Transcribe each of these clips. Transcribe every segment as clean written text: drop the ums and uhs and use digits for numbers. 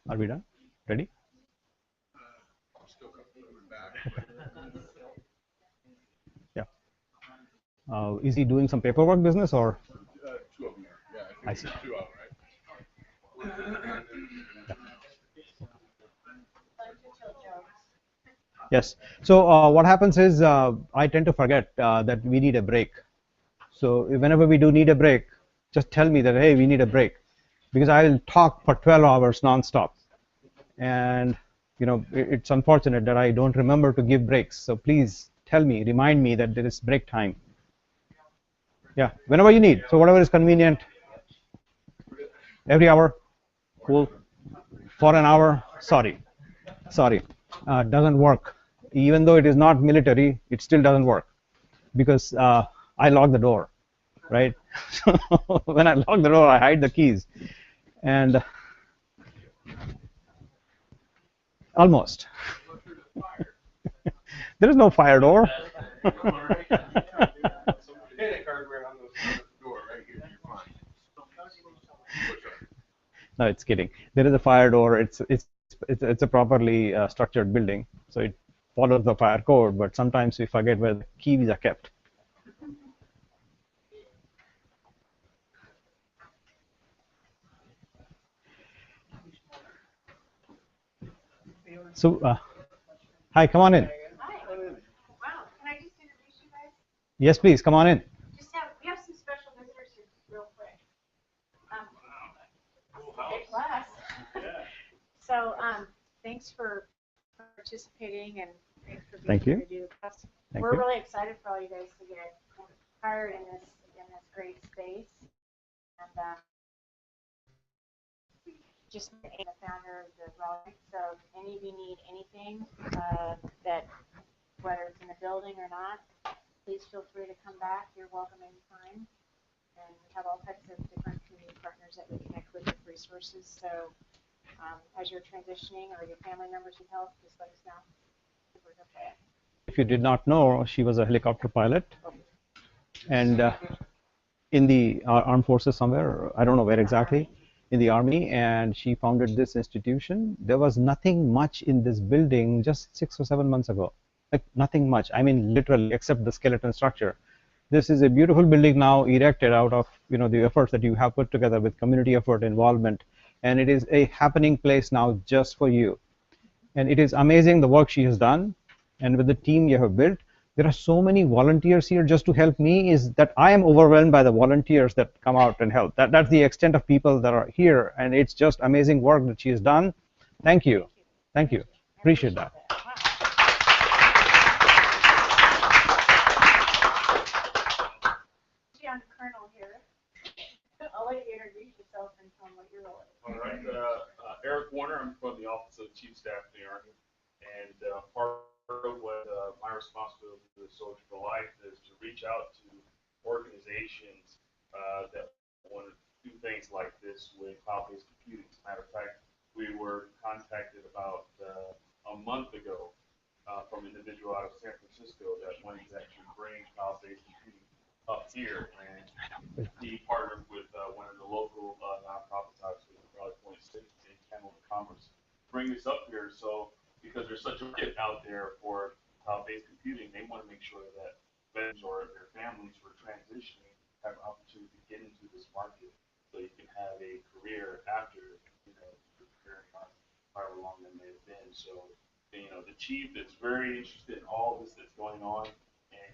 Are we done? Ready? Yeah. Is he doing some paperwork business or? Two of them are. Yeah, I see. Two of them, right? Yes. So what happens is I tend to forget that we need a break. So whenever we do need a break, just tell me that, hey, we need a break, because I will talk for 12 hours nonstop. And it's unfortunate that I don't remember to give breaks. So please tell me, remind me that there is break time. Yeah, whenever you need. So whatever is convenient. Every hour, cool. For an hour, sorry, doesn't work. Even though it is not military, it still doesn't work, because I lock the door, right? So when I lock the door, I hide the keys, and almost. There is no fire door. No, it's kidding. There is a fire door. It's a properly structured building, so it follows the fire code. But sometimes we forget where the keys are kept. So, hi, come on in. Hi. Wow. Can I just introduce you guys? Yes, please, come on in. We have some special visitors here, real quick. Big class. So, thanks for participating and thanks for being here to do the class. We're really excited for all you guys to get hired in this great space. And just the founder of the Raleigh. So, if any of you need anything that, whether it's in the building or not, please feel free to come back. You're welcome anytime. And we have all types of different community partners that we connect with resources. So as you're transitioning or your family members need help, just let us know. If you did not know, she was a helicopter pilot, and in the armed forces somewhere, I don't know where exactly, in the army, and she founded this institution. There was nothing much in this building just 6 or 7 months ago. Like nothing much. I mean, literally, except the skeleton structure. This is a beautiful building now, erected out of the efforts that you have put together with community effort involvement, and it is a happening place now just for you. And it is amazing the work she has done, and with the team you have built. There are so many volunteers here just to help me, is that I am overwhelmed by the volunteers that come out and help. That's the extent of people that are here, and it's just amazing work that she has done. Thank you. Thank you. Appreciate that. John Colonel here. I'll let you introduce yourself and tell them what your role is. All right. Eric Warner. I'm from the Office of Chief Staff in the Army, and part of what my responsibility for the Soldier for Life is to reach out to organizations that want to do things like this with cloud-based computing. As a matter of fact, we were contacted about a month ago from an individual out of San Francisco that wanted to actually bring cloud-based computing up here, and he partnered with one of the local nonprofits, obviously, Raleigh Point State and Camel Commerce, bring this up here. So, because there's such a market out there for cloud-based computing, they want to make sure that veterans or their families who are transitioning have an opportunity to get into this market, so you can have a career after, your career, however long that may have been. So, the chief is very interested in all this that's going on, and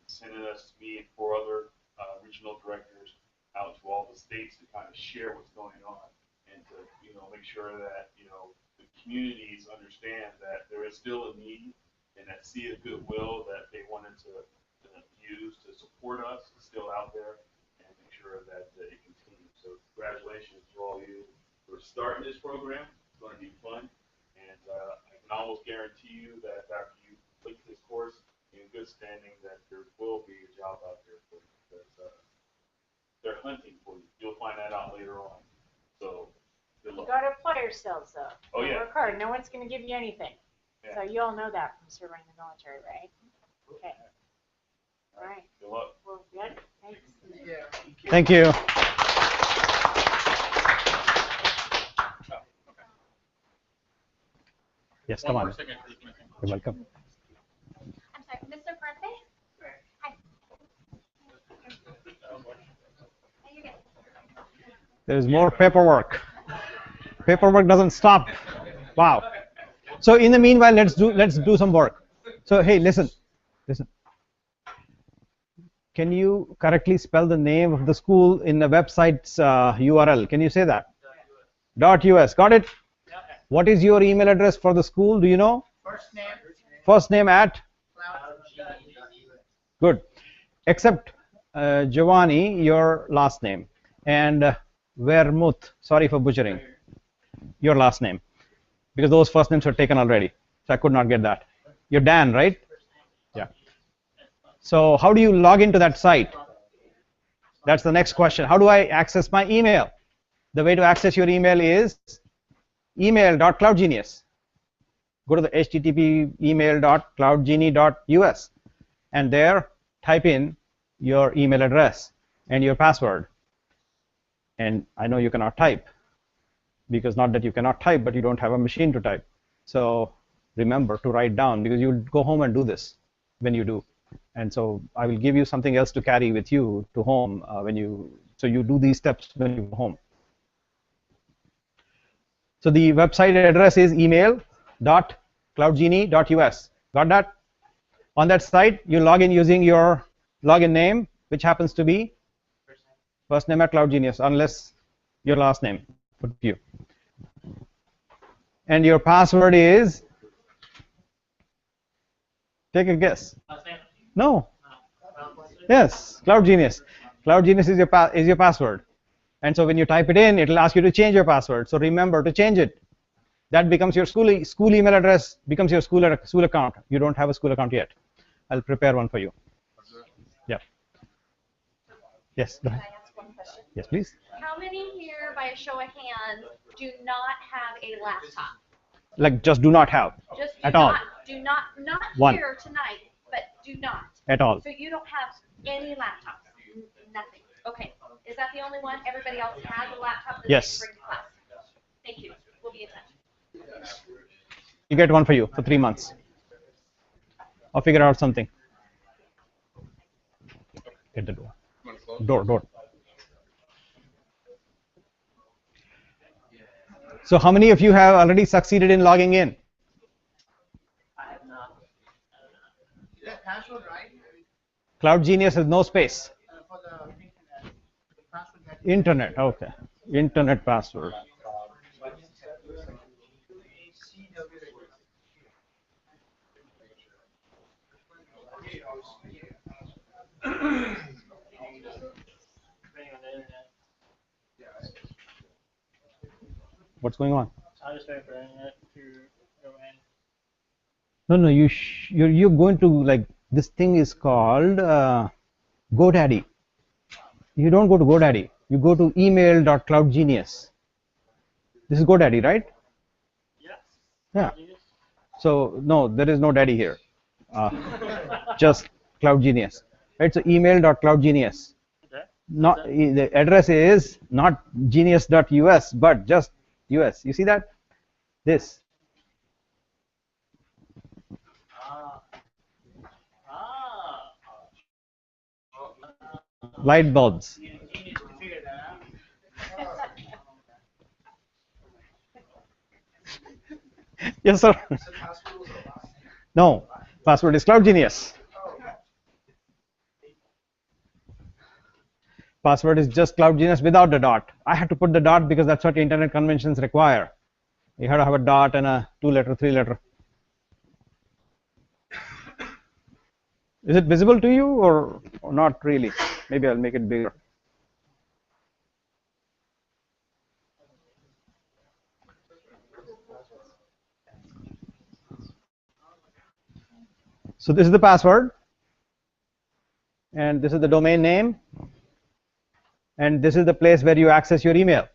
sending us, me and 4 other regional directors out to all the states to kind of share what's going on, and to make sure that the communities understand that there is still a need, and that sea of goodwill that they wanted to use to support us is still out there, and make sure that it continues. So congratulations to all you for starting this program. It's going to be fun, and I can almost guarantee you that after you complete this course in good standing, that there will be a job out there for you, because they're hunting for you. You'll find that out later on. So good luck. You got to apply yourselves, though. Oh, yeah. Work hard. No one's going to give you anything. Yeah. So you all know that from serving in the military, right? Okay. All right. Good luck. Well, good. Thanks. Yeah. Thank you. Yes, One come more on. second, Chris missing. You're welcome. I'm sorry, Mr. Fuente? Hi. Hey, you're good. There's more paperwork. Paperwork doesn't stop. Wow. So in the meanwhile, let's do some work. So hey, listen. Can you correctly spell the name of the school in the website's URL? Can you say that? .us. Got it? What is your email address for the school? Do you know? First name at? Good. Except Giovanni, your last name. And Vermouth, sorry for butchering your last name, because those first names were taken already. So I could not get that. You're Dan, right? Yeah. So how do you log into that site? That's the next question. How do I access my email? The way to access your email is email.cloudgenius. Go to the http email.cloudgenie.us and there type in your email address and your password. And I know you cannot type, because not that you cannot type, but you don't have a machine to type. So remember to write down, because you'll go home and do this when you do. And so I will give you something else to carry with you to home so you do these steps when you go home. So the website address is email.cloudgenie.us. Got that? On that site, you log in using your login name, which happens to be first name at CloudGenius, unless your last name for you. And your password is, take a guess. No. Yes, CloudGenius. CloudGenius is your password. And so when you type it in, it will ask you to change your password. So remember to change it. That becomes your school email address, becomes your school account. You don't have a school account yet. I'll prepare one for you. Yeah. Yes, go ahead. Can I ask one question? Yes, please. How many here, by a show of hands, do not have a laptop? Like just do not have Just do at not, all. do not One. here tonight, but do not. At all. So you don't have any laptops? Nothing. Okay. Is that the only one? Everybody else has a laptop that Yes. they bring to class? Thank you. We'll be in touch. You get one for you for 3 months. Or figure out something. Get the door. You wanna close? Door. So how many of you have already succeeded in logging in? Yeah, password, right? CloudGenius has no space. For the password that Internet, okay. Internet password. What's going on? I just wait for the internet to go in. No, you're going to, like, this thing is called GoDaddy. You don't go to GoDaddy. You go to email.cloudgenius. This is GoDaddy, right? Yes. Yeah. So no, there is no daddy here. Just CloudGenius. Right? So email.cloudgenius. Okay. Not the address is not genius.us, but just US. You see that? This. Light bulbs. You need to figure that out. Yes, sir. No, password is CloudGenius. Password is just CloudGenius without the dot. I had to put the dot because that's what internet conventions require. You have to have a dot and a 2-letter, 3-letter. Is it visible to you or not really? Maybe I'll make it bigger. So this is the password, and this is the domain name, and this is the place where you access your email.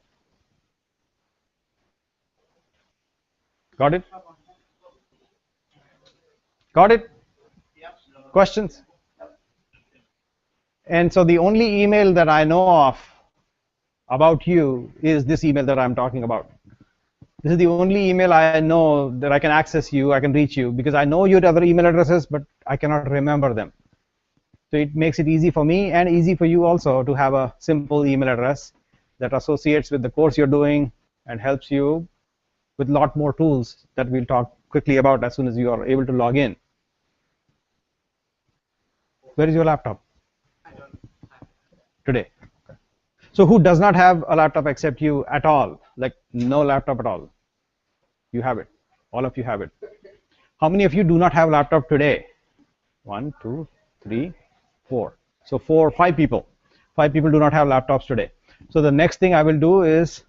Got it? Got it? Questions? And so the only email that I know of about you is this email that I'm talking about. This is the only email I know that I can access you, I can reach you, because I know your other email addresses, but I cannot remember them. So it makes it easy for me and easy for you also to have a simple email address that associates with the course you're doing and helps you with a lot more tools that we'll talk quickly about as soon as you are able to log in. Where is your laptop? Today. So who does not have a laptop except you at all? Like no laptop at all? You have it. All of you have it. How many of you do not have a laptop today? 1, 2, 3, 4. So 5 people. 5 people do not have laptops today. So the next thing I will do is,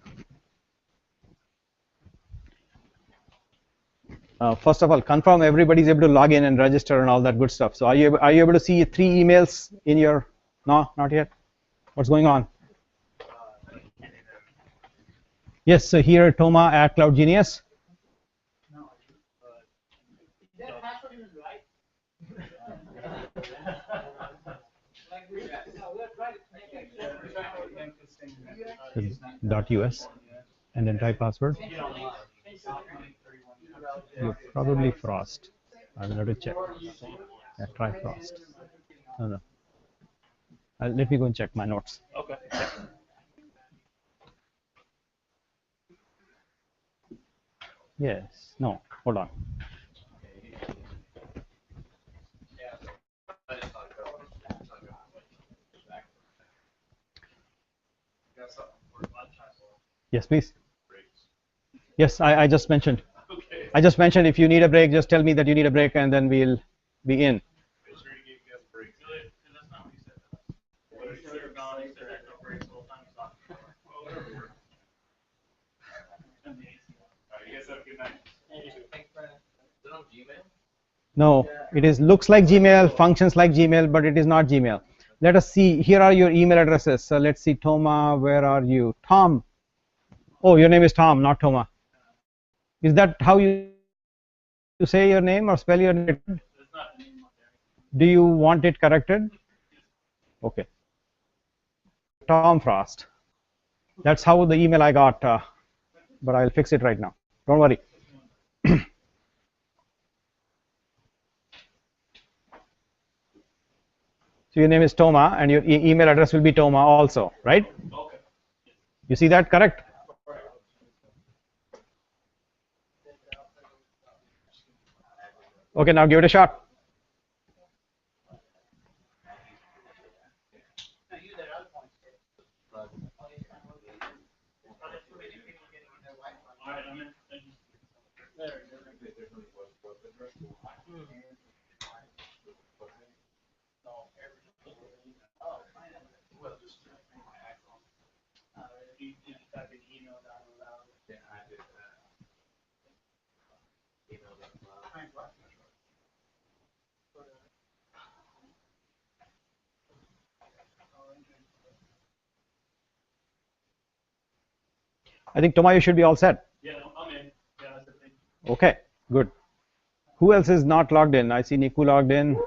first of all, confirm everybody's able to log in and register and all that good stuff. So are you able to see 3 emails in your? No, not yet. What's going on? Yes. So here, Toma at Cloud Genius. .us and then type password. You're probably Frost. I will have to check. Yeah, try Frost. No. Let me go and check my notes. Okay. Yes. No. Hold on. Yes, please. Yes, I just mentioned. Okay. I just mentioned if you need a break, just tell me that you need a break, and then we'll be in. Make sure you give you guys breaks. That's not what you said. What you said about you said that no breaks the whole time you talk. Well, whatever. All right, you guys have a good night. Thanks, Brandon. Is it on Gmail? No, it is looks like Gmail, functions like Gmail, but it is not Gmail. Let us see. Here are your email addresses. So let's see. Toma, where are you? Tom. Oh, your name is Tom, not Toma. Is that how you say your name or spell your name? Do you want it corrected? Okay. Tom Frost. That's how the email I got, but I'll fix it right now. Don't worry. So your name is Toma, and your email address will be Toma also, right? Okay. You see that correct? Okay, now give it a shot. All right, I'm in. Thank you. You type an email down aloud. Yeah, I did that. Email.com. I think Toma, you should be all set. Yeah, I'm in. Yeah, that's the thing. Okay, good. Who else is not logged in? I see Niku logged in,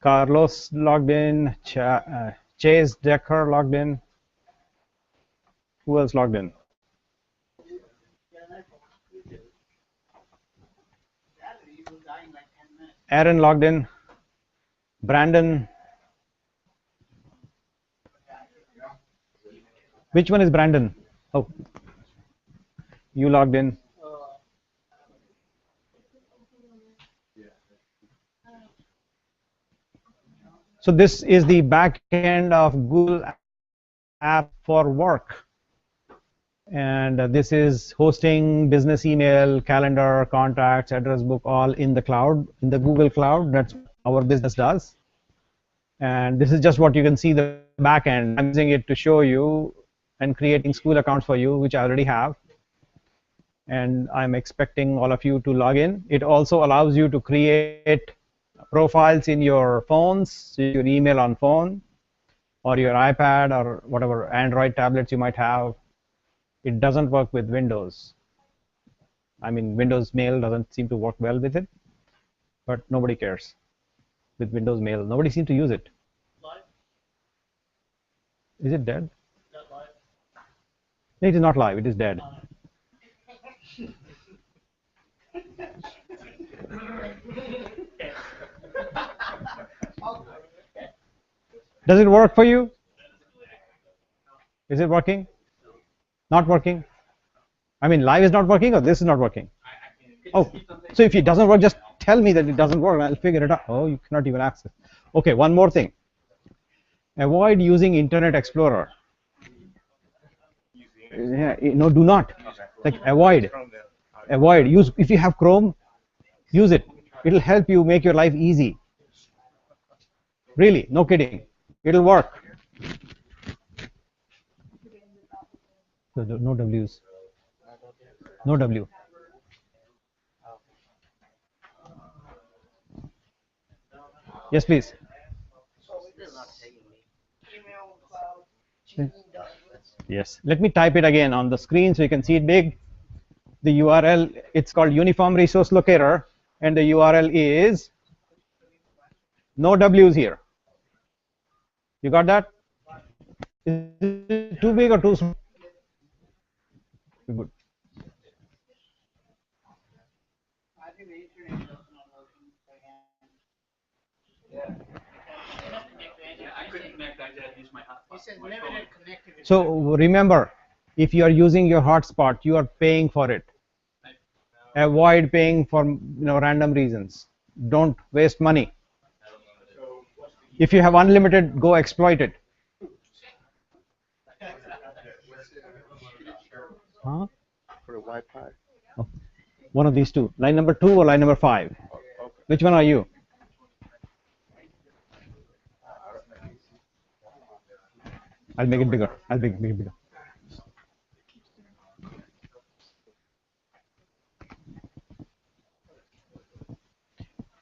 Carlos logged in, Chase Decker logged in. Who else logged in? Aaron logged in. Brandon. Which one is Brandon? Oh, you logged in. So this is the back end of Google App for Work. And this is hosting business email, calendar, contacts, address book, all in the cloud, in the Google Cloud. That's what our business does. And this is just what you can see the back end. I'm using it to show you and creating school accounts for you, which I already have. And I'm expecting all of you to log in. It also allows you to create profiles in your phones, so your email on phone, or your iPad, or whatever Android tablets you might have. It doesn't work with Windows. I mean, Windows Mail doesn't seem to work well with it, but nobody cares. With Windows Mail, nobody seems to use it. Live? Is it dead? Not live. No, it is not live. It is dead. Does it work for you? Is it working? Not working? I mean, live is not working or this is not working? Oh, so if it doesn't work, just tell me that it doesn't work and I'll figure it out. Oh, you cannot even access. Okay, one more thing. Avoid using Internet Explorer. Yeah, no, do not. Like avoid. Avoid. Use, if you have Chrome, use it. It'll help you make your life easy. Really, no kidding. It'll work. So no W's. No W. Yes, please. Yes. Let me type it again on the screen so you can see it big. The URL, it's called Uniform Resource Locator, and the URL is no W's here. You got that? Is it too big or too small? Good. I think the internet is not working. I couldn't connect. I had to use my hotspot. It says limited connectivity. So remember, if you are using your hotspot, you are paying for it. Avoid paying for random reasons. Don't waste money. If you have unlimited, go exploit it. Huh? For the Wi-Fi. Oh, one of these two. Line number 2 or line number 5? Which one are you? I'll make it bigger. I'll make it bigger.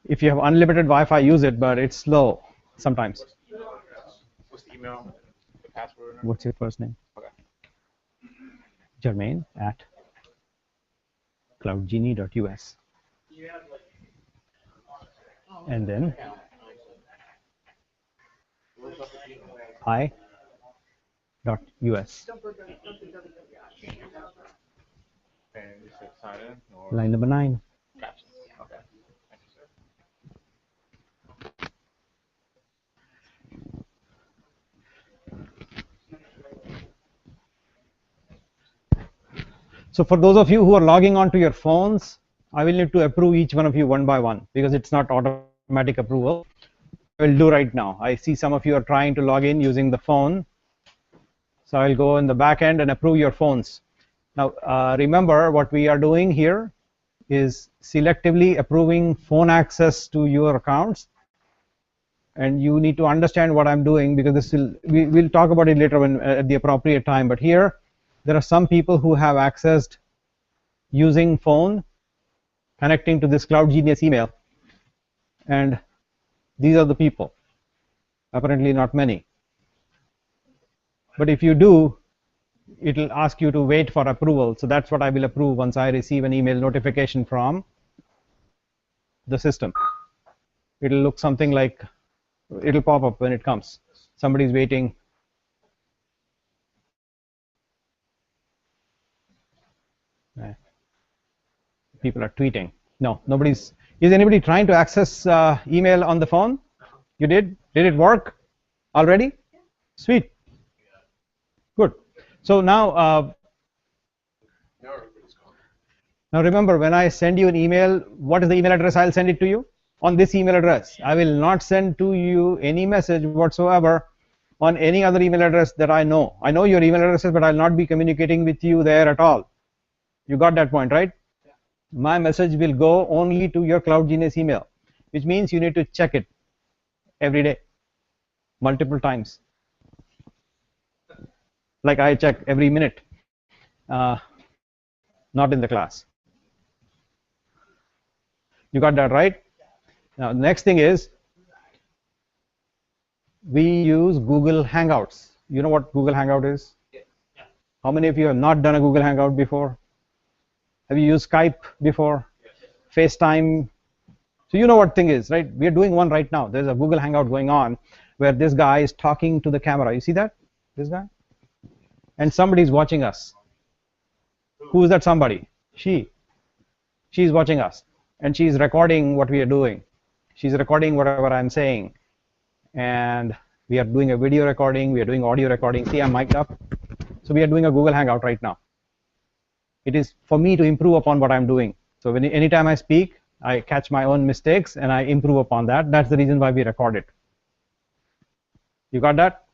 If you have unlimited Wi-Fi, use it, but it's slow sometimes. What's the email? The password? What's your first name? Okay. Jermaine at cloudgenie.us. And then i.us. And you said sign in or? Line number 9. Gotcha. Okay. Thank you, sir. So for those of you who are logging on to your phones, I will need to approve each one of you one by one because it's not automatic approval. I will do right now. I see some of you are trying to log in using the phone. So I'll go in the back end and approve your phones. Now remember, what we are doing here is selectively approving phone access to your accounts. And you need to understand what I'm doing because this we'll talk about it later when at the appropriate time. But here, there are some people who have accessed using phone, connecting to this Cloud Genius email. And these are the people. Apparently not many. But if you do, it will ask you to wait for approval. So that's what I will approve once I receive an email notification from the system. It will look something like, it will pop up when it comes. Somebody's waiting. People are tweeting. No, nobody's. Is anybody trying to access email on the phone? You did? Did it work already? Sweet. Good. So now remember, when I send you an email, what is the email address I'll send it to you? On this email address. I will not send to you any message whatsoever on any other email address that I know. I know your email addresses, but I'll not be communicating with you there at all. You got that point, right? My message will go only to your Cloud Genius email, which means you need to check it every day, multiple times. Like I check every minute, not in the class. You got that right? Now, the next thing is, we use Google Hangouts. You know what Google Hangout is? How many of you have not done a Google Hangout before? Have you used Skype before? FaceTime? So you know what thing is, right? We are doing one right now. There's a Google Hangout going on where this guy is talking to the camera. You see that? This guy? And somebody's watching us. Who is that somebody? She. She's watching us. and she's recording what we are doing. She's recording whatever I'm saying, and we are doing a video recording, we are doing audio recording. See, I'm mic'd up. So we are doing a Google Hangout right now. It is for me to improve upon what I'm doing. So anytime I speak, I catch my own mistakes and I improve upon that. That's the reason why we record it. You got that?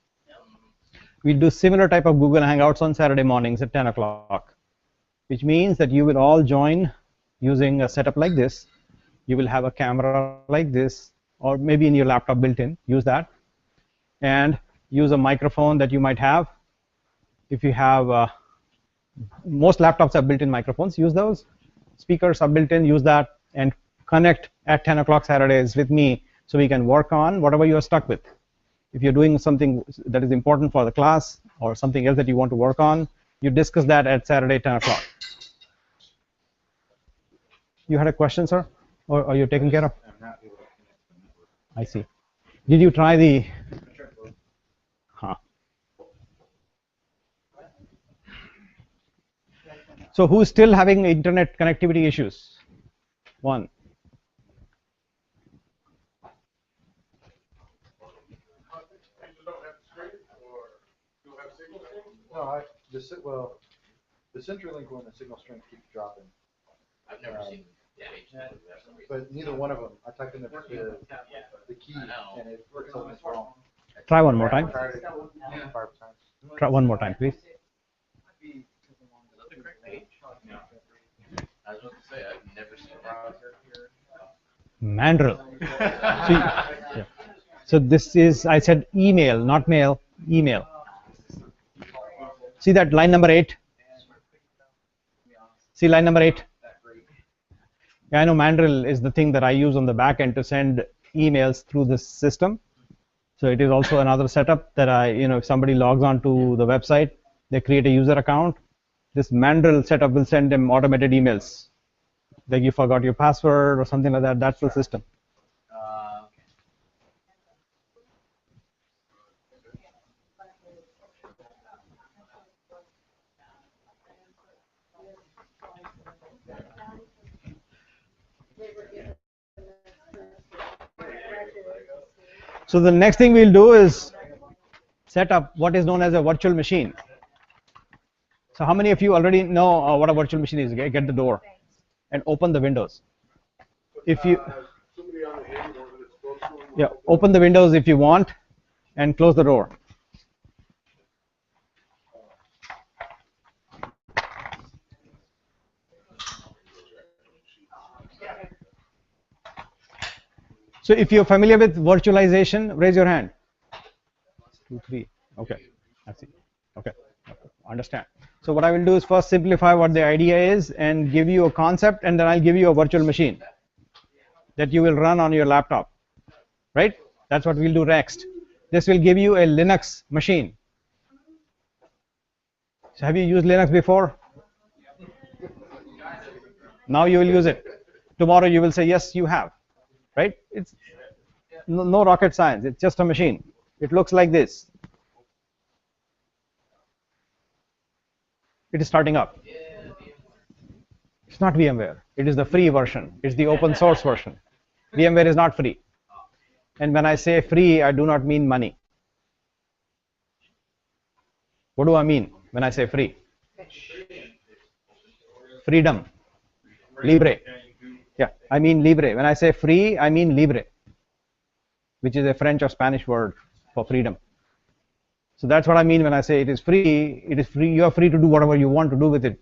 We do similar type of Google Hangouts on Saturday mornings at 10 o'clock, which means that you will all join using a setup like this. You will have a camera like this, or maybe in your laptop built in, use that, and use a microphone that you might have. If you have, most laptops have built-in microphones, use those. Speakers are built in, use that, and connect at 10 o'clock Saturdays with me so we can work on whatever you are stuck with. If you're doing something that is important for the class or something else that you want to work on, you discuss that at Saturday 10 o'clock. You had a question, sir? Or are you taken care of? I see. Did you try the... Huh. So who's still having internet connectivity issues? One. No, the CenturyLink one, the signal strength keeps dropping. I've never seen damage. But neither one of them, I typed in the key and it works something wrong. Try one more time. Tried it 5 times. Try one more time, please. Is that the correct page? No. I was about to say, I've never seen a browser here. Mandrill. So, yeah. So this is, I said email, not mail, email. See that line number 8? See line number 8? Yeah, I know Mandrill is the thing that I use on the back end to send emails through this system. So it is also another setup that if somebody logs on to the website, they create a user account. This Mandrill setup will send them automated emails. Like you forgot your password or something like that. That's the system. So the next thing we'll do is set up what is known as a virtual machine. So how many of you already know what a virtual machine is? Get the door and open the windows. If you, yeah, open the windows if you want and close the door. So if you're familiar with virtualization, raise your hand. 2, 3. Okay, I see. Okay, understand. So what I will do is first simplify what the idea is and give you a concept, and then I'll give you a virtual machine that you will run on your laptop, right? That's what we'll do next. This will give you a Linux machine. So have you used Linux before? Now you will use it. Tomorrow you will say, yes, you have, right? It's no rocket science. It's just a machine. It looks like this. It is starting up. It's not VMware. It is the free version. It's the open source version. VMware is not free. And when I say free, I do not mean money. What do I mean when I say free? Freedom. Libre. Yeah, I mean libre. When I say free, I mean libre, which is a French or Spanish word for freedom. So that's what I mean when I say it is free. It is free. You are free to do whatever you want to do with it.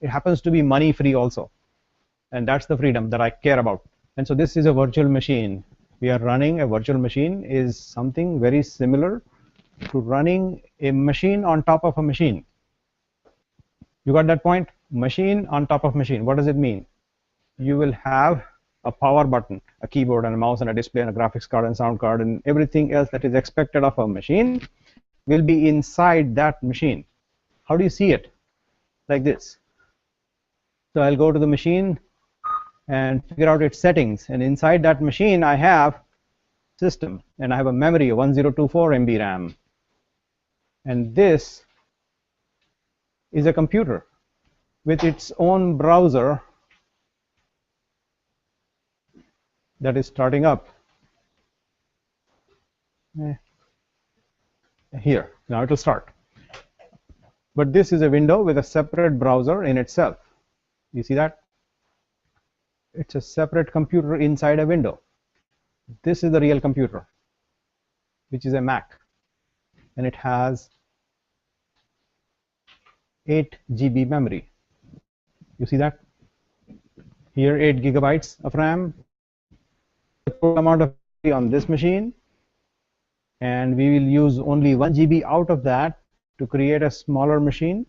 It happens to be money free also. And that's the freedom that I care about. And so this is a virtual machine. We are running a virtual machine is something very similar to running a machine on top of a machine. You got that point? Machine on top of machine. What does it mean? You will have a power button, a keyboard and a mouse and a display and a graphics card and sound card and everything else that is expected of a machine will be inside that machine. How do you see it? Like this. So I'll go to the machine and figure out its settings, and inside that machine I have system and I have a memory of 1024 MB RAM, and this is a computer with its own browser that is starting up. Here, now it will start. But this is a window with a separate browser in itself. You see that? It's a separate computer inside a window. This is the real computer, which is a Mac, and it has 8 GB memory. You see that? Here 8 gigabytes of RAM, the total amount of memory on this machine, and we will use only 1 GB out of that to create a smaller machine,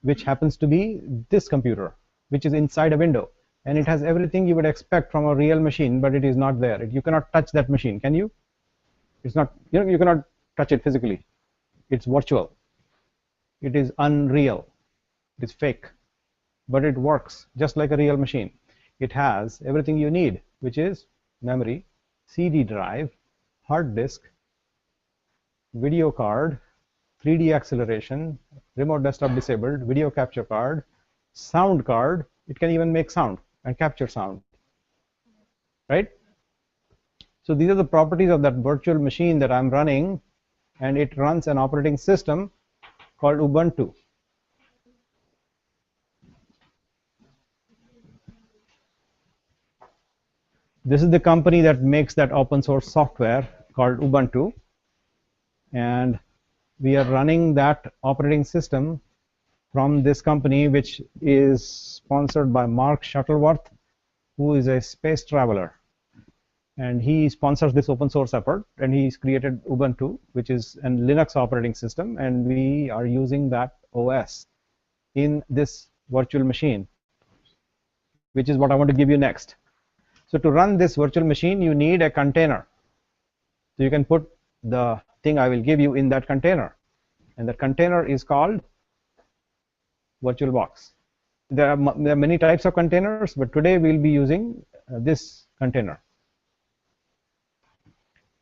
which happens to be this computer, which is inside a window, and it has everything you would expect from a real machine, but it is not there. You cannot touch that machine, can you? It's not, you cannot touch it physically. It's virtual. It is unreal. It is fake, but it works just like a real machine. It has everything you need, which is memory, CD drive, hard disk, video card, 3D acceleration, remote desktop disabled, video capture card, sound card. It can even make sound and capture sound, right? So these are the properties of that virtual machine that I'm running, and it runs an operating system called Ubuntu. This is the company that makes that open source software called Ubuntu, and we are running that operating system from this company, which is sponsored by Mark Shuttleworth, who is a space traveler, and he sponsors this open source effort, and he's created Ubuntu, which is a Linux operating system, and we are using that OS in this virtual machine, which is what I want to give you next. So to run this virtual machine, you need a container. So you can put the thing I will give you in that container, and that container is called VirtualBox. There are many types of containers, but today we'll be using this container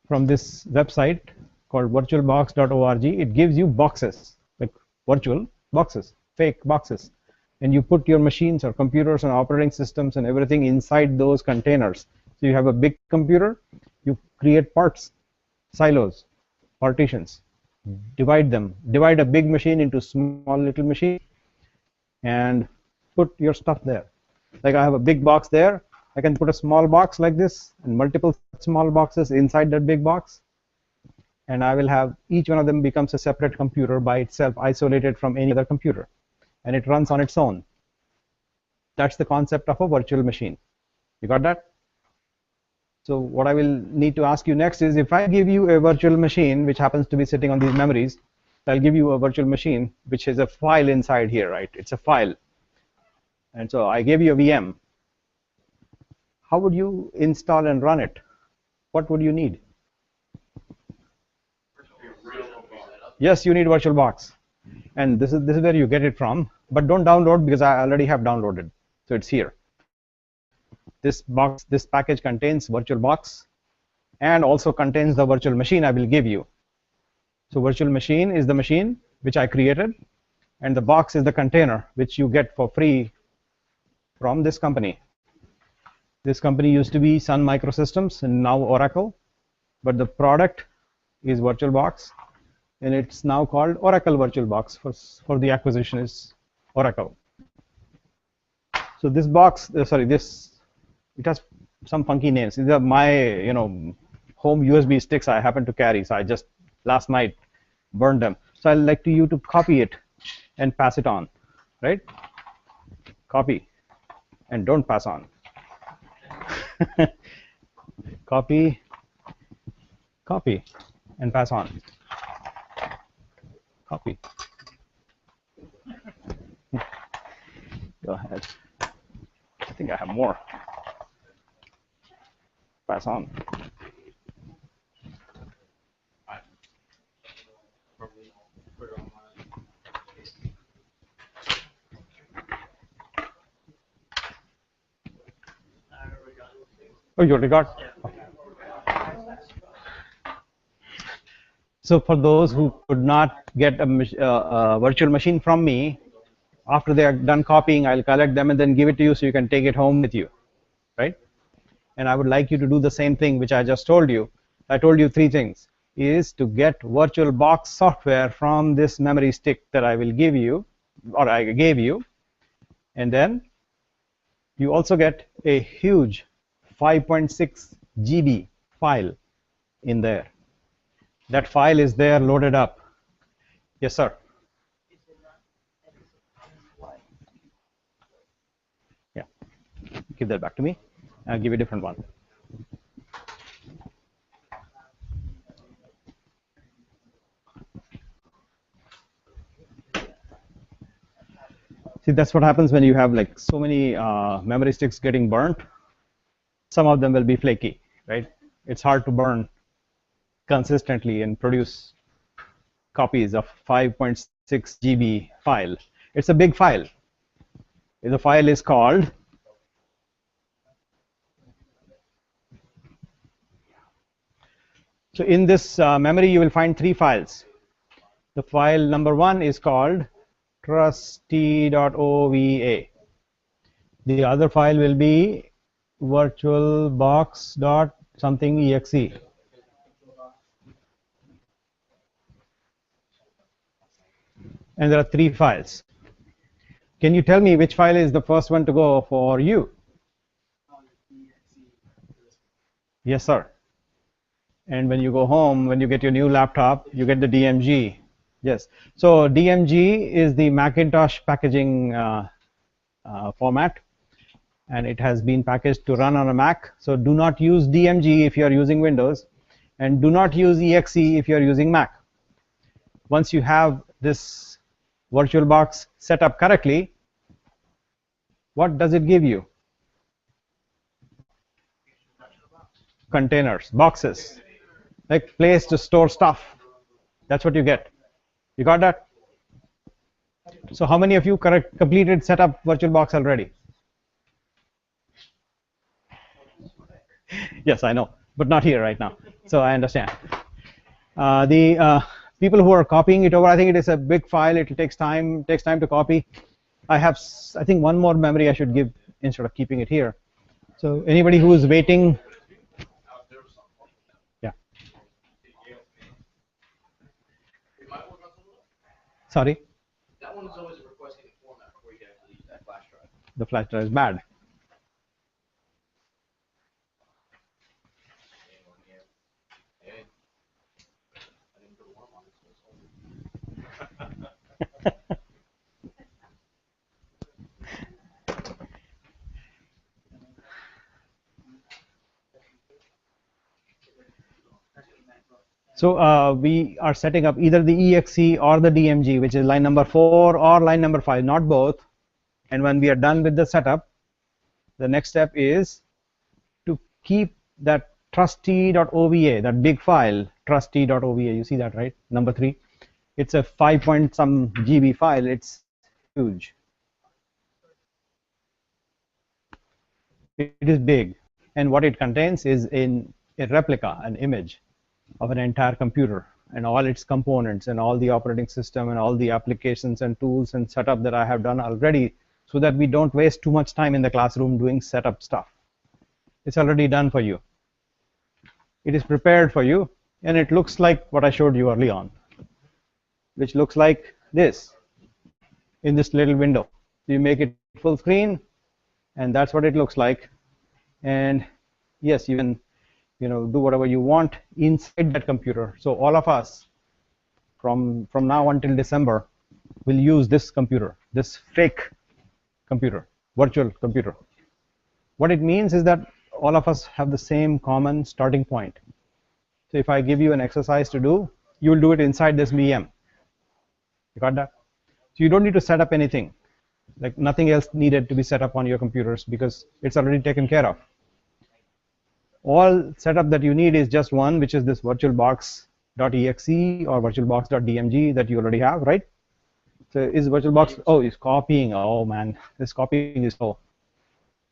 from this website called virtualbox.org. It gives you boxes, like virtual boxes, fake boxes, and you put your machines or computers and operating systems and everything inside those containers. So you have a big computer, you create parts, silos, partitions, divide them, divide a big machine into small little machines, and put your stuff there. Like I have a big box there, I can put a small box like this and multiple small boxes inside that big box, and I will have each one of them becomes a separate computer by itself, isolated from any other computer, and it runs on its own. That's the concept of a virtual machine. You got that? So what I will need to ask you next is, if I give you a virtual machine which happens to be sitting on these memories, I'll give you a virtual machine which has a file inside here, right? It's a file. And so I gave you a VM. How would you install and run it? What would you need? Yes, you need VirtualBox. And this is where you get it from. But don't download, because I already have downloaded. So it's here. This package contains VirtualBox and also contains the virtual machine I will give you. So virtual machine is the machine which I created, and the box is the container which you get for free from this company. This company used to be Sun Microsystems and now Oracle, but the product is VirtualBox, and it's now called Oracle VirtualBox. For the acquisition is Oracle. So this box, it has some funky names. These are my, home USB sticks I happen to carry. So I just last night burned them. So I'd like you to copy it and pass it on, right? Copy and don't pass on. Copy and pass on. Copy. Go ahead. I think I have more. Pass on. Oh, you already got? Okay. So for those who could not get a virtual machine from me, after they are done copying, I'll collect them and then give it to you so you can take it home with you, right? and I would like you to do the same thing which I just told you. I told you 3 things, is to get VirtualBox software from this memory stick that I will give you, or I gave you, and then you also get a huge 5.6 GB file in there. That file is there loaded up. Yes, sir. Yeah, give that back to me. I'll give you a different one. See, that's what happens when you have like so many memory sticks getting burnt. Some of them will be flaky, right? It's hard to burn consistently and produce copies of 5.6 GB file. It's a big file. The file is called so in this memory you will find 3 files. The file number 1 is called trusty.ova. The other file will be virtualbox.something exe. And there are 3 files. Can you tell me which file is the first one to go for you? Yes, sir. And when you go home, when you get your new laptop, you get the DMG. Yes. So DMG is the Macintosh packaging format, and it has been packaged to run on a Mac. So do not use DMG if you are using Windows, and do not use exe if you are using Mac. Once you have this VirtualBox set up correctly, what does it give you? Containers, boxes, like place to store stuff. That's what you get. You got that? So how many of you completed setup VirtualBox already? Yes, I know, but not here right now. So I understand. The people who are copying it over, I think it is a big file. It takes time to copy. I have, I think, one more memory I should give instead of keeping it here. So anybody who is waiting, yeah. Sorry. That one is always requesting a format before you can actually use that flash drive. The flash drive is bad. So we are setting up either the exe or the DMG, which is line number 4 or line number 5, not both. And when we are done with the setup, the next step is to keep that trusty.ova, that big file, trusty.ova. You see that, right? Number 3. It's a 5 point some GB file. It's huge. It is big, and what it contains is a replica, an image of an entire computer and all its components and all the operating system and all the applications and tools and setup that I have done already, so that we don't waste too much time in the classroom doing setup stuff. It's already done for you. It is prepared for you, and it looks like what I showed you early on, which looks like this in this little window. You make it full screen, and that's what it looks like. And yes, you can do whatever you want inside that computer. So all of us from now until December will use this computer, this fake computer, virtual computer. What it means is that all of us have the same common starting point. So if I give you an exercise to do, you will do it inside this VM. You got that? So you don't need to set up anything. Like nothing else needed to be set up on your computers because it's already taken care of. All setup that you need is just one, which is this virtualbox.exe or virtualbox.dmg that you already have, right? So is VirtualBox, oh, it's copying. Oh man, this copying is slow.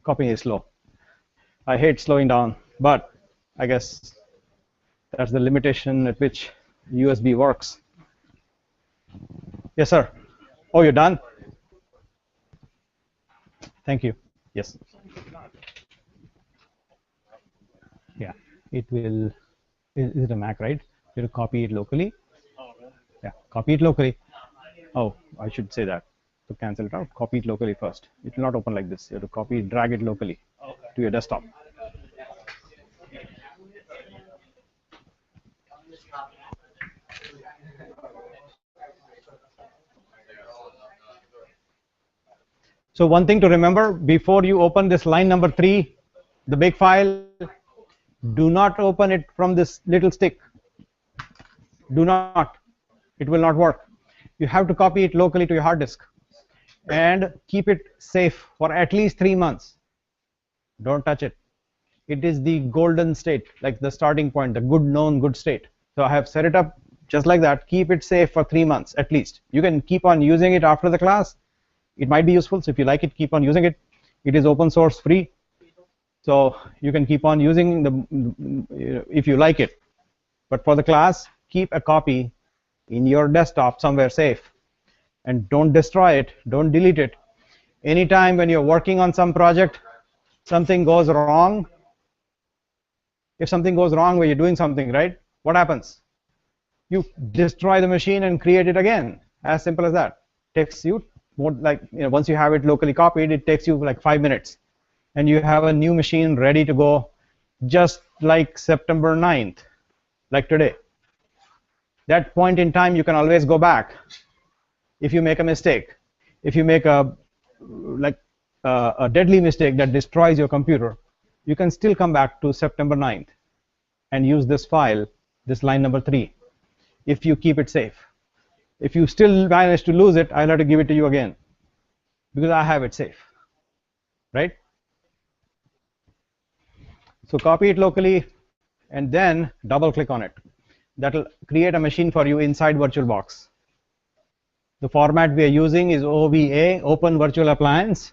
Copying is slow. I hate slowing down, but I guess that's the limitation at which USB works. Yes, sir. Oh, you're done? Thank you. Yes. Yeah, it will. Is it a Mac, right? You have to copy it locally. Yeah, copy it locally. Oh, I should say that. To cancel it out, copy it locally first. It will not open like this. You have to copy, drag it locally to your desktop. So one thing to remember, before you open this line number 3, the big file, do not open it from this little stick. Do not. It will not work. You have to copy it locally to your hard disk and keep it safe for at least 3 months. Don't touch it. It is the golden state, like the starting point, the good known good state. So I have set it up just like that. Keep it safe for 3 months at least. You can keep on using it after the class. It might be useful, so if you like it, keep on using it. It is open source free, so you can keep on using the if you like it. But for the class, keep a copy in your desktop somewhere safe, and don't destroy it, don't delete it. Anytime when you're working on some project, something goes wrong. If something goes wrong where you're doing something, right, what happens? You destroy the machine and create it again. As simple as that. Takes you more like, once you have it locally copied, it takes you like 5 minutes, and you have a new machine ready to go, just like September 9th, like today. That point in time, you can always go back. If you make a mistake, if you make a deadly mistake that destroys your computer, you can still come back to September 9th and use this file, this line number 3, if you keep it safe. If you still manage to lose it, I'll have to give it to you again because I have it safe, right? So copy it locally and then double click on it. That'll create a machine for you inside VirtualBox. The format we are using is OVA, Open Virtual Appliance,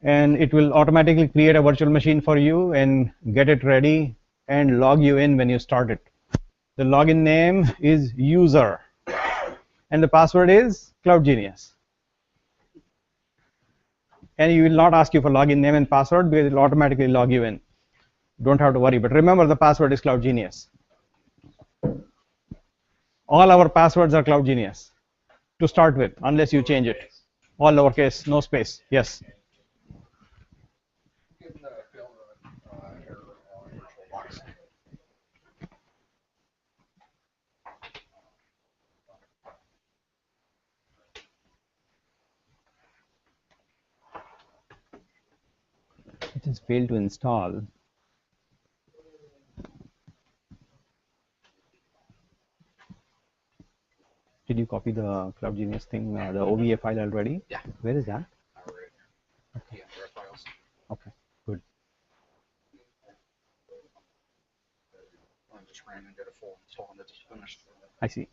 and it will automatically create a virtual machine for you and get it ready and log you in when you start it. The login name is user and the password is Cloud Genius. And you will not ask you for login name and password because it will automatically log you in. Don't have to worry, but remember the password is Cloud Genius. All our passwords are Cloud Genius to start with, unless you change it. All lowercase, no space. Yes. It has failed to install. Did you copy the Cloud Genius thing, the OVA file already? Yeah. Where is that? Yeah, there are files. Okay, good. I just ran and did a full install and it's finished. I see.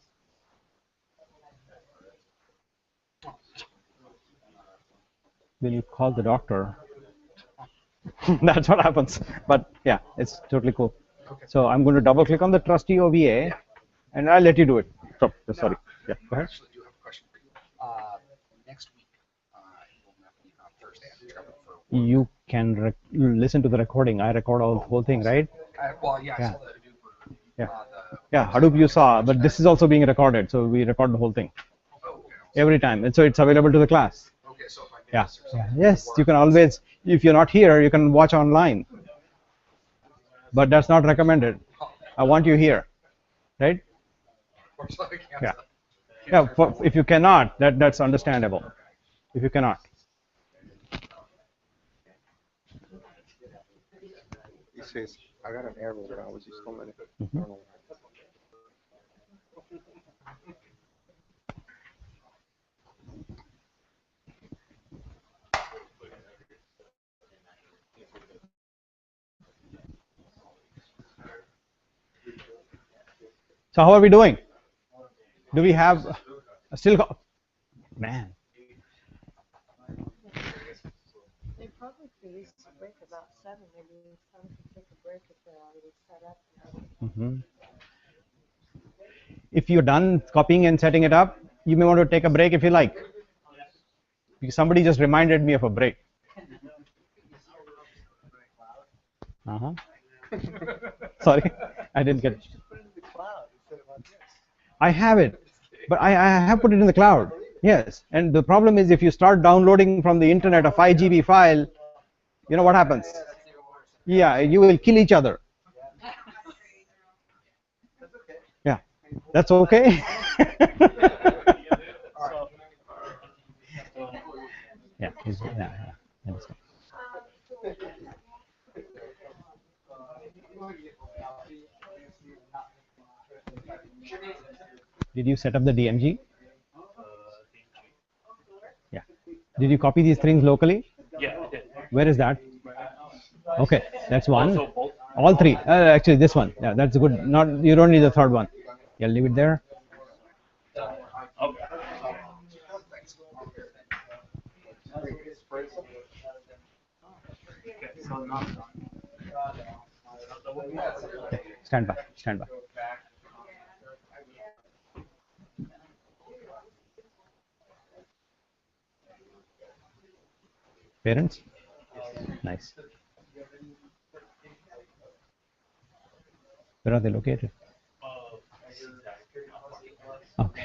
When you call the doctor, that's what happens. But yeah, it's totally cool. Okay. So I'm going to double click on the trusty OVA, and I'll let you do it. So, sorry. Yeah, go I ahead. actually do have a question for you. Next week, you will not be on Thursday. I'm traveling for work. You can listen to the recording. I record all the whole thing, right? Well, yeah, I Yeah. saw the Hadoop. Yeah. The Yeah, Hadoop you saw, but this is also being recorded, so we record the whole thing okay. every time, and so it's available to the class. Okay, so if I Yeah. miss or something, Yes, work, you can always, if you're not here, you can watch online. But that's not recommended. I want you here, right? or so I can't, Yeah. Yeah, if you cannot, that's understandable. If you cannot. He says, I got an error, but I was just calling it. I don't know why. So how are we doing? Do we have still? Man, They probably could use a break about 7, maybe some could take a break if they're already set up. if you're done copying and setting it up, you may want to take a break if you like. Because somebody just reminded me of a break. Uh-huh. Sorry, I didn't get it. Just put it in the cloud instead of on this. I have it, but I have put it in the cloud. Yes, and the problem is if you start downloading from the internet a 5 GB file, you know what happens? Yeah, you will kill each other. Yeah, that's okay. Yeah, I understand. Did you set up the DMG? Yeah. Did you copy these things locally? Yeah, I did. Where is that? Okay, that's one. Also both. All three. Actually, this one. Yeah, that's good. Not you don't need the third one. Yeah, leave it there. Okay. Okay, stand by. Stand by. Parents? Nice. Where are they located? Okay.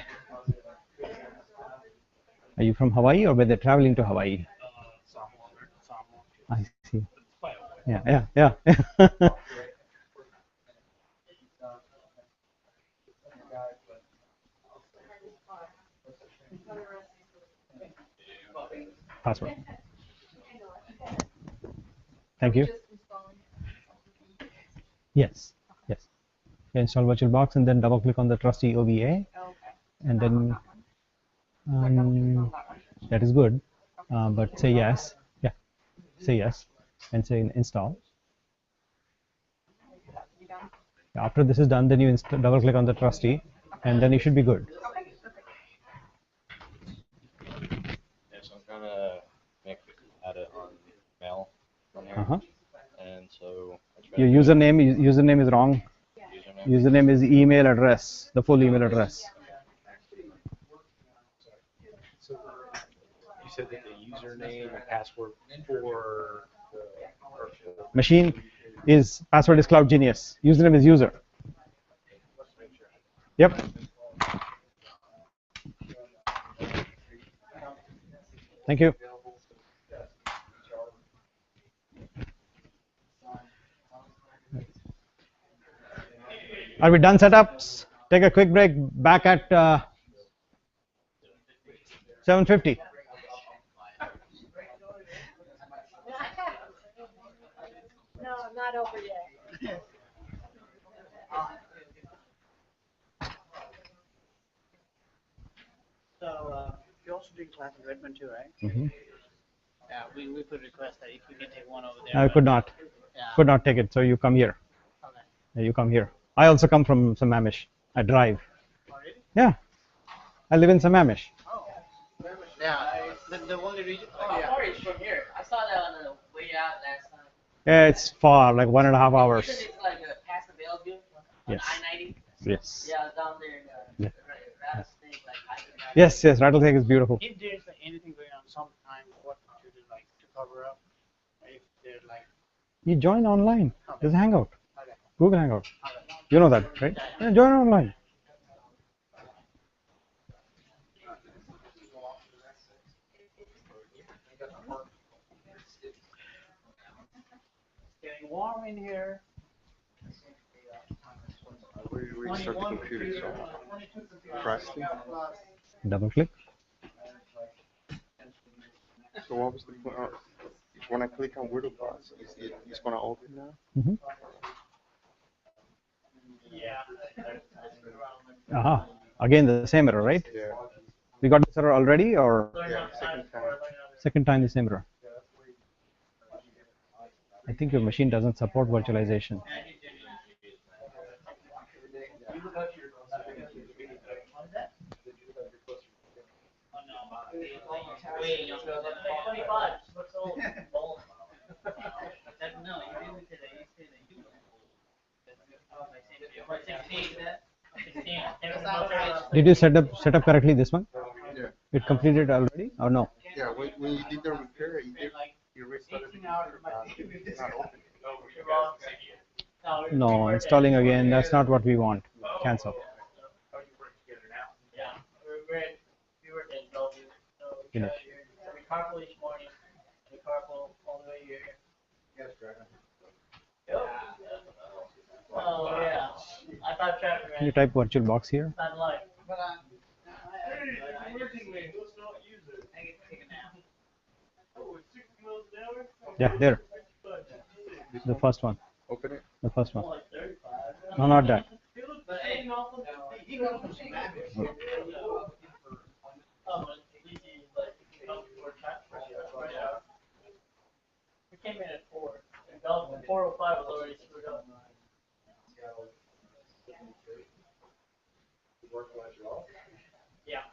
Are you from Hawaii or were they traveling to Hawaii? I see. Yeah, yeah, yeah. Password. Thank you. Yes, yes. You install VirtualBox and then double click on the trusty OVA, and then that is good. But say yes. Yeah, say yes, and say install. After this is done, then you double click on the trusty, and then you should be good. Yeah, so I'm trying to add it on mail from here. Uh-huh. And so Your username is wrong. Username is email address, the full email address. So you said that the username and password for the Machine is password is Cloud Genius. Username is user. Yep. Thank you. Are we done setups? Take a quick break. Back at 7:50. No, not over yet. So, you also do class in Redmond too, right? Mm-hmm. Yeah, we put a request that if we can take one over there. I could not. Yeah. Could not take it. So you come here. Okay. You come here. I also come from Sammamish. I drive. Oh, really? Yeah. I live in Sammamish. Oh. Yeah, the only region. Oh, yeah. Far is from here. I saw that on the way out last time. Yeah, it's far, like 1.5 hours. You said it's like past the Bellevue on Yes. I-90. Yes. Yeah, down there. Yeah. Rattlesnake, like hiking down. Yes, yes. Rattlesnake is beautiful. If there's like anything going on sometime, what to do, like to cover up? If they're like. You join online. There's a Hangout. Okay. Google Hangout. You know that, right? Yeah, join online. Getting warm in here. Where do you restart the computer? So press it. Double click. So what was the point? When I click on WordPress, it's going to open now? Mm-hmm. Yeah. Aha. Again, the same error, right? Yeah. We got this error already, or Yeah, second time. second time the same error? I think your machine doesn't support virtualization. Did you set up correctly this one? Yeah. It completed already or no? Yeah, when you did the repair, you restarted the computer, but it's not open. No, installing again, that's not what we want. Cancel. Yeah, we were in Bellevue, so we Finish. got here. So we carpool each morning, and we carpool all the way here. Oh, yeah. I thought traffic Can you ran. type VirtualBox here? Not life. Yeah, there. The first one. Open it. The first one. No, not that. But hey, oh, but easy, like, before traffic rush hour. We came in at 4. And Bellevue, 4:05 was already screwed up. Yeah.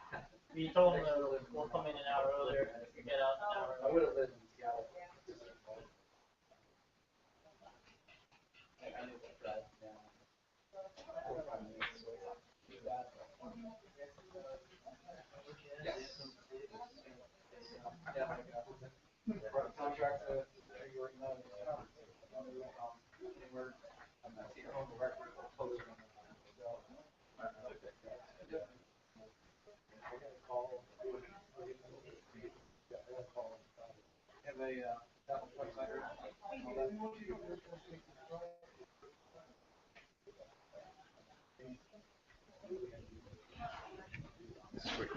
We told them that we'll come in an hour earlier, we get out an hour earlier. I would have lived in Seattle.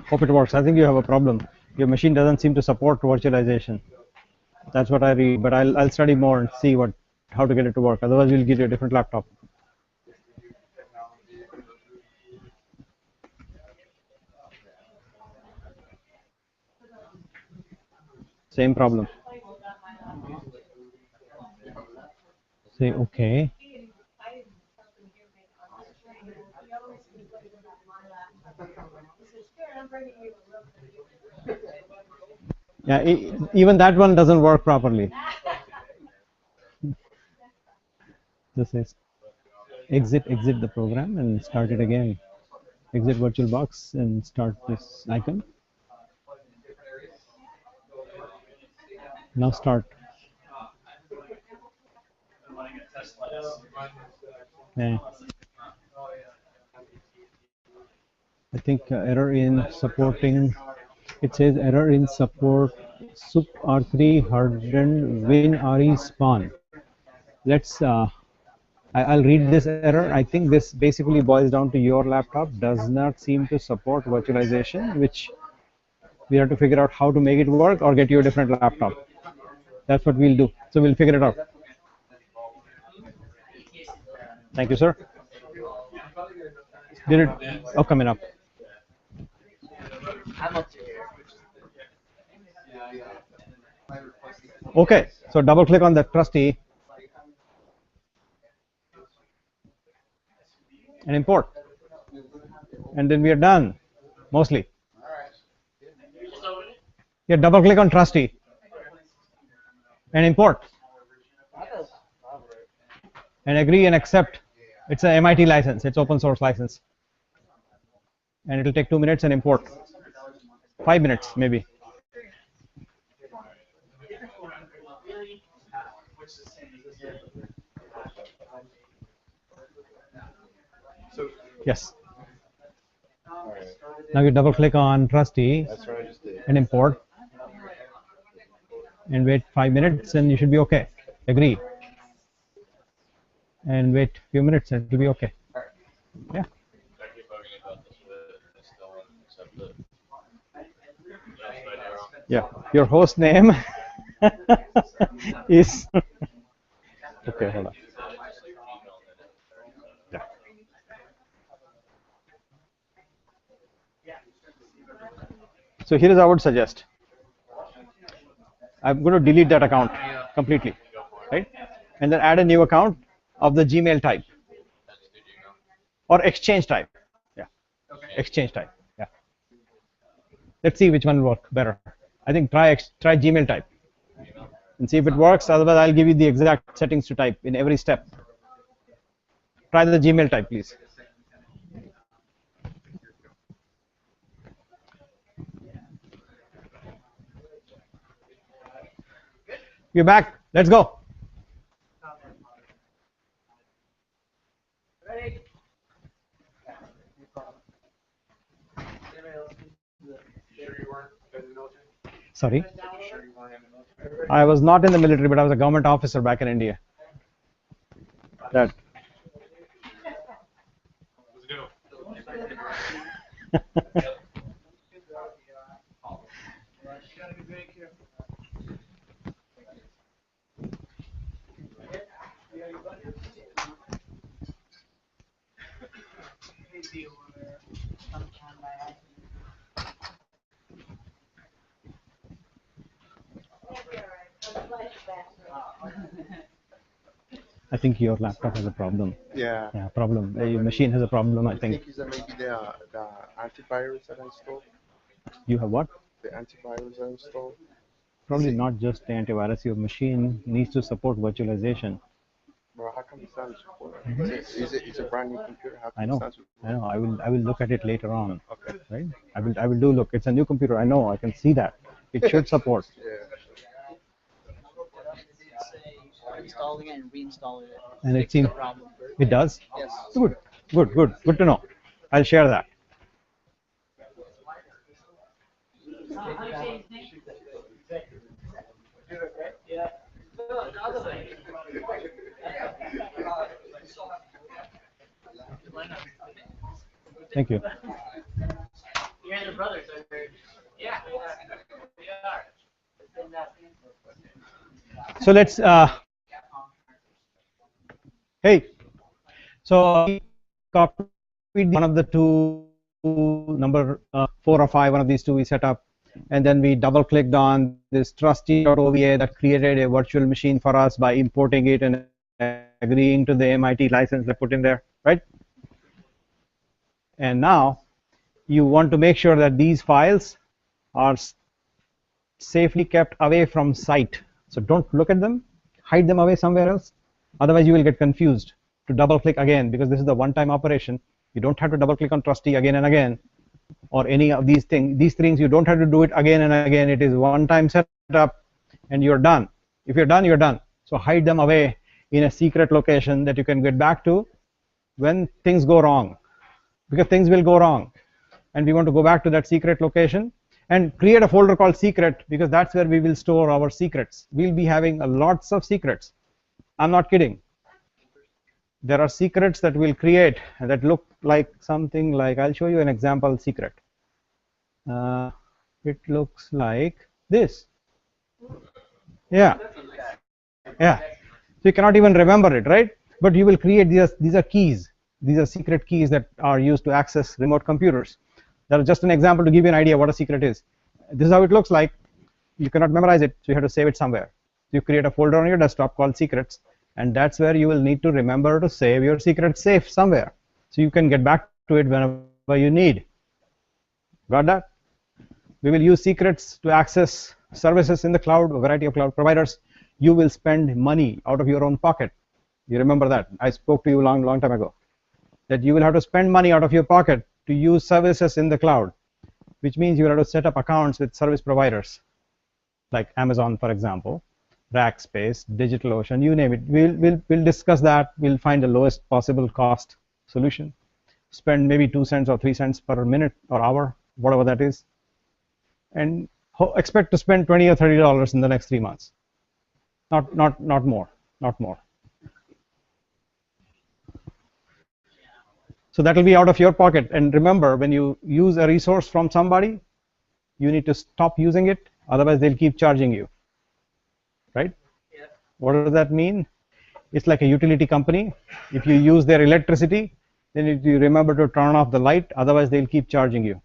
Hope it works. I think you have a problem. Your machine doesn't seem to support virtualization. That's what I read, but I'll study more and see how to get it to work. Otherwise, we'll give you a different laptop. Same problem. Say okay. Yeah, even that one doesn't work properly. This is exit the program and start it again. Exit VirtualBox and start this icon. Now start. Yeah. I think error in supporting. It says error in support sup R3 hardened win RE spawn. Let's. I'll read this error. I think this basically boils down to your laptop does not seem to support virtualization, which we have to figure out how to make it work or get you a different laptop. That's what we'll do. So we'll figure it out. Thank you, sir. Did it? Oh, coming up. I'm up to here. Okay, so double click on that trusty and import. And then we are done, mostly. Yeah, double click on trusty and import. And agree and accept. It's an MIT license, it's open source license. And it'll take 2 minutes and import. 5 minutes, maybe. Yes. Now you double click on trusty and import. And wait 5 minutes and you should be okay. Agree. And wait a few minutes and it'll be okay. Yeah. Yeah. Your host name is okay, hold on. Yeah. So here is I would suggest. I'm going to delete that account completely, right? And then add a new account of the Gmail type or Exchange type. Yeah, Exchange type. Yeah. Let's see which one will work better. I think try Gmail type and see if it works. Otherwise, I'll give you the exact settings to type in every step. Try the Gmail type, please. You're back. Let's go. Sorry? You sure you weren't in the military? I was not in the military, but I was a government officer back in India. That. I think your laptop has a problem. Yeah. Yeah, problem. Your machine has a problem, I I think. think it's maybe the antivirus that I installed. You have what? The antivirus I installed. Probably not just the antivirus. Your machine needs to support virtualization. Bro, how come it's not support? It's a brand new computer. How I come it's know. not support? I know. I will look at it later on. Okay. Right? I will do look. It's a new computer. I know. I can see that. It should support. Yeah. Installing it and reinstalling it. And it Fixed the seems problem. it does. Yes. Good. Good to know. I'll share that. Yeah. Thank you. You and your brothers are very. Yeah. We are. So let's. Hey. So one of the two, number 4 or 5, one of these two we set up, and then we double clicked on this trusty.ova that created a virtual machine for us by importing it and agreeing to the MIT license they put in there, right? And now you want to make sure that these files are safely kept away from site. So don't look at them, hide them away somewhere else. Otherwise you will get confused to double click again, because this is the one-time operation. You don't have to double click on trustee again and again, or any of these things. These things you don't have to do it again and again. It is one-time setup and you're done. If you're done, you're done. So hide them away in a secret location that you can get back to when things go wrong, because things will go wrong. And we want to go back to that secret location and create a folder called secret, because that's where we will store our secrets. We'll be having lots of secrets. I'm not kidding. There are secrets that we'll create that look like something like, I'll show you an example secret. It looks like this. Yeah. So you cannot even remember it, right? But you will create these are keys. These are secret keys that are used to access remote computers. That is just an example to give you an idea what a secret is. This is how it looks like. You cannot memorize it, so you have to save it somewhere. You create a folder on your desktop called secrets, and that's where you will need to remember to save your secret safe somewhere, so you can get back to it whenever you need. Got that? We will use secrets to access services in the cloud, a variety of cloud providers. You will spend money out of your own pocket. You remember that? I spoke to you long time ago, that you will have to spend money out of your pocket to use services in the cloud, which means you will have to set up accounts with service providers like Amazon, for example, Rackspace, DigitalOcean, you name it. We'll discuss that. We'll find the lowest possible cost solution. Spend maybe 2 cents or 3 cents per minute or hour, whatever that is, and expect to spend $20 or $30 in the next 3 months. Not more. Not more. So that will be out of your pocket. And remember, when you use a resource from somebody, you need to stop using it. Otherwise, they'll keep charging you. Right? Yeah. What does that mean? It's like a utility company. If you use their electricity, then you remember to turn off the light. Otherwise, they'll keep charging you.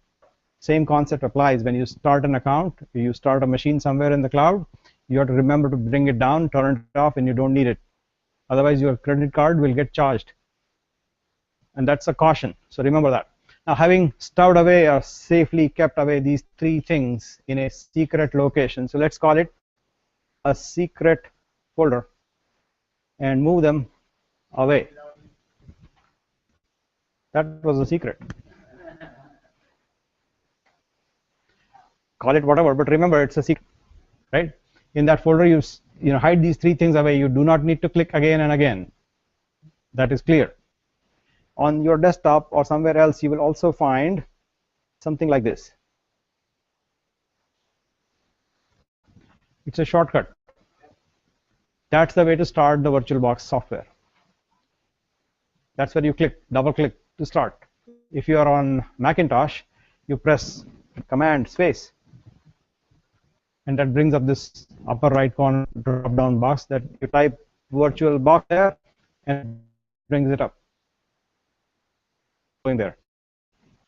Same concept applies when you start an account. You start a machine somewhere in the cloud. You have to remember to bring it down, turn it off, and you don't need it. Otherwise, your credit card will get charged. And that's a caution. So remember that. Now, having stowed away or safely kept away these 3 things in a secret location, so let's call it a secret folder and move them away. That was a secret. Call it whatever, but remember it's a secret, right? In that folder, you hide these 3 things away. You do not need to click again and again. That is clear. On your desktop or somewhere else, you will also find something like this. It's a shortcut. That's the way to start the VirtualBox software. That's where you click, double click to start. If you are on Macintosh, you press Command space, and that brings up this upper right corner drop down box that you type VirtualBox there and brings it up. Going there.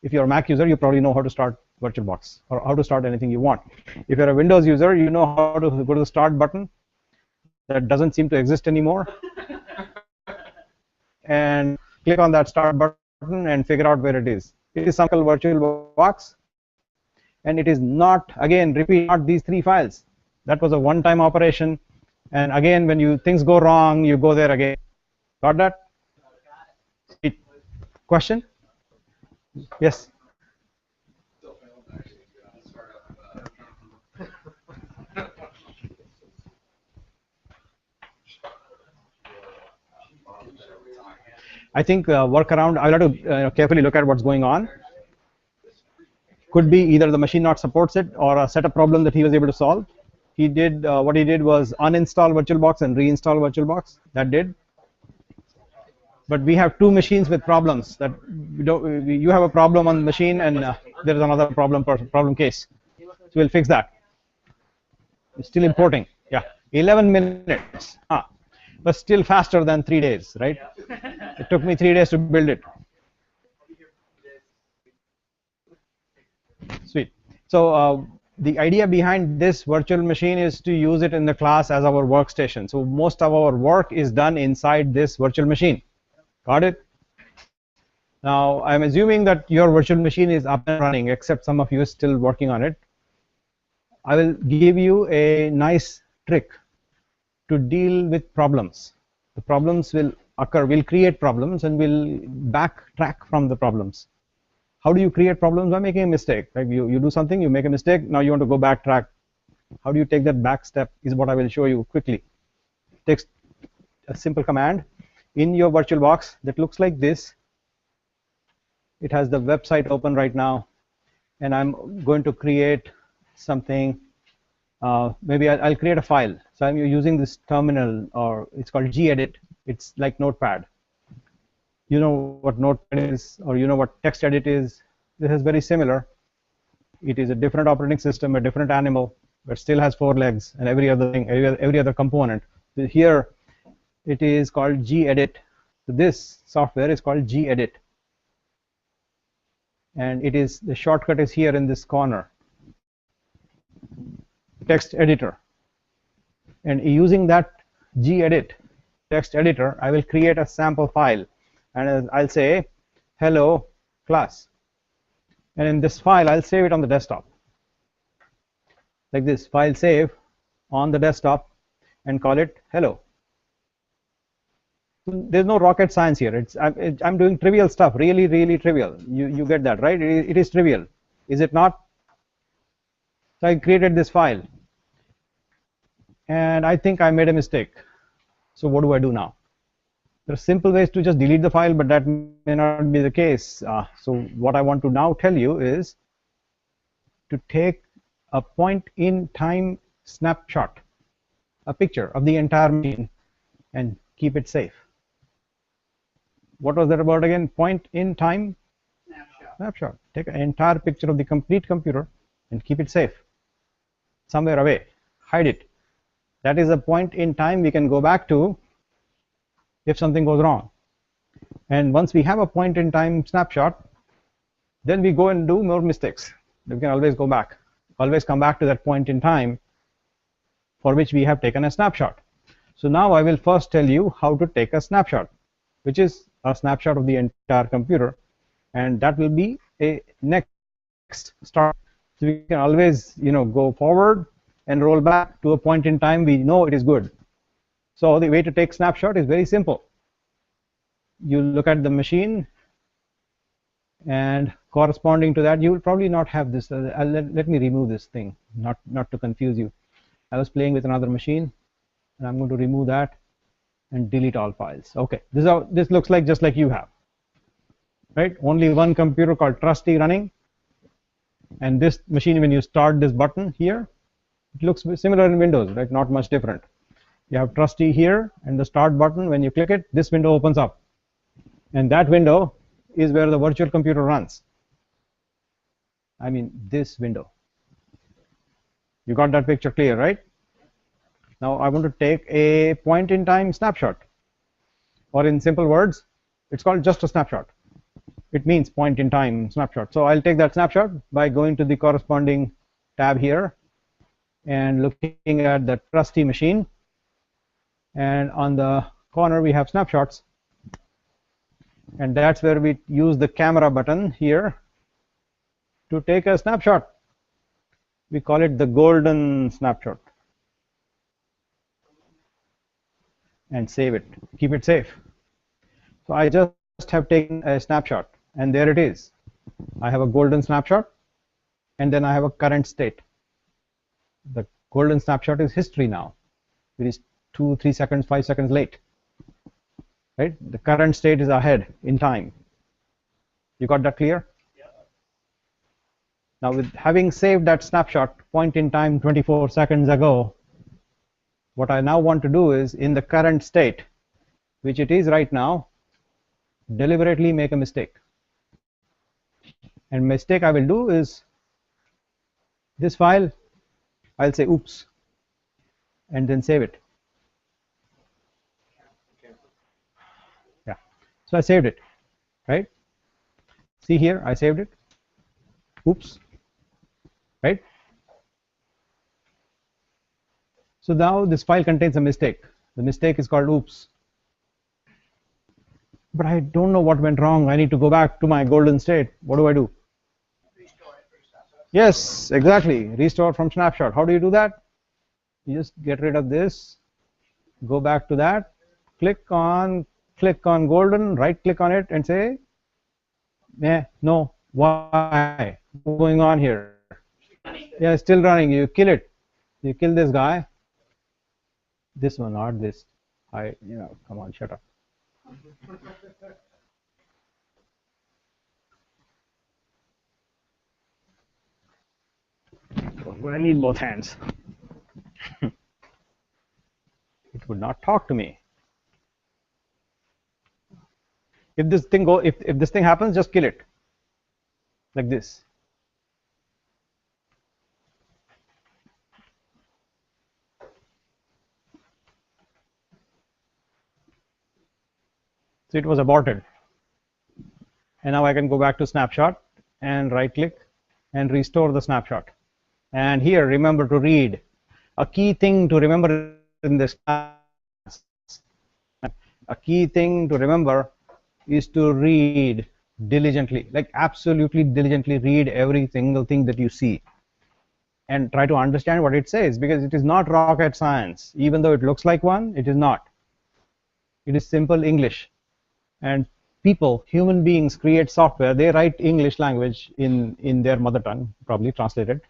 If you're a Mac user, you probably know how to start VirtualBox or how to start anything you want. If you're a Windows user, you know how to go to the start button that doesn't seem to exist anymore and click on that start button and figure out where it is. It is some VirtualBox, and it is not, again, repeat, not these 3 files. That was a one-time operation, and again, when things go wrong, you go there again. Got that? Question? Yes. I think workaround, I'll have to carefully look at what's going on. Could be either the machine not supports it or a setup problem that he was able to solve. He did, what he did was uninstall VirtualBox and reinstall VirtualBox. That did. But we have 2 machines with problems. That you have a problem on the machine, and there is another problem case. So we'll fix that. It's still importing. Yeah, 11 minutes. But still faster than 3 days, right? It took me 3 days to build it. Sweet. So the idea behind this virtual machine is to use it in the class as our workstation. So most of our work is done inside this virtual machine. Got it? Now I'm assuming that your virtual machine is up and running, except some of you are still working on it. I will give you a nice trick to deal with problems. The problems will occur, we'll create problems, and we'll backtrack from the problems. How do you create problems? By making a mistake. Right? You do something, you make a mistake, now you want to go backtrack. How do you take that back step is what I will show you quickly. It takes a simple command in your VirtualBox that looks like this. It has the website open right now, and I'm going to create something. Maybe I'll create a file. So I'm using this terminal, or it's called gedit. It's like Notepad. You know what Notepad is, or you know what TextEdit is. This is very similar. It is a different operating system, a different animal, but still has 4 legs and every other thing, every other component. So here it is called gedit. So this software is called gedit, and it is, the shortcut is here in this corner, text editor. And using that gedit text editor, I will create a sample file, and I'll say hello class, and in this file I'll save it on the desktop like this, file save on the desktop, and call it hello. There's no rocket science here. I'm doing trivial stuff, really trivial. You get that, right? It is trivial, is it not? So I created this file, and I think I made a mistake. So what do I do now? There are simple ways to just delete the file, but that may not be the case. So what I want to now tell you is to take a point in time snapshot, a picture of the entire machine, and keep it safe. What was that about again? Point in time snapshot. Take an entire picture of the complete computer and keep it safe somewhere away. Hide it. That is a point in time we can go back to if something goes wrong. And once we have a point in time snapshot, then we go and do more mistakes. We can always go back, always come back to that point in time for which we have taken a snapshot. So now I will first tell you how to take a snapshot, which is a snapshot of the entire computer, and that will be a next start. So we can always, go forward and roll back to a point in time we know it is good. So the way to take snapshot is very simple. You look at the machine, and corresponding to that, you will probably not have this. Let me remove this thing, not to confuse you. I was playing with another machine, and I'm going to remove that and delete all files. Okay, this looks like just like you have, right? Only one computer called Trusty running, and this machine, when you start this button here, It looks similar in Windows, right? Not much different. You have trustee here, and the start button, when you click it, this window opens up. And that window is where the virtual computer runs. I mean, this window. You got that picture clear, right? Now I want to take a point-in-time snapshot. Or in simple words, it's called just a snapshot. It means point-in-time snapshot. So I'll take that snapshot by going to the corresponding tab here and looking at the trustee machine. And on the corner we have snapshots. And that's where we use the camera button here to take a snapshot. We call it the golden snapshot. And save it. Keep it safe. So I just have taken a snapshot, and there it is. I have a golden snapshot, and then I have a current state. The golden snapshot is history now. It is 2, 3 seconds, 5 seconds late. Right? The current state is ahead in time. You got that clear? Yeah. Now, with having saved that snapshot point in time 24 seconds ago, what I now want to do is, in the current state, which it is right now, deliberately make a mistake. And mistake I will do is this file, I'll say oops, and then save it. Yeah. So I saved it, right? See here, I saved it. Oops, right? So now this file contains a mistake. The mistake is called oops. But I don't know what went wrong. I need to go back to my golden state. What do I do? Restore it for snapshot. Yes, exactly. Restore from snapshot. How do you do that? You just get rid of this, go back to that, click on golden, right click on it and say, no, why? What's going on here? Yeah, it's still running. You kill it. You kill this guy. This one, not this. Come on, shut up. But I need both hands. It would not talk to me. If this thing if this thing happens, just kill it. Like this. So it was aborted. And now I can go back to snapshot and right click and restore the snapshot. And here, remember to read. A key thing to remember in this class, a key thing to remember is to read diligently, like absolutely diligently read every single thing that you see and try to understand what it says, because it is not rocket science. Even though it looks like one, it is not. It is simple English. And people, human beings, create software. They write English language in their mother tongue, probably translated,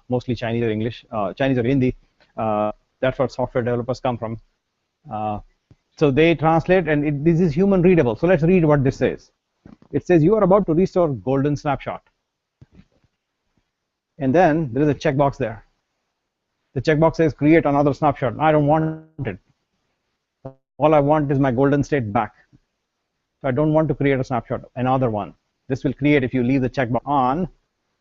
mostly Chinese or English, Chinese or Hindi. That's what software developers come from. So they translate, and this is human readable. So let's read what this says. It says you are about to restore golden snapshot. And then there is a checkbox there. The checkbox says create another snapshot. I don't want it. All I want is my golden state back. So I don't want to create a snapshot, another one. This will create, if you leave the checkbox on,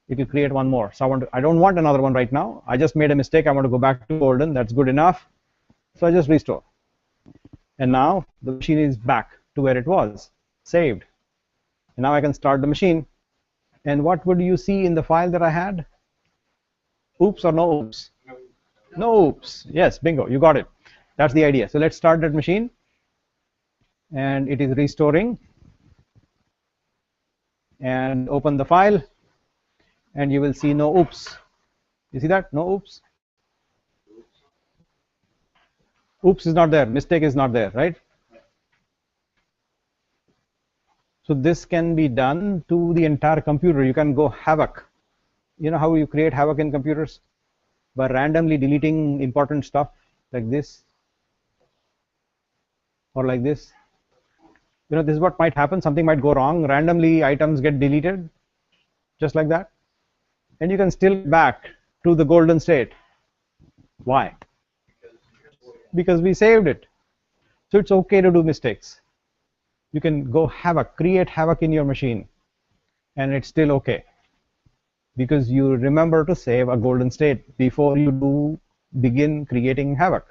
it will create one more. So I don't want another one right now. I just made a mistake. I want to go back to golden. That's good enough. So I just restore. And now the machine is back to where it was, saved. And now I can start the machine. And what would you see in the file that I had? Oops or no oops? No oops. Yes, bingo, you got it. That's the idea. So let's start that machine. And it is restoring. And open the file. And you will see no oops. You see that? No oops. Oops is not there. Mistake is not there, right? So this can be done to the entire computer. You can go havoc. You know how you create havoc in computers? By randomly deleting important stuff like this or like this. You know, this is what might happen. Something might go wrong. Randomly items get deleted just like that. And you can still get back to the golden state Why? Because we saved it. So it's okay to do mistakes. You can go create havoc in your machine, and it's still okay. Because you remember to save a golden state before you begin creating havoc.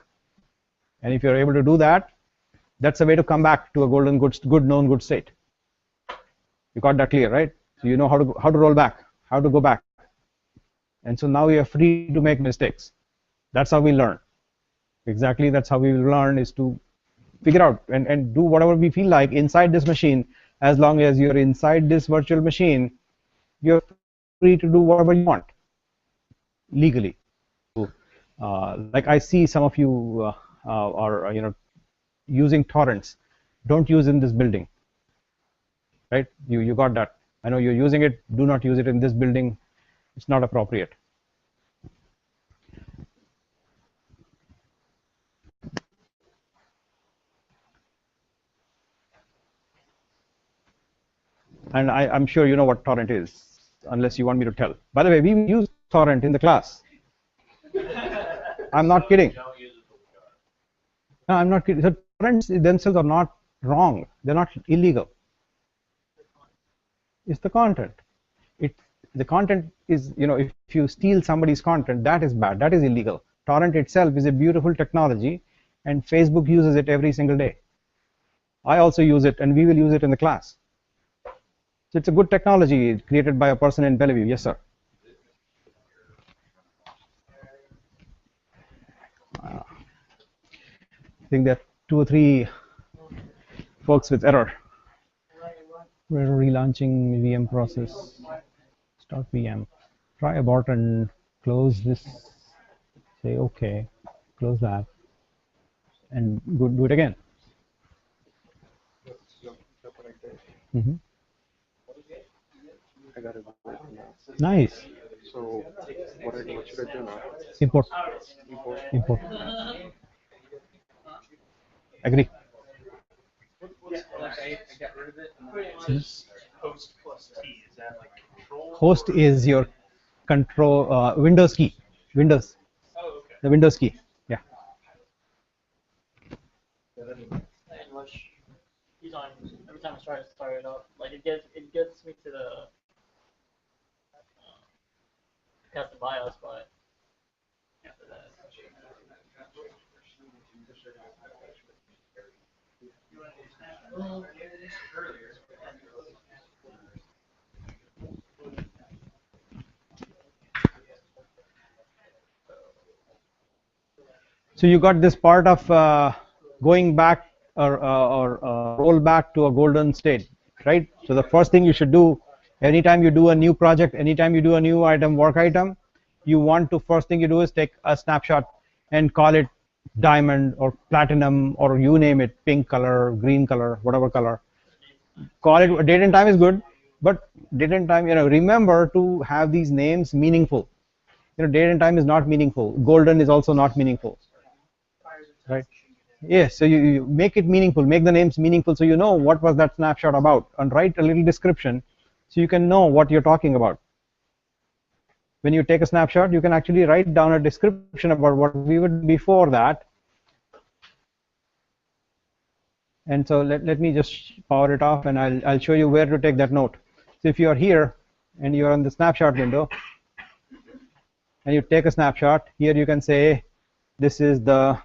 And if you're able to do that, that's a way to come back to a golden good known good state. You got that clear, right? So you know how to roll back, how to go back. And so now you're free to make mistakes. That's how we learn. Exactly, that's how we will learn, is to figure out and do whatever we feel like inside this machine. As long as you're inside this virtual machine, you're free to do whatever you want legally. Like I see some of you are using torrents. Don't use in this building, right? You got that. I know you're using it. Do not use it in this building. It's not appropriate. And I'm sure you know what torrent is, unless you want me to tell. By the way, we use torrent in the class. I'm not kidding. No, I'm not kidding. So torrents themselves are not wrong. They're not illegal. It's the content. The content is, if you steal somebody's content, that is bad. That is illegal. Torrent itself is a beautiful technology, and Facebook uses it every single day. I also use it, and we will use it in the class. So it's a good technology created by a person in Bellevue. Yes, sir. I think there are 2 or 3 folks with error. We're relaunching VM process. Start VM. Try abort and close this. Say OK. Close that. And do it again. Mm-hmm. I got it right now. Nice. So what should I do now? Import. Import. Agree. I got rid of it. Host plus T, is that like control? Host is your control Windows key. Windows. Oh, okay. The Windows key. Yeah. He's on every time I try to start it up. Like it gets me to the custom BIOS, but after that. So you got this part of going back or roll back to a golden state, right? So the first thing you should do, anytime you do a new project, anytime you do a new item, work item, you want to, first thing you do is take a snapshot and call it diamond or platinum or you name it, pink color, green color, whatever color. Call it, date and time is good, but date and time, remember to have these names meaningful. Date and time is not meaningful. Golden is also not meaningful. Right? Yes, so you make it meaningful, make the names meaningful so you know what was that snapshot about, and write a little description so you can know what you're talking about. When you take a snapshot, you can actually write down a description about what we would before that. And so let me just power it off and I'll show you where to take that note. So if you're here and you're on the snapshot window and you take a snapshot, here you can say this is the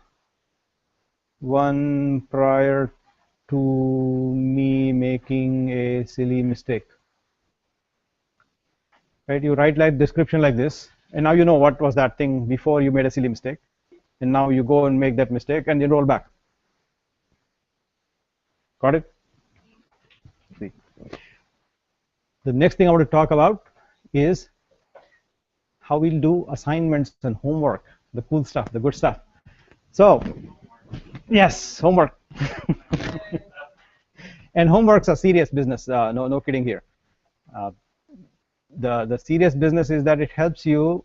one prior to me making a silly mistake. Right? You write like description like this, and now you know what was that thing before you made a silly mistake, and now you go and make that mistake and you roll back. Got it? See. The next thing I want to talk about is how we'll do assignments and homework, the cool stuff, the good stuff. So, yes, homework. And homework's a serious business. No kidding here. The serious business is that it helps you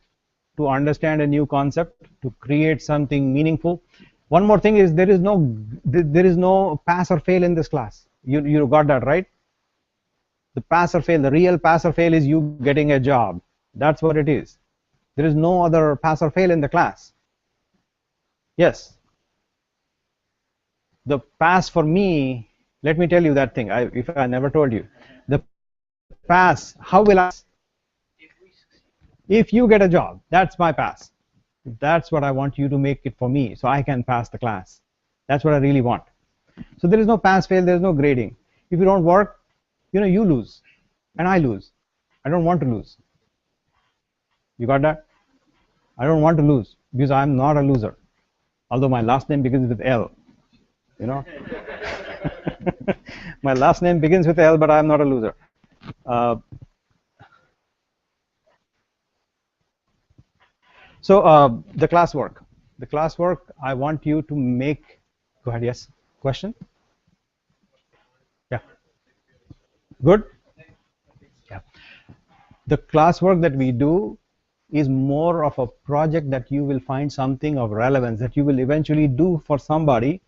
to understand a new concept, to create something meaningful. One more thing is there is no pass or fail in this class. You got that right? The pass or fail, the real pass or fail is you getting a job. That's what it is. There is no other pass or fail in the class. Yes. The past for me, let me tell you that thing. If I never told you, the past, how will I? If you get a job, that's my pass. That's what I want you to make it for me, so I can pass the class. That's what I really want. So there is no pass fail, there is no grading. If you don't work, you lose, and I lose. I don't want to lose. You got that? I don't want to lose because I'm not a loser. Although my last name begins with L, you know. My last name begins with L, but I'm not a loser. So the classwork. The classwork, I want you to make. Go ahead. Yes. Question. Yeah. Good. Yeah. The classwork that we do is more of a project that you will find something of relevance that you will eventually do for somebody,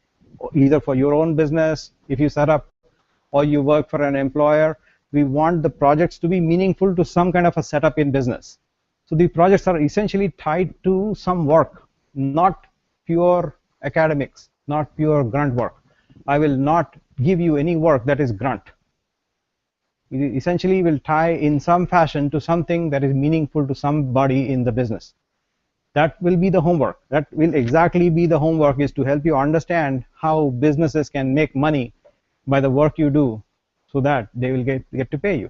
either for your own business if you set up, or you work for an employer. We want the projects to be meaningful to some kind of a setup in business. So the projects are essentially tied to some work, not pure academics, not pure grunt work. I will not give you any work that is grunt. It essentially will tie in some fashion to something that is meaningful to somebody in the business. That will be the homework. That will exactly be the homework, is to help you understand how businesses can make money by the work you do, so that they will get to pay you.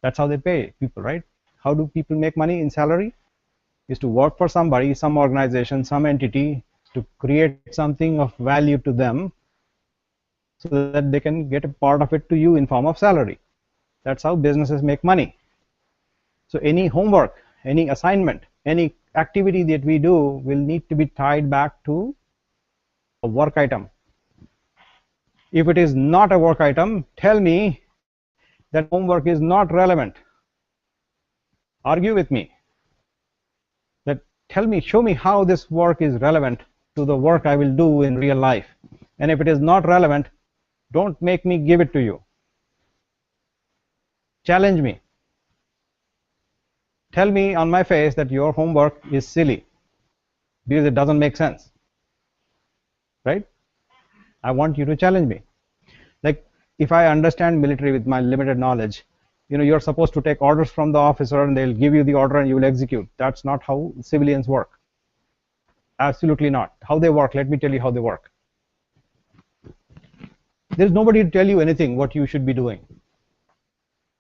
That's how they pay people, right? How do people make money in salary? Is to work for somebody, some organization, some entity, to create something of value to them so that they can get a part of it to you in form of salary. That's how businesses make money. So any homework, any assignment, any activity that we do will need to be tied back to a work item. If it is not a work item, tell me that homework is not relevant. Argue with me. That tell me, show me how this work is relevant to the work I will do in real life. And if it is not relevant, don't make me give it to you. Challenge me. Tell me on my face that your homework is silly because it doesn't make sense. Right? I want you to challenge me. Like, if I understand military with my limited knowledge, you're supposed to take orders from the officer and they'll give you the order and you will execute. That's not how civilians work. Absolutely not. How they work, let me tell you how they work. There's nobody to tell you anything what you should be doing.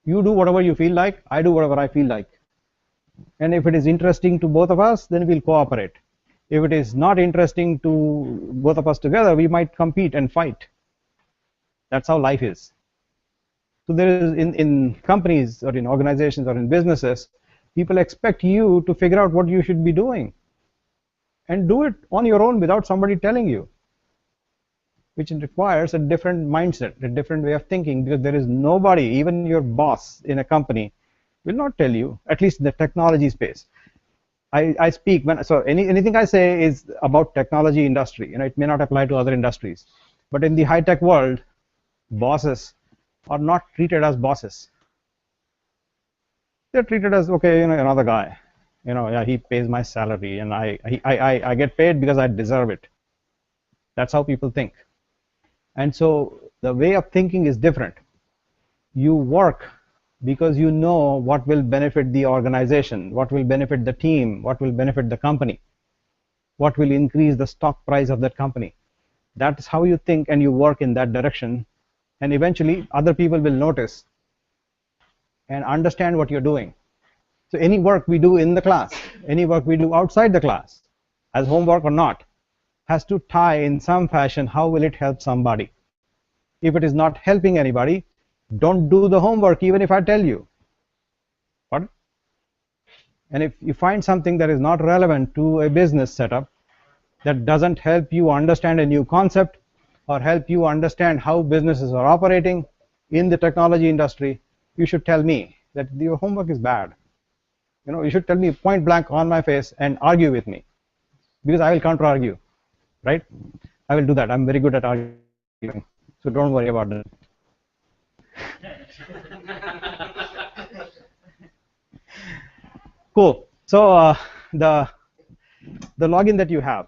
You do whatever you feel like, I do whatever I feel like. And if it is interesting to both of us, then we'll cooperate. If it is not interesting to both of us together, we might compete and fight. That's how life is. So there is, in companies or in organizations or in businesses, people expect you to figure out what you should be doing and do it on your own without somebody telling you, which requires a different mindset, a different way of thinking, because there is nobody, even your boss in a company, will not tell you, at least in the technology space. I speak so anything I say is about technology industry. It may not apply to other industries, but in the high-tech world, bosses are not treated as bosses. They're treated as, okay, another guy. Yeah, he pays my salary, and I get paid because I deserve it. That's how people think. And so the way of thinking is different. You work because you know what will benefit the organization, what will benefit the team, what will benefit the company, what will increase the stock price of that company. That's how you think, and you work in that direction. And eventually, other people will notice and understand what you're doing. So any work we do in the class, any work we do outside the class, as homework or not, has to tie in some fashion, how will it help somebody? If it is not helping anybody, don't do the homework even if I tell you. What? And if you find something that is not relevant to a business setup, that doesn't help you understand a new concept or help you understand how businesses are operating in the technology industry, you should tell me that your homework is bad. You should tell me point blank on my face and argue with me, because I will counter argue, right? I will do that. I'm very good at arguing, so don't worry about that. Cool. So the login that you have,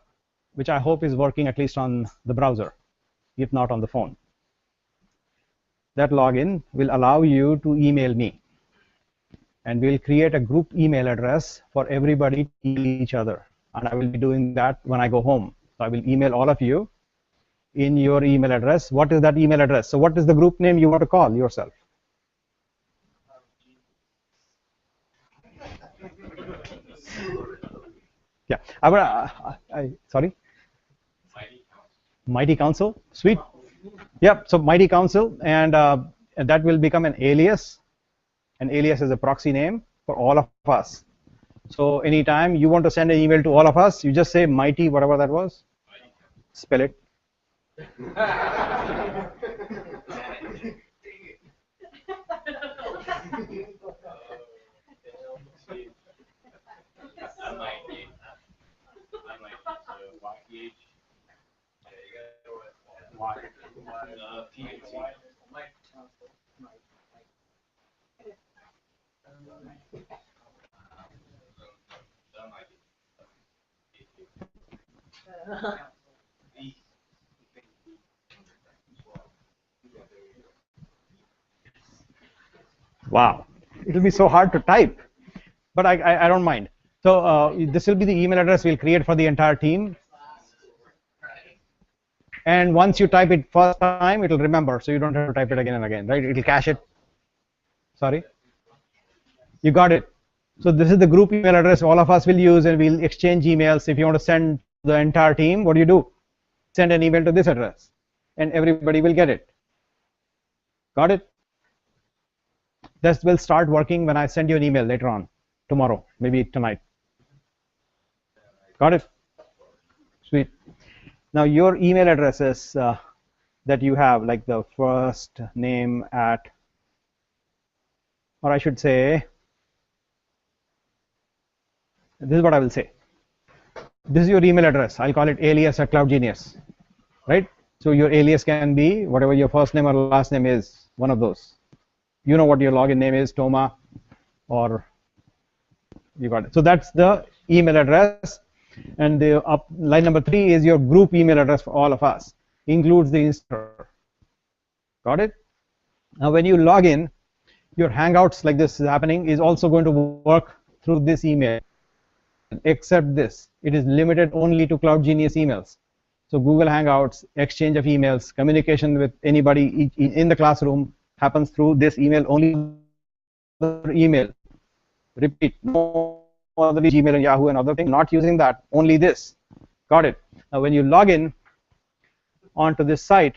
which I hope is working at least on the browser, if not on the phone. That login will allow you to email me, and we'll create a group email address for everybody to email each other. And I will be doing that when I go home. So I will email all of you in your email address. What is that email address? So what is the group name you want to call yourself? Yeah, sorry? Mighty Council, sweet. Yep, so Mighty Council, and that will become an alias. An alias is a proxy name for all of us. So anytime you want to send an email to all of us, you just say Mighty, whatever that was. Spell it. Wow, it'll be so hard to type, but I don't mind. So this will be the email address we'll create for the entire team. And once you type it first time, it'll remember, so you don't have to type it again and again, right? It'll cache it. Sorry? You got it. So this is the group email address all of us will use, and we'll exchange emails. If you want to send the entire team, what do? Send an email to this address, and everybody will get it. Got it? This will start working when I send you an email later on, tomorrow, maybe tonight. Got it? Sweet. Now your email addresses that you have, like the first name at, or I should say, this is what I will say. This is your email address. I'll call it alias at Cloud Genius, right? So your alias can be whatever your first name or last name is, one of those. You know what your login name is, Toma, or you got it. So that's the email address. And the line number 3 is your group email address for all of us, includes the instructor. Got it? Now when you log in, your Hangouts, like this is happening, is also going to work through this email, except this. It is limited only to Cloud Genius emails. So Google Hangouts, exchange of emails, communication with anybody in the classroom happens through this email, only email. Repeat, no other Gmail and Yahoo and other things, not using that, only this. Got it? Now when you log in onto this site,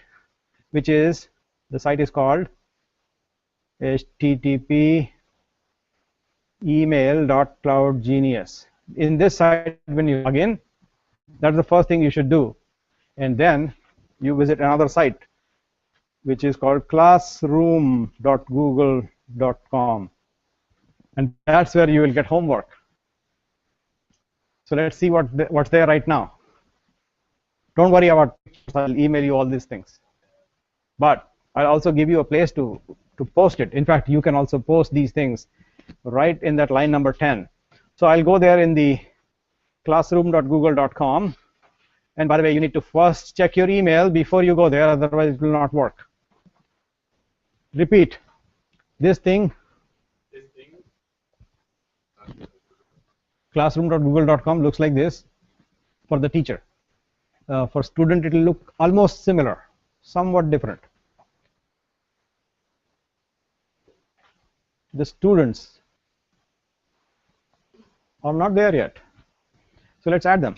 which is, the site is called http email.cloudgenius. In this site, when you log in, that's the first thing you should do. And then you visit another site, which is called classroom.google.com. And that's where you will get homework. So let's see what's there right now. Don't worry about it. I'll email you all these things. But I'll also give you a place to post it. In fact, you can also post these things right in that line number 10. So I'll go there in the classroom.google.com. And by the way, you need to first check your email before you go there, otherwise it will not work. Repeat. This thing. Classroom.google.com looks like this for the teacher. For student, it will look almost similar, somewhat different. The students are not there yet. So let's add them.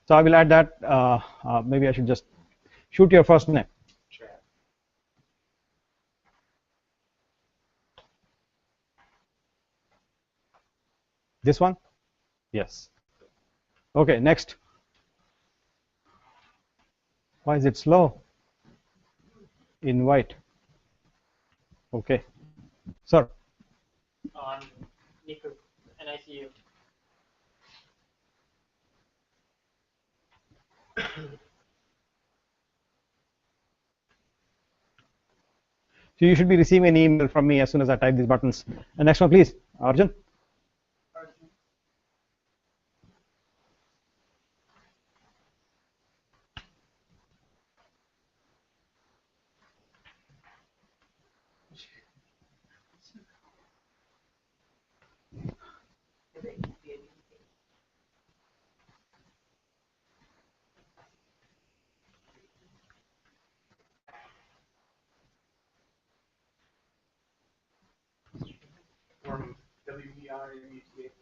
So I will add that. Maybe I should just shoot your first name. This one? Yes. Okay, next. Why is it slow? Invite. Okay. Sir. Niku, NICU. So you should be receiving an email from me as soon as I type these buttons. And next one, please, Arjun. RMUTH.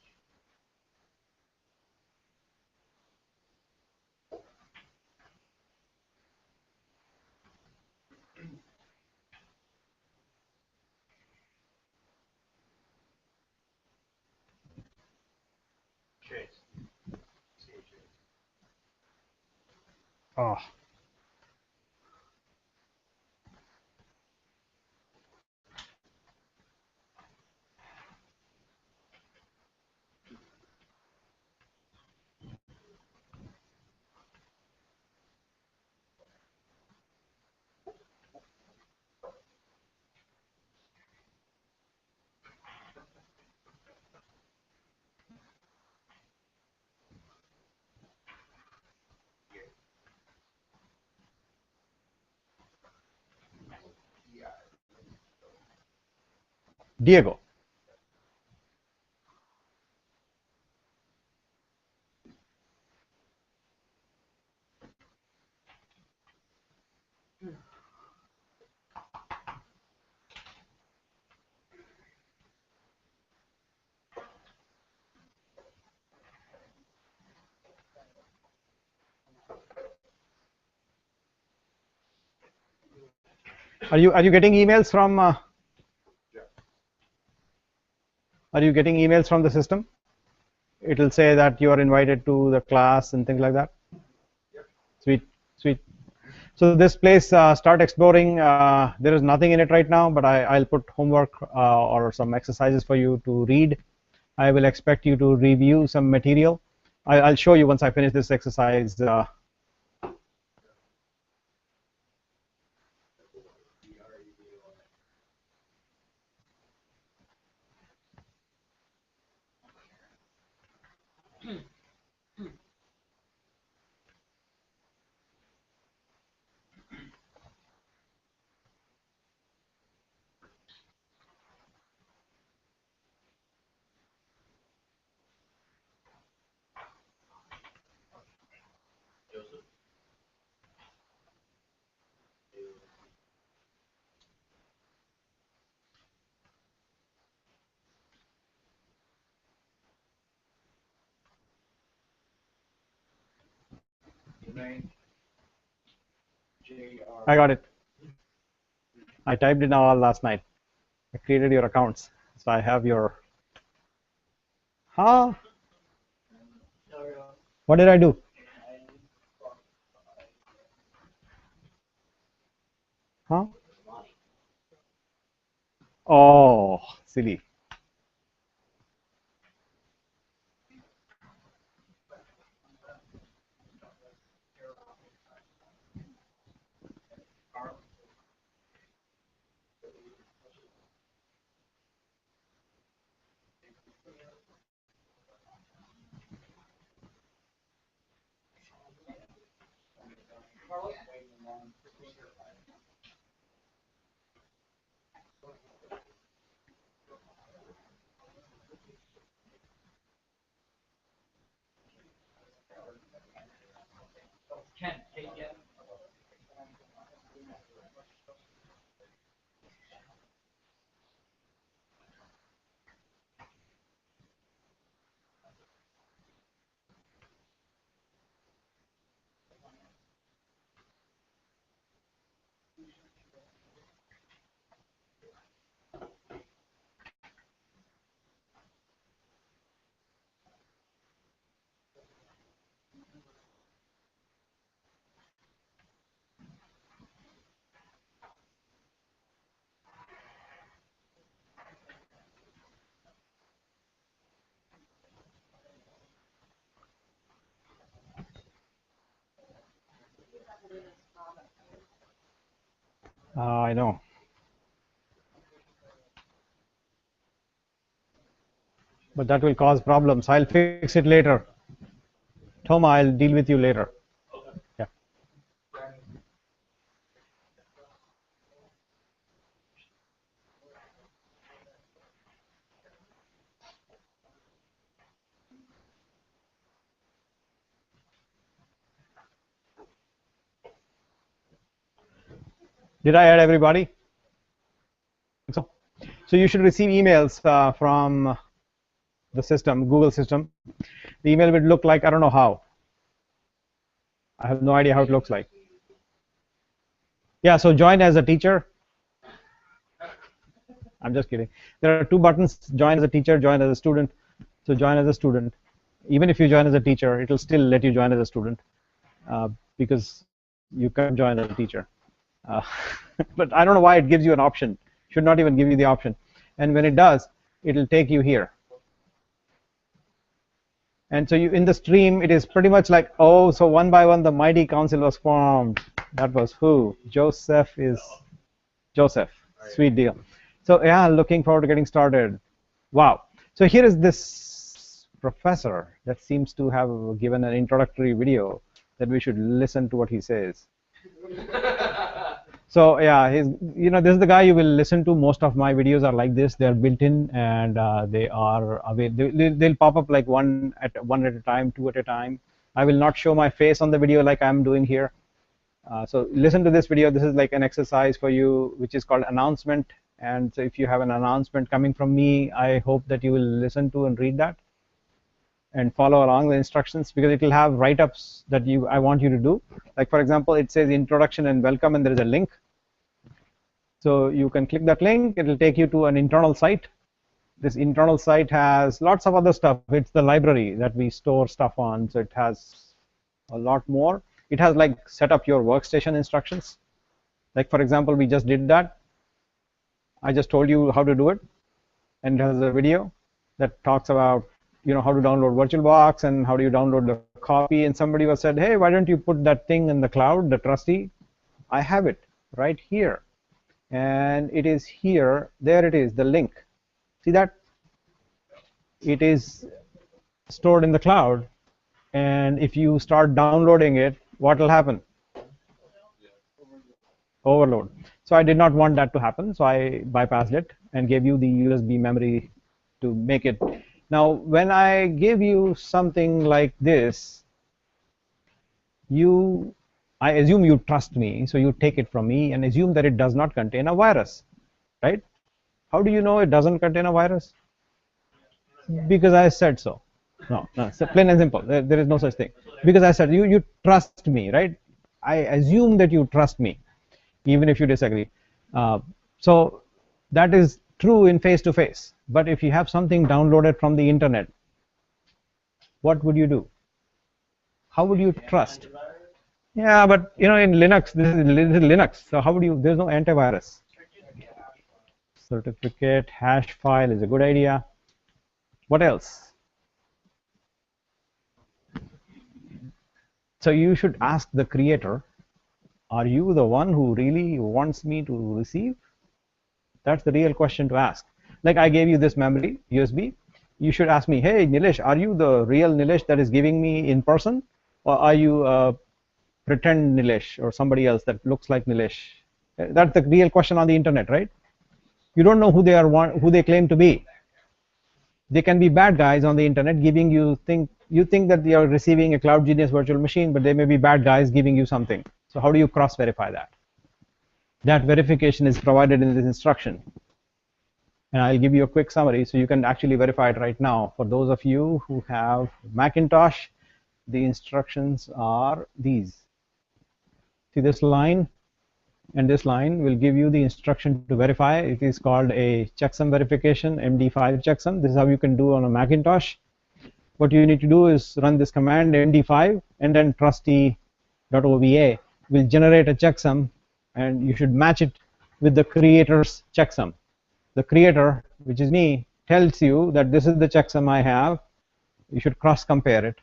Chase. Oh. Diego. Are you getting emails from? Are you getting emails from the system? It will say that you are invited to the class and things like that. Sweet, sweet. So this place, start exploring. There is nothing in it right now, but I'll put homework or some exercises for you to read. I will expect you to review some material. I'll show you once I finish this exercise. Joseph? I got it. I typed it all last night. I created your accounts, so I have your. Huh? What did I do? Huh? Oh, silly. I know. But that will cause problems. I'll fix it later. Toma, I'll deal with you later. Yeah. Did I add everybody? So you should receive emails from the system, Google system, the email would look like, I don't know how. I have no idea how it looks like. Yeah, so join as a teacher. I'm just kidding. There are two buttons, join as a teacher, join as a student. So join as a student. Even if you join as a teacher, it will still let you join as a student because you can join as a teacher. But I don't know why it gives you an option. Should not even give you the option. And when it does, it will take you here. And so you in the stream, it is pretty much like, oh, so one by one, the mighty council was formed. That was who? Joseph is Joseph. Sweet deal. So yeah, looking forward to getting started. Wow. So here is this professor that seems to have given an introductory video that we should listen to what he says. So yeah, this is the guy you will listen to. Most of my videos are like this. They're built in, and they are available. They'll pop up like one at a time, two at a time. I will not show my face on the video like I'm doing here. So listen to this video. This is like an exercise for you, which is called announcement. And so if you have an announcement coming from me, I hope that you will listen to and read that and follow along the instructions, because it will have write-ups that I want you to do. Like for example, it says introduction and welcome, and there is a link. So you can click that link. It will take you to an internal site. This internal site has lots of other stuff. It's the library that we store stuff on. So it has a lot more. It has like set up your workstation instructions. Like for example, we just did that. I just told you how to do it, and it has a video that talks about how to download VirtualBox and how do you download the copy. And somebody was said, hey, why don't you put that thing in the cloud, the trusty? I have it right here, and it is here. There it is, the link. See that? It is stored in the cloud, and if you start downloading it, what will happen? Overload. So I did not want that to happen, so I bypassed it and gave you the USB memory to make it. Now, when I give you something like this, I assume you trust me, so you take it from me and assume that it does not contain a virus, right? How do you know it doesn't contain a virus? Because I said so. No, it's plain and simple. There is no such thing. Because I said you trust me, right? I assume that you trust me, even if you disagree. So that is true in face-to-face. But if you have something downloaded from the internet, what would you do? How would you trust? Yeah, but in Linux, this is Linux. So how would you? There's no antivirus. Certificate hash file is a good idea. What else? So you should ask the creator, are you the one who really wants me to receive? That's the real question to ask. Like I gave you this memory, USB. You should ask me, hey, Nilesh, are you the real Nilesh that is giving me in person? Or are you pretend Nilesh or somebody else that looks like Nilesh? That's the real question on the internet, right? You don't know who they are, who they claim to be. They can be bad guys on the internet giving you you think that you are receiving a Cloud Genius virtual machine, but they may be bad guys giving you something. So how do you cross-verify that? That verification is provided in this instruction. And I'll give you a quick summary so you can actually verify it right now. For those of you who have Macintosh, the instructions are these. See this line? And this line will give you the instruction to verify. It is called a checksum verification, MD5 checksum. This is how you can do on a Macintosh. What you need to do is run this command MD5, and then trusty.ova will generate a checksum, and you should match it with the creator's checksum. The creator, which is me, tells you that this is the checksum I have. You should cross compare it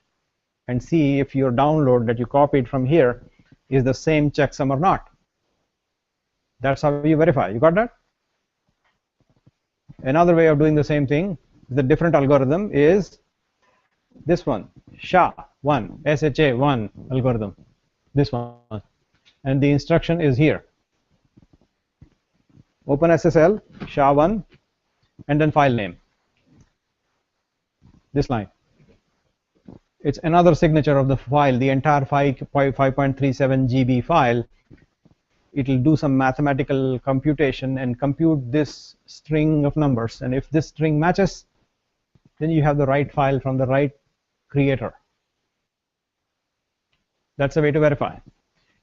and see if your download that you copied from here is the same checksum or not. That's how you verify. You got that? Another way of doing the same thing, the different algorithm is this one, SHA-1, SHA-1 algorithm. This one. And the instruction is here. Open SSL, SHA-1, and then file name. This line. It's another signature of the file, the entire 5.37 GB file. It will do some mathematical computation and compute this string of numbers. And if this string matches, then you have the right file from the right creator. That's a way to verify.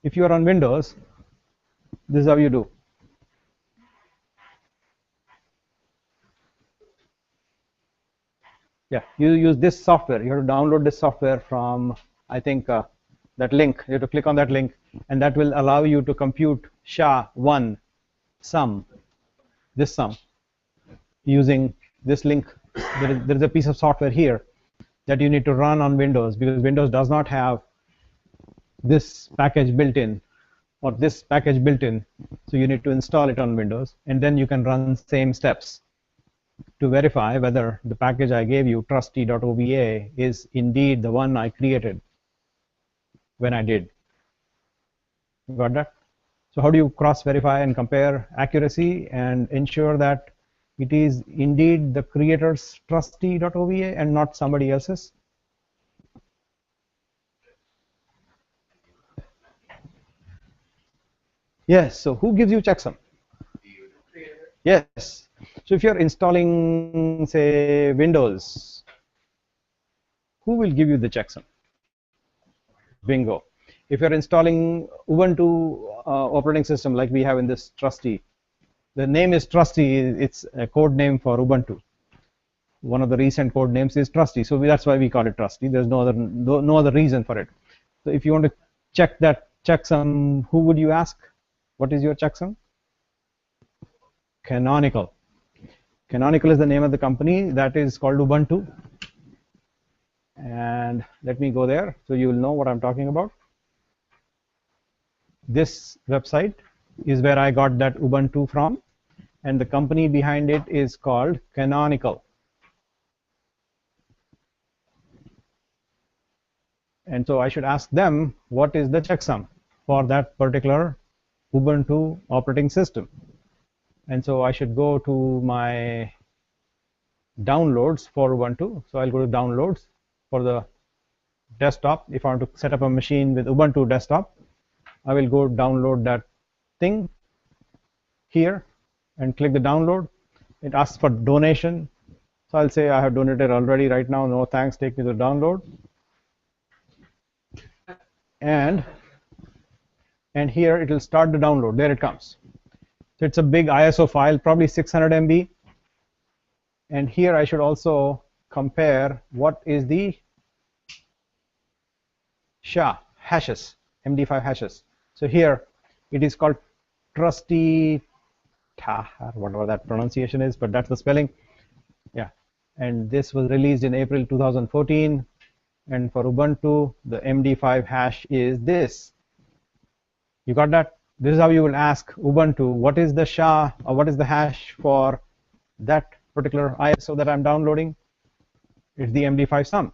If you are on Windows, this is how you do. Yeah, you use this software. You have to download this software from, I think, that link. You have to click on that link, and that will allow you to compute SHA-1 sum, this sum, using this link. There is a piece of software here that you need to run on Windows, because Windows does not have this package built in, or this package built in. So you need to install it on Windows, and then you can run same steps to verify whether the package I gave you, trusty.oba, is indeed the one I created when I did. Got that? So how do you cross-verify and compare accuracy and ensure that it is indeed the creator's trusty.oba and not somebody else's? Yes, so who gives you checksum? Yes. So if you're installing, say, Windows, who will give you the checksum? Bingo. If you're installing Ubuntu operating system like we have in this Trusty, the name is Trusty, it's a code name for Ubuntu. One of the recent code names is Trusty, so that's why we call it Trusty. There's no other reason for it. So if you want to check that checksum, who would you ask? What is your checksum? Canonical. Canonical is the name of the company that is called Ubuntu. And let me go there so you will know what I'm talking about. This website is where I got that Ubuntu from, and the company behind it is called Canonical. And so I should ask them what is the checksum for that particular Ubuntu operating system. And so I should go to my downloads for Ubuntu. So I'll go to downloads for the desktop. If I want to set up a machine with Ubuntu desktop, I will go download that thing here and click the download. It asks for donation. So I'll say I have donated already right now. No thanks, take me to the download. And here it will start the download. There it comes. So it's a big ISO file, probably 600 MB. And here I should also compare what is the SHA hashes, MD5 hashes. So here it is called Trusty, whatever that pronunciation is, but that's the spelling. Yeah, and this was released in April 2014. And for Ubuntu, the MD5 hash is this. You got that? This is how you will ask Ubuntu, what is the SHA or what is the hash for that particular ISO that I'm downloading? It's the MD5 sum.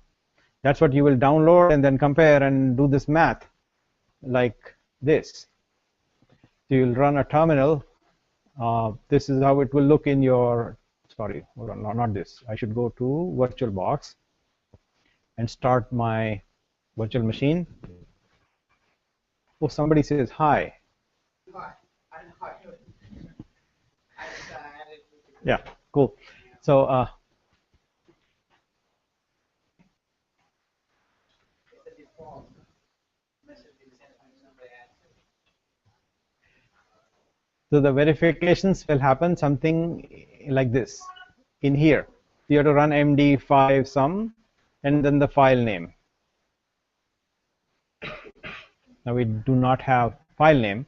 That's what you will download and then compare and do this math like this. So you'll run a terminal. This is how it will look in your, sorry, hold on, no, not this. I should go to VirtualBox and start my virtual machine. Oh, somebody says hi. Yeah, cool. So so the verifications will happen something like this in here. You have to run MD5 sum and then the file name. Now we do not have file name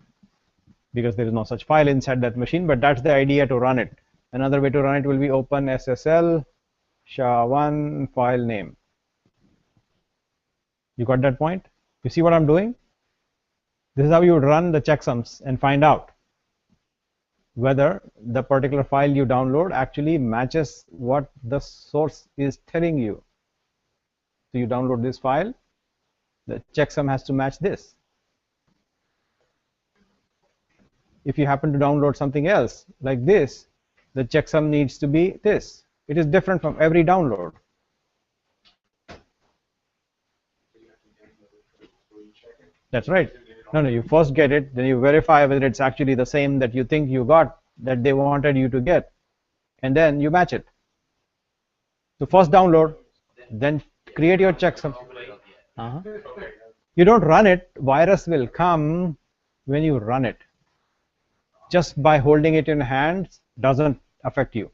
because there is no such file inside that machine, but that's the idea to run it. Another way to run it will be open SSL SHA-1 file name. You got that point? You see what I'm doing? This is how you would run the checksums and find out whether the particular file you download actually matches what the source is telling you. So you download this file, the checksum has to match this. If you happen to download something else like this, the checksum needs to be this. It is different from every download. That's right. No, you first get it, then you verify whether it's actually the same that you think you got, that they wanted you to get, and then you match it. So first download, then create your checksum. You don't run it. Virus will come when you run it. Just by holding it in hands doesn't affect you.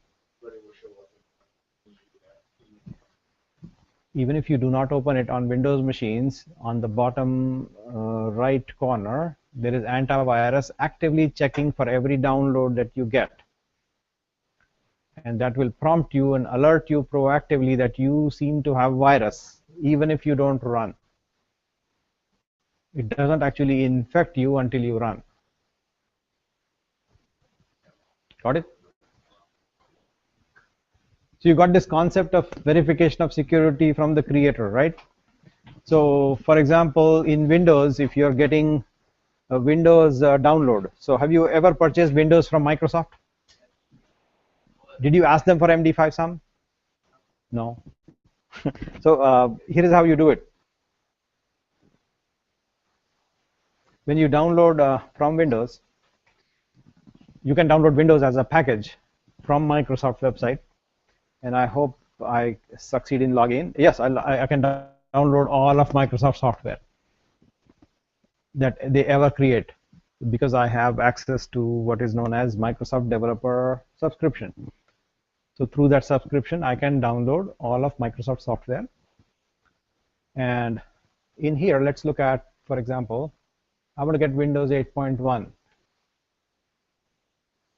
Even if you do not open it on Windows machines, on the bottom right corner, there is antivirus actively checking for every download that you get. And that will prompt you and alert you proactively that you seem to have virus, even if you don't run. It doesn't actually infect you until you run. Got it? So you got this concept of verification of security from the creator, right? So for example, in Windows, if you're getting a Windows download, so have you ever purchased Windows from Microsoft? Did you ask them for MD5 sum? No. So here is how you do it. When you download from Windows, you can download Windows as a package from Microsoft website. And I hope I succeed in login. Yes, I can download all of Microsoft software that they ever create because I have access to what is known as Microsoft Developer Subscription. So through that subscription, I can download all of Microsoft software. And in here, let's look at, for example, I want to get Windows 8.1.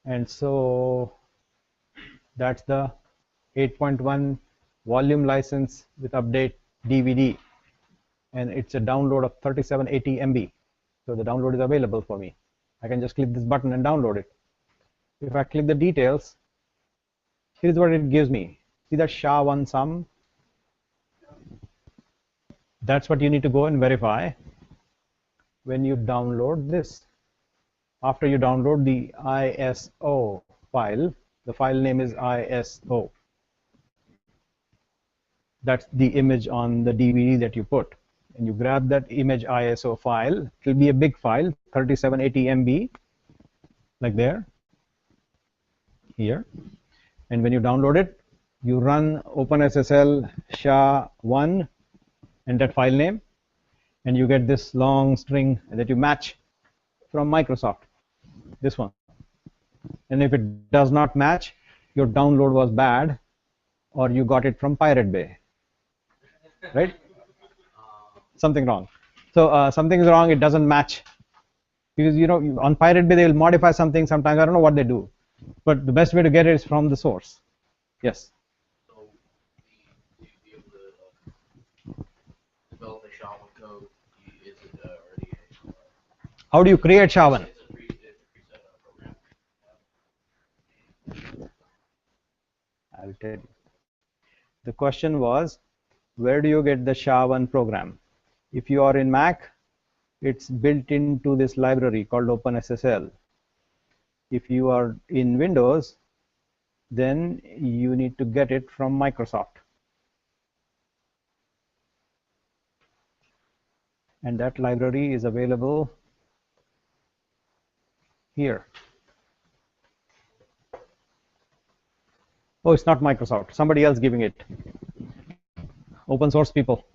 And so that's the 8.1 volume license with update DVD. And it's a download of 3780 MB. So the download is available for me. I can just click this button and download it. If I click the details, here's what it gives me. See that SHA-1 sum? That's what you need to go and verify when you download this. After you download the ISO file, the file name is ISO. That's the image on the DVD that you put. And you grab that image ISO file. It will be a big file, 3780 MB, like there, here. And when you download it, you run OpenSSL SHA-1 and that file name, and you get this long string that you match from Microsoft, this one. And if it does not match, your download was bad, or you got it from Pirate Bay, right? Something wrong. So something's wrong, it doesn't match. Because on Pirate Bay they will modify something sometimes, I don't know what they do. But the best way to get it is from the source. Yes? So, to be able to develop a SHA-1 code, is it already How do you create SHA-1? it's a preset program? I'll tell you. The question was, where do you get the SHA-1 program? If you are in Mac, it's built into this library called OpenSSL. If you are in Windows, then you need to get it from Microsoft. And that library is available here. Oh, it's not Microsoft, somebody else giving it. Open source people.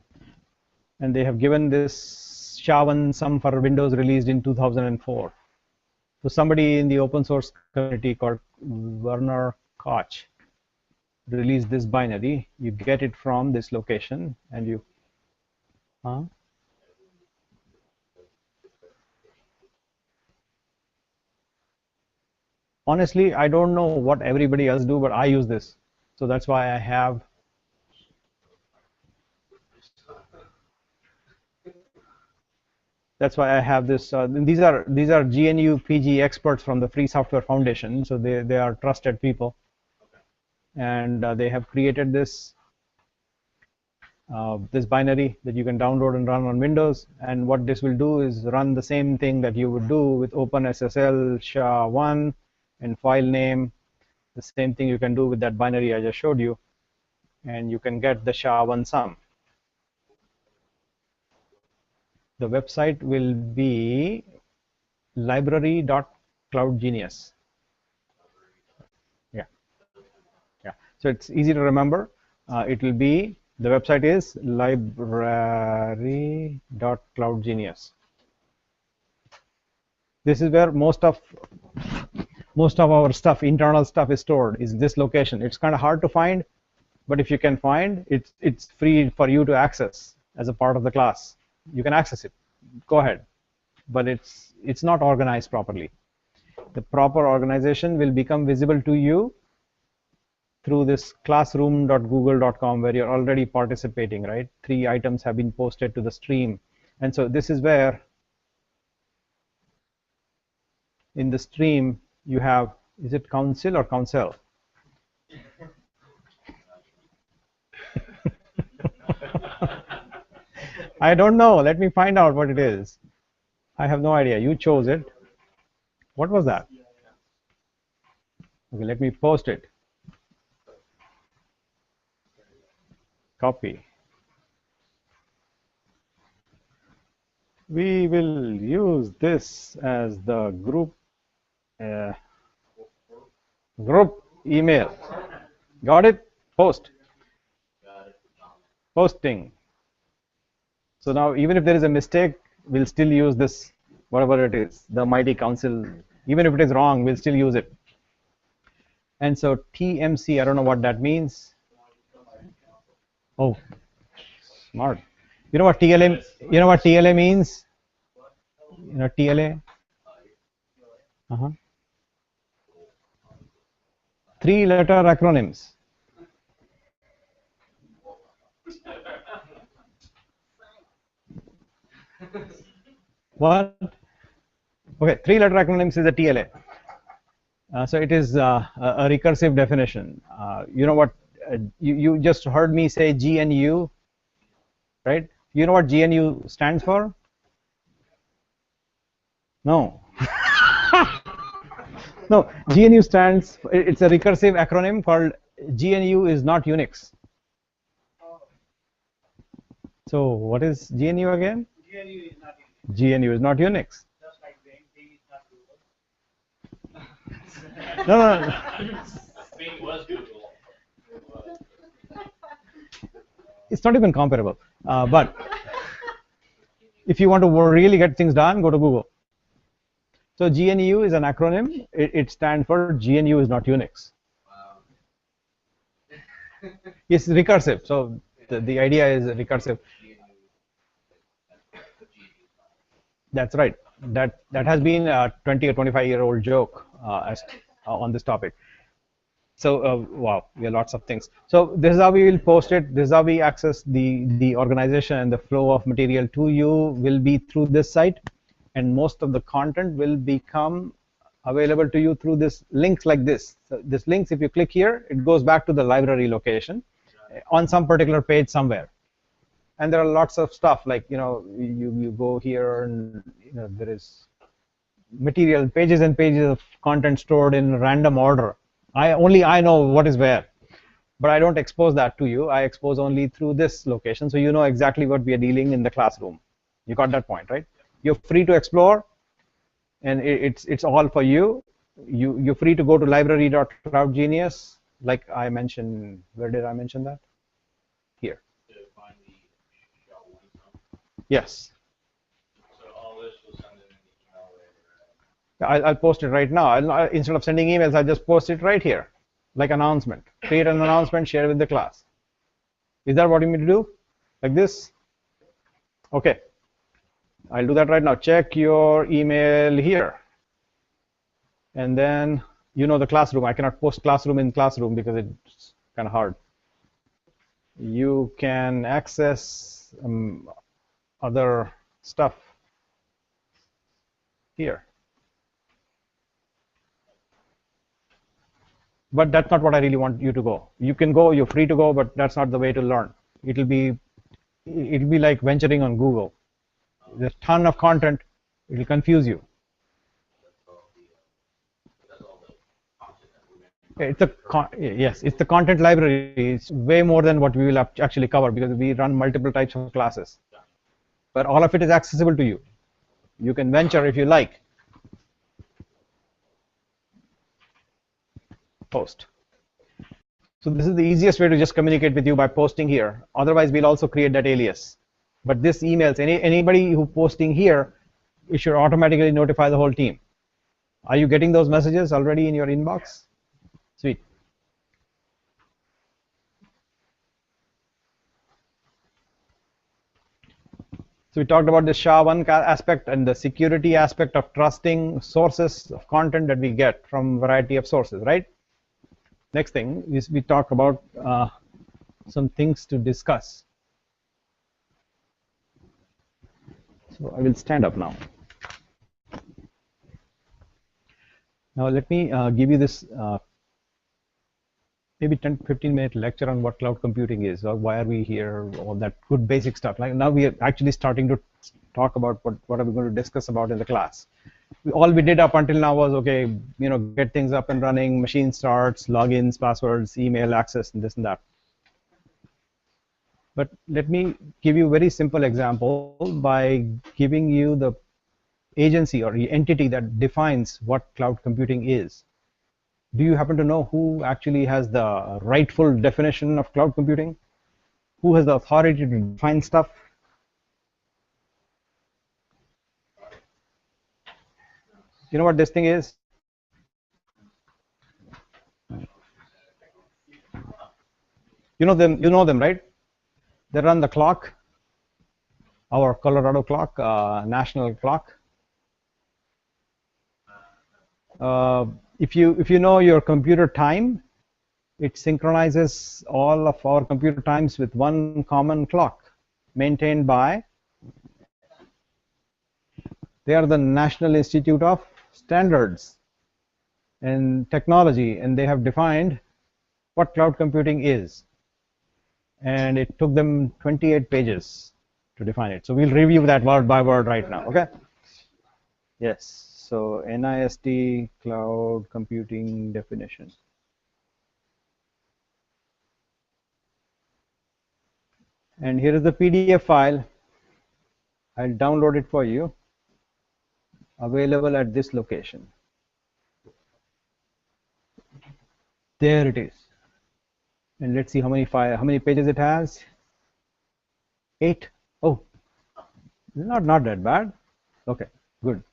And they have given this SHA-1 sum for Windows released in 2004. So somebody in the open source community called Werner Koch released this binary. You get it from this location and you, Honestly, I don't know what everybody else do, but I use this. So that's why I have this. These are GNU PG experts from the Free Software Foundation, so they are trusted people, and they have created this this binary that you can download and run on Windows. And what this will do is run the same thing that you would do with OpenSSL SHA-1 and file name. The same thing you can do with that binary I just showed you, and you can get the SHA-1 sum. The website will be library.cloudgenius. Yeah. So it's easy to remember. it will be, the website is library.cloudgenius. This is where most of our stuff, internal stuff, is stored, is this location. It's kind of hard to find, but if you can find, it's free for you to access as a part of the class. You can access it. Go ahead. But it's not organized properly. The proper organization will become visible to you through this classroom.google.com, where you're already participating, right? 3 items have been posted to the stream. And so this is where in the stream you have, is it council or council? I don't know. Let me find out what it is. I have no idea. You chose it. What was that? Okay, let me post it. Copy. We will use this as the group email. Got it? Post. Posting. So now even if there is a mistake, we'll still use this, whatever it is, the mighty council. Even if it is wrong, we'll still use it. And so TMC, I don't know what that means. Oh, smart. You know what TLA? You know what TLA means? You know TLA? 3-letter acronyms. What? Okay, 3-letter acronyms is a TLA. So it is a recursive definition. You know what? You just heard me say GNU, right? You know what GNU stands for? No. No, GNU stands, it's a recursive acronym called GNU is not Unix. So what is GNU again? GNU is not Unix. GNU is not Unix. Just like Bing is not Google. No. Bing was Google. It's not even comparable. But if you want to really get things done, go to Google. So GNU is an acronym. It stands for GNU is not Unix. Wow. It's recursive. So the idea is recursive. That's right. That has been a 20 or 25-year-old joke on this topic. So wow, we have lots of things. So this is how we will post it. This is how we access the organization, and the flow of material to you will be through this site, and most of the content will become available to you through this links like this. So this links, if you click here, it goes back to the library location on some particular page somewhere. And there are lots of stuff like, you go here and there is material, pages and pages of content stored in random order. Only I know what is where, but I don't expose that to you. I expose only through this location, so you know exactly what we are dealing in the classroom. You got that point, right? You're free to explore, and it's all for you. You're free to go to library.cloudgenius, like I mentioned. Where did I mention that? Here. Yes. So all this will send in an email later. I'll post it right now. Instead of sending emails, I'll just post it right here, like announcement. Create an announcement, share with the class. Is that what you mean to do? Like this? Okay. I'll do that right now. Check your email here. And then, the classroom. I cannot post classroom in classroom because it's kind of hard. You can access other stuff here. But that's not what I really want you to go. You can go, you're free to go, but that's not the way to learn. It'll be like venturing on Google. There's a ton of content. It'll confuse you. It's it's the content library. It's way more than what we will actually cover because we run multiple types of classes. But all of it is accessible to you. You can venture if you like. Post. So this is the easiest way to just communicate with you by posting here. Otherwise, we'll also create that alias. But this emails, anybody who posting here, it should automatically notify the whole team. Are you getting those messages already in your inbox? Sweet. So we talked about the SHA-1 aspect and the security aspect of trusting sources of content that we get from a variety of sources, right? Next thing is we talk about some things to discuss. So I will stand up now. Now let me give you this maybe 10-15 minute lecture on what cloud computing is, or why are we here, all that good basic stuff. Like now we are actually starting to talk about what are we going to discuss about in the class. All we did up until now was, okay, get things up and running, machine starts, logins, passwords, email access, and this and that. But let me give you a very simple example by giving you the agency or the entity that defines what cloud computing is. Do you happen to know who actually has the rightful definition of cloud computing? Who has the authority to define stuff? You know what this thing is? You know them, right? They run the clock, our Colorado clock, national clock. If you know your computer time, it synchronizes all of our computer times with one common clock maintained by, they are the National Institute of Standards and Technology, and they have defined what cloud computing is. And it took them 28 pages to define it. So we'll review that word by word right now, okay? Yes. So NIST cloud computing definition. And here is the PDF file. I'll download it for you. Available at this location. There it is. And let's see how many pages it has. 8. Oh, not that bad. Okay, good.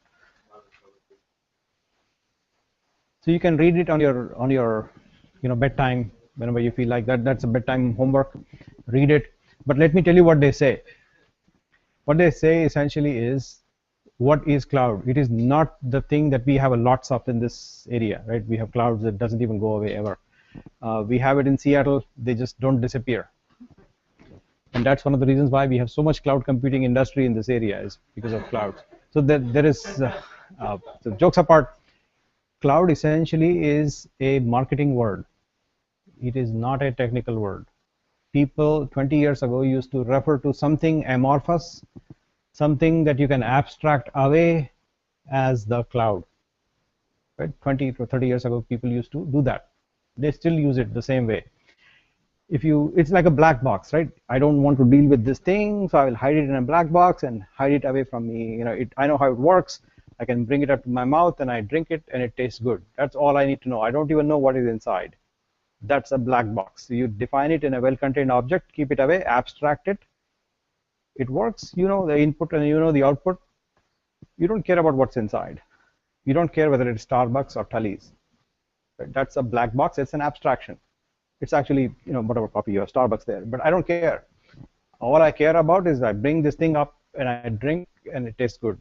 So you can read it on your bedtime whenever you feel like that. That's a bedtime homework. Read it. But let me tell you what they say. What they say essentially is, what is cloud? It is not the thing that we have a lots of in this area, right? We have clouds that doesn't even go away ever. We have it in Seattle. They just don't disappear. And that's one of the reasons why we have so much cloud computing industry in this area, is because of clouds. So there is, so jokes apart, cloud essentially is a marketing word. It is not a technical word. People 20 years ago used to refer to something amorphous, something that you can abstract away as the cloud. Right? 20 to 30 years ago, people used to do that. They still use it the same way. It's like a black box, right? I don't want to deal with this thing, so I will hide it in a black box and hide it away from me. I know how it works. I can bring it up to my mouth and I drink it and it tastes good. That's all I need to know. I don't even know what is inside. That's a black box. So you define it in a well-contained object, keep it away, abstract it. It works, the input and the output. You don't care about what's inside. You don't care whether it's Starbucks or Tully's. Right? That's a black box. It's an abstraction. It's actually, whatever coffee you have, Starbucks there. But I don't care. All I care about is I bring this thing up and I drink and it tastes good.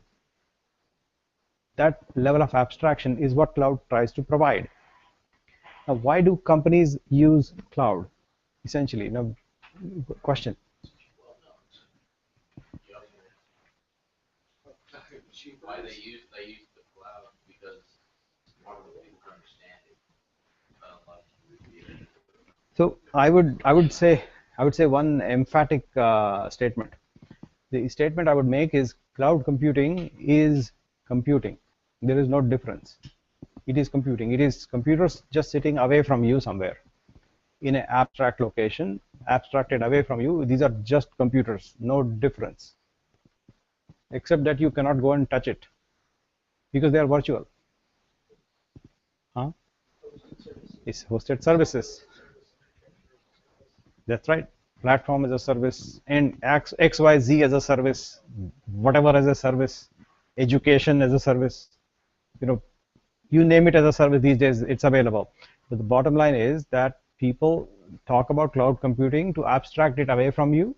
That level of abstraction is what cloud tries to provide. Now, why do companies use cloud? Essentially, question. Why they use the cloud, because more people can understand it. So I would say one emphatic statement. The statement I would make is, cloud computing is computing. There is no difference. It is computing. It is computers just sitting away from you somewhere in an abstract location, abstracted away from you. These are just computers, no difference. Except that you cannot go and touch it because they are virtual. Huh? It's hosted services. That's right. Platform as a service and XYZ as a service, whatever as a service, education as a service, you know, you name it as a service these days, it's available. But the bottom line is that people talk about cloud computing to abstract it away from you,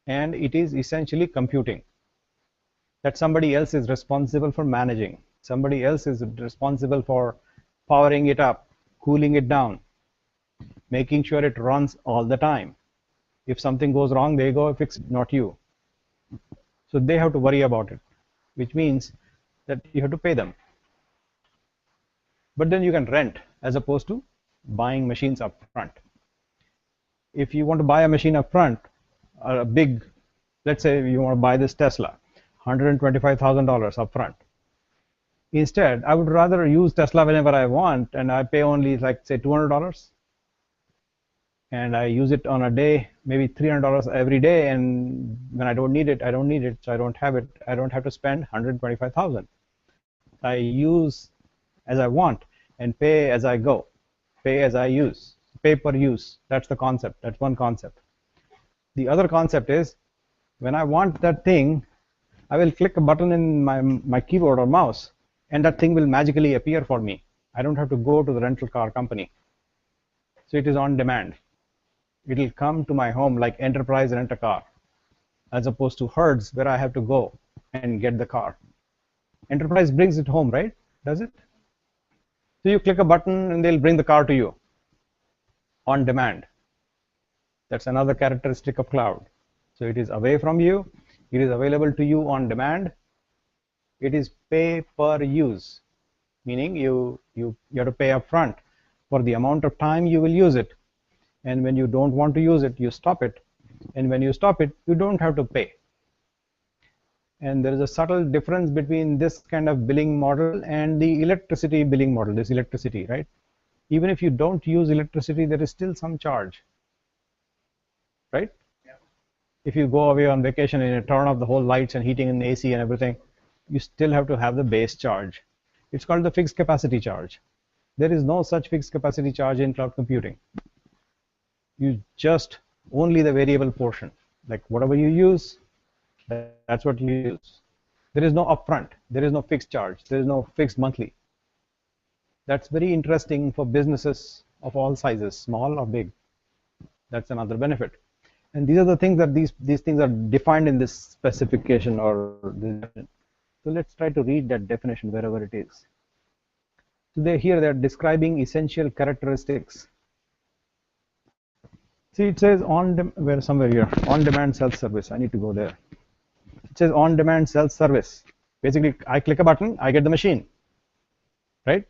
and it is essentially computing that somebody else is responsible for managing. Somebody else is responsible for powering it up, cooling it down, making sure it runs all the time. If something goes wrong, they go fix it, not you. So they have to worry about it, which means that you have to pay them. But then you can rent as opposed to buying machines up front. If you want to buy a machine up front, a big, let's say you want to buy this Tesla, $125,000 up front. Instead, I would rather use Tesla whenever I want, and I pay only like say $200, and I use it on a day, maybe $300 every day, and when I don't need it, I don't need it, so I don't have it. I don't have to spend $125,000. I use as I want and pay as I go, pay as I use, pay per use. That's the concept. That's one concept. The other concept is when I want that thing, I will click a button in my keyboard or mouse, and that thing will magically appear for me. I don't have to go to the rental car company. So it is on demand. It will come to my home like Enterprise Rent a Car, as opposed to Hertz where I have to go and get the car. Enterprise brings it home, right? Does it? So you click a button and they'll bring the car to you on demand. That's another characteristic of cloud. So it is away from you. It is available to you on demand. It is pay per use, meaning you have to pay up front for the amount of time you will use it. And when you don't want to use it, you stop it. And when you stop it, you don't have to pay. And there is a subtle difference between this kind of billing model and the electricity billing model, this electricity, right? Even if you don't use electricity, there is still some charge, right? Yeah. If you go away on vacation and you turn off the whole lights and heating and AC and everything, you still have to have the base charge. It's called the fixed capacity charge. There is no such fixed capacity charge in cloud computing. You just only the variable portion, like whatever you use, that's what you use. There is no upfront. There is no fixed charge. There is no fixed monthly. That's very interesting for businesses of all sizes, small or big. That's another benefit. And these are the things that these things are defined in this specification or this definition. So let's try to read that definition wherever it is. So they're describing essential characteristics. See, it says somewhere here, on-demand self-service. I need to go there. It says on-demand self-service. Basically, I click a button, I get the machine, right?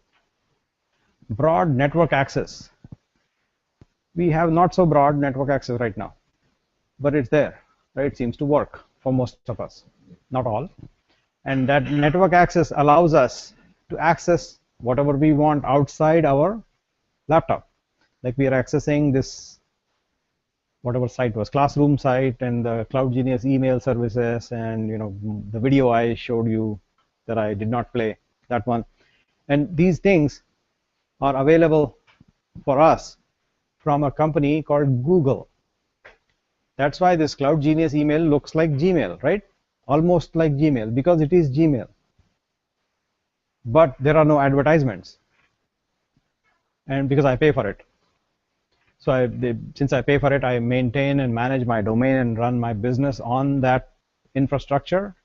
Broad network access. We have not so broad network access right now, but it's there, right? It seems to work for most of us, not all. And that network access allows us to access whatever we want outside our laptop. Like we are accessing this, whatever site was, classroom site and the Cloud Genius email services, and the video I showed you that I did not play, that one. And these things are available for us from a company called Google. That's why this Cloud Genius email looks like Gmail, right? Almost like Gmail, because it is Gmail. But there are no advertisements, and because I pay for it. So since I pay for it, I maintain and manage my domain and run my business on that infrastructure.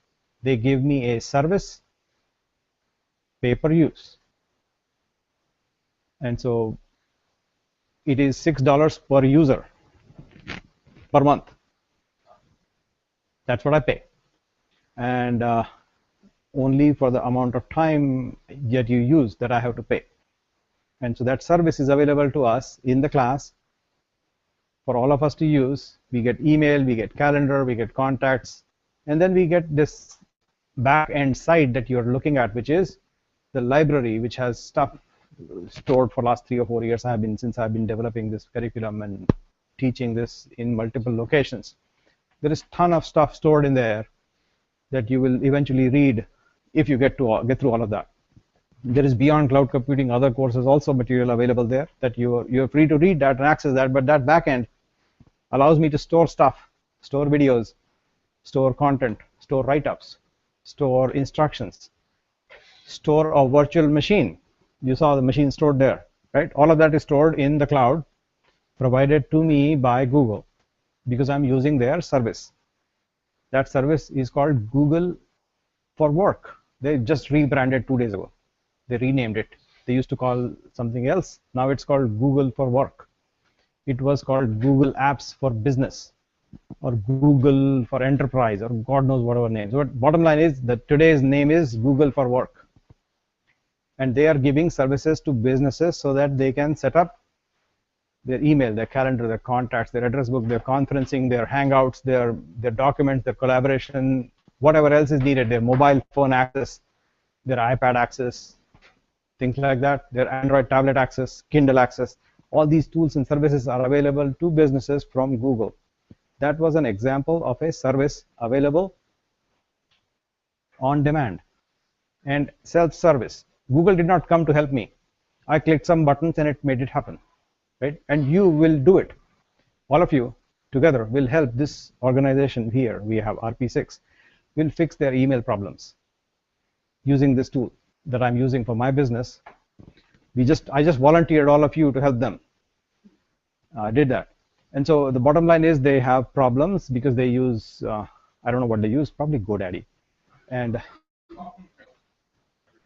They give me a service, pay per use. And so it is $6 per user per month. That's what I pay. And only for the amount of time that you use that I have to pay. And so that service is available to us in the class for all of us to use. We get email, we get calendar, we get contacts, and then we get this back-end site that you're looking at, which is the library, which has stuff stored for the last 3 or 4 years since I've been developing this curriculum and teaching this in multiple locations. There is a ton of stuff stored in there that you will eventually read if you get through all of that. There is beyond cloud computing other courses also material available there that you're free to read that and access that, but that backend allows me to store stuff, store videos, store content, store write-ups, store instructions, store a virtual machine. You saw the machine stored there, right? All of that is stored in the cloud provided to me by Google because I'm using their service. That service is called Google for Work. They just rebranded 2 days ago. They renamed it. They used to call something else. Now it's called Google for Work. It was called Google Apps for Business or Google for Enterprise or God knows whatever names. But bottom line is that today's name is Google for Work. And they are giving services to businesses so that they can set up their email, their calendar, their contacts, their address book, their conferencing, their hangouts, their documents, their collaboration, whatever else is needed, their mobile phone access, their iPad access, things like that, their Android tablet access, Kindle access. All these tools and services are available to businesses from Google. That was an example of a service available on demand and self-service. Google did not come to help me. I clicked some buttons and it made it happen, right? And you will do it. All of you together will help this organization here. We have RP6 will fix their email problems using this tool that I'm using for my business. I just volunteered all of you to help them. I did that. And so the bottom line is they have problems because they use, I don't know what they use, probably GoDaddy and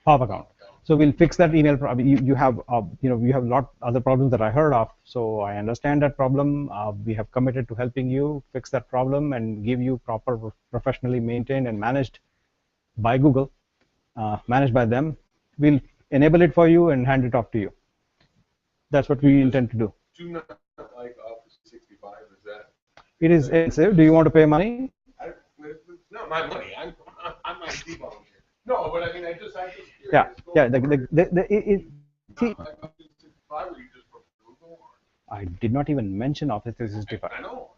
Pop account. So we'll fix that email problem. You have a lot other problems that I heard of. So I understand that problem. We have committed to helping you fix that problem and give you proper, professionally maintained and managed by Google, managed by them. We'll enable it for you and hand it off to you. That's what we intend to do. Do not like Office 65, is that? It is expensive. Do you want to pay money? It's not my money. I'm not a volunteer. No, but I mean, I just yeah. See, I did not even mention Office 365. I know.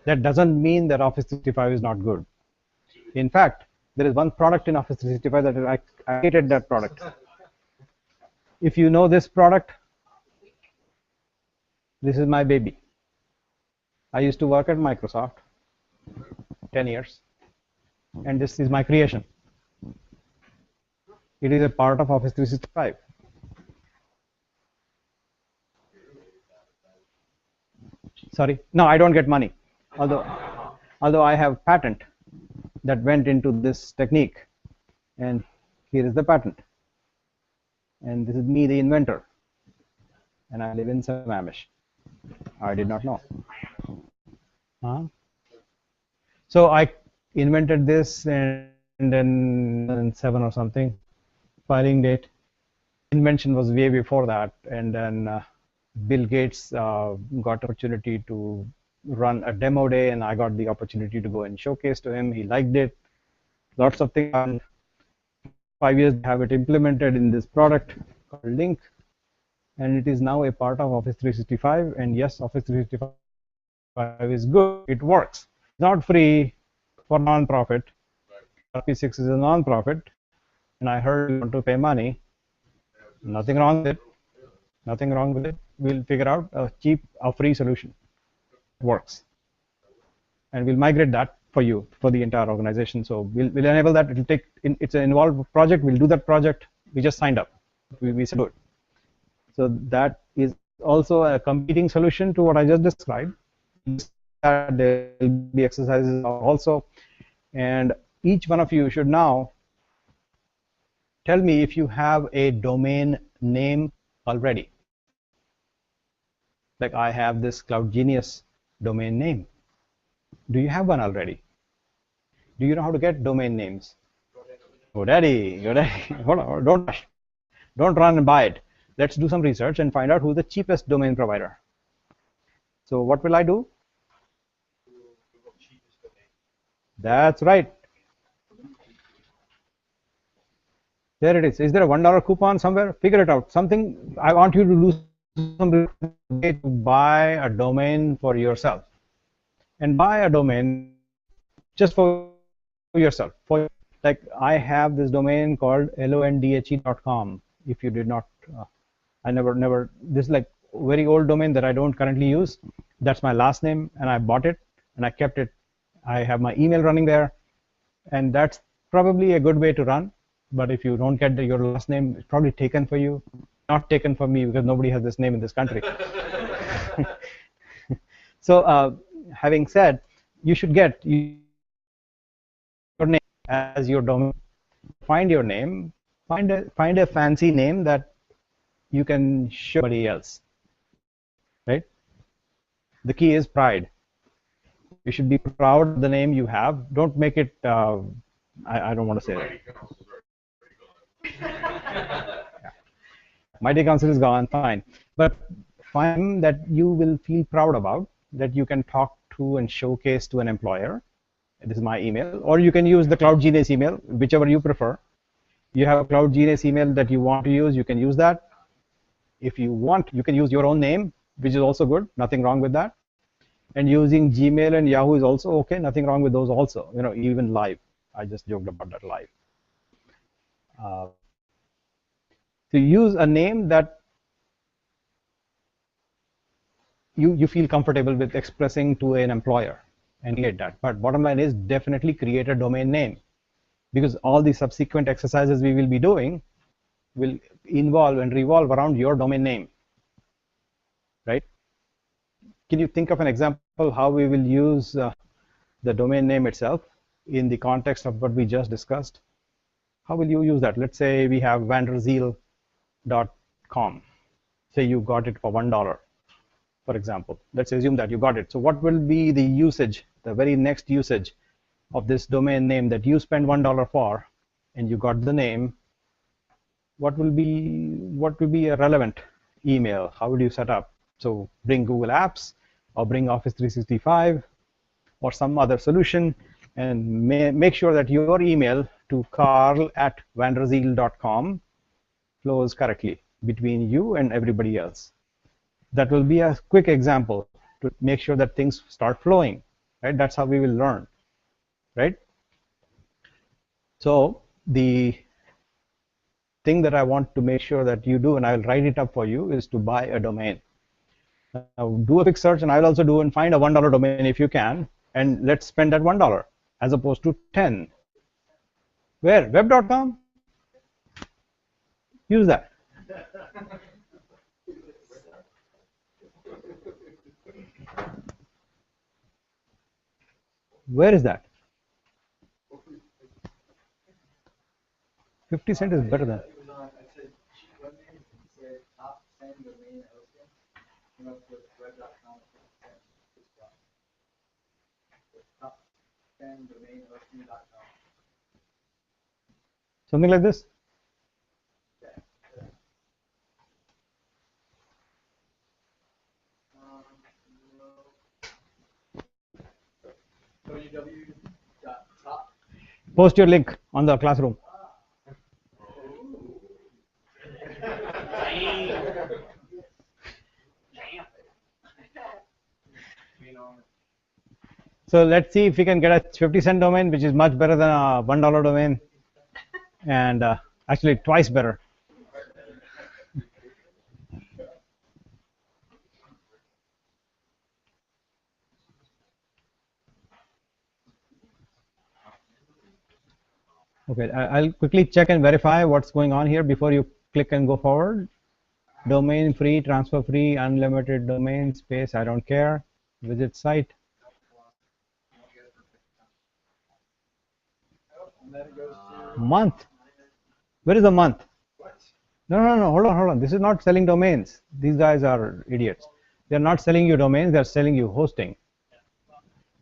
That doesn't mean that Office 365 is not good. In fact, there is one product in Office 365 that I hated that product. If you know this product, this is my baby. I used to work at Microsoft 10 years, and this is my creation. It is a part of Office 365. Sorry, no, I don't get money. Although I have patent that went into this technique, and here is the patent. And this is me, the inventor, and I live in Sammamish. I did not know. So I invented this, and then in 7 or something, filing date. Invention was way before that, and then Bill Gates got opportunity to run a demo day, and I got the opportunity to go and showcase to him. He liked it. Lots of things. And 5 years have it implemented in this product called Link, and it is now a part of Office 365. And yes, Office 365 is good. It works. It's not free for non-profit. RP6 is a non-profit, and I heard you want to pay money. Nothing wrong with it. Nothing wrong with it. We'll figure out a cheap, free solution. It works, and we'll migrate that for you, for the entire organization. So we'll enable that. It'll take. It's an involved project. We'll do that project. We just signed up. We said good. So that is also a competing solution to what I just described. There will be exercises also, and each one of you should now tell me if you have a domain name already. Like I have this Cloud Genius domain name. Do you have one already? Do you know how to get domain names? GoDaddy. Hold on, don't rush. Don't run and buy it. Let's do some research and find out who's the cheapest domain provider. So what will I do? That's right. There it is. Is there a $1 coupon somewhere? Figure it out. Something. I want you to do some way to buy a domain for yourself, and buy a domain just for yourself. Like I have this domain called londhe.com. If you did not, I never. This is like very old domain that I don't currently use. That's my last name, and I bought it and I kept it. I have my email running there, and that's probably a good way to run. But if you don't get your last name, it's probably taken for you. Not taken for me because nobody has this name in this country. So having said, you should get your name as your domain. Find your name. Find a fancy name that you can show somebody else. Right? The key is pride. You should be proud of the name you have. Don't make it. I don't want to say that. Mighty Council is gone, fine. But find that you will feel proud about, that you can talk to and showcase to an employer. This is my email. Or you can use the Cloud Genius email, whichever you prefer. You have a Cloud Genius email that you want to use, you can use that. If you want, you can use your own name, which is also good. Nothing wrong with that. And using Gmail and Yahoo is also okay. Nothing wrong with those also. You know, even live. I just joked about that live. To use a name that you feel comfortable with expressing to an employer and create that. But bottom line is definitely create a domain name, because all the subsequent exercises we will be doing will involve and revolve around your domain name, right? Can you think of an example how we will use the domain name itself in the context of what we just discussed? How will you use that? Let's say we have vanderzeal.com. Say you got it for $1, for example. Let's assume that you got it. So what will be the usage, the very next usage of this domain name that you spend $1 for, and you got the name? What will be a relevant email? How would you set up? So bring Google Apps, or bring Office 365, or some other solution, and make sure that your email to carl@vanderzeal.com flows correctly between you and everybody else. That will be a quick example to make sure that things start flowing, right? That's how we will learn, right? So the thing that I want to make sure that you do, and I'll write it up for you, is to buy a domain. Now do a quick search, and I'll also do and find a $1 domain if you can, and let's spend that $1 as opposed to 10. Where? Web.com? Use that. Where is that? 50 cent is better than. Something like this. Post your link on the classroom. So let's see if we can get a 50-cent domain, which is much better than a $1 domain, and actually twice better. Okay, I'll quickly check and verify what's going on here before you click and go forward. Domain free, transfer free, unlimited domain space, I don't care. Visit site. Month. Where is the month? No, hold on. This is not selling domains. These guys are idiots. They're not selling you domains, they're selling you hosting.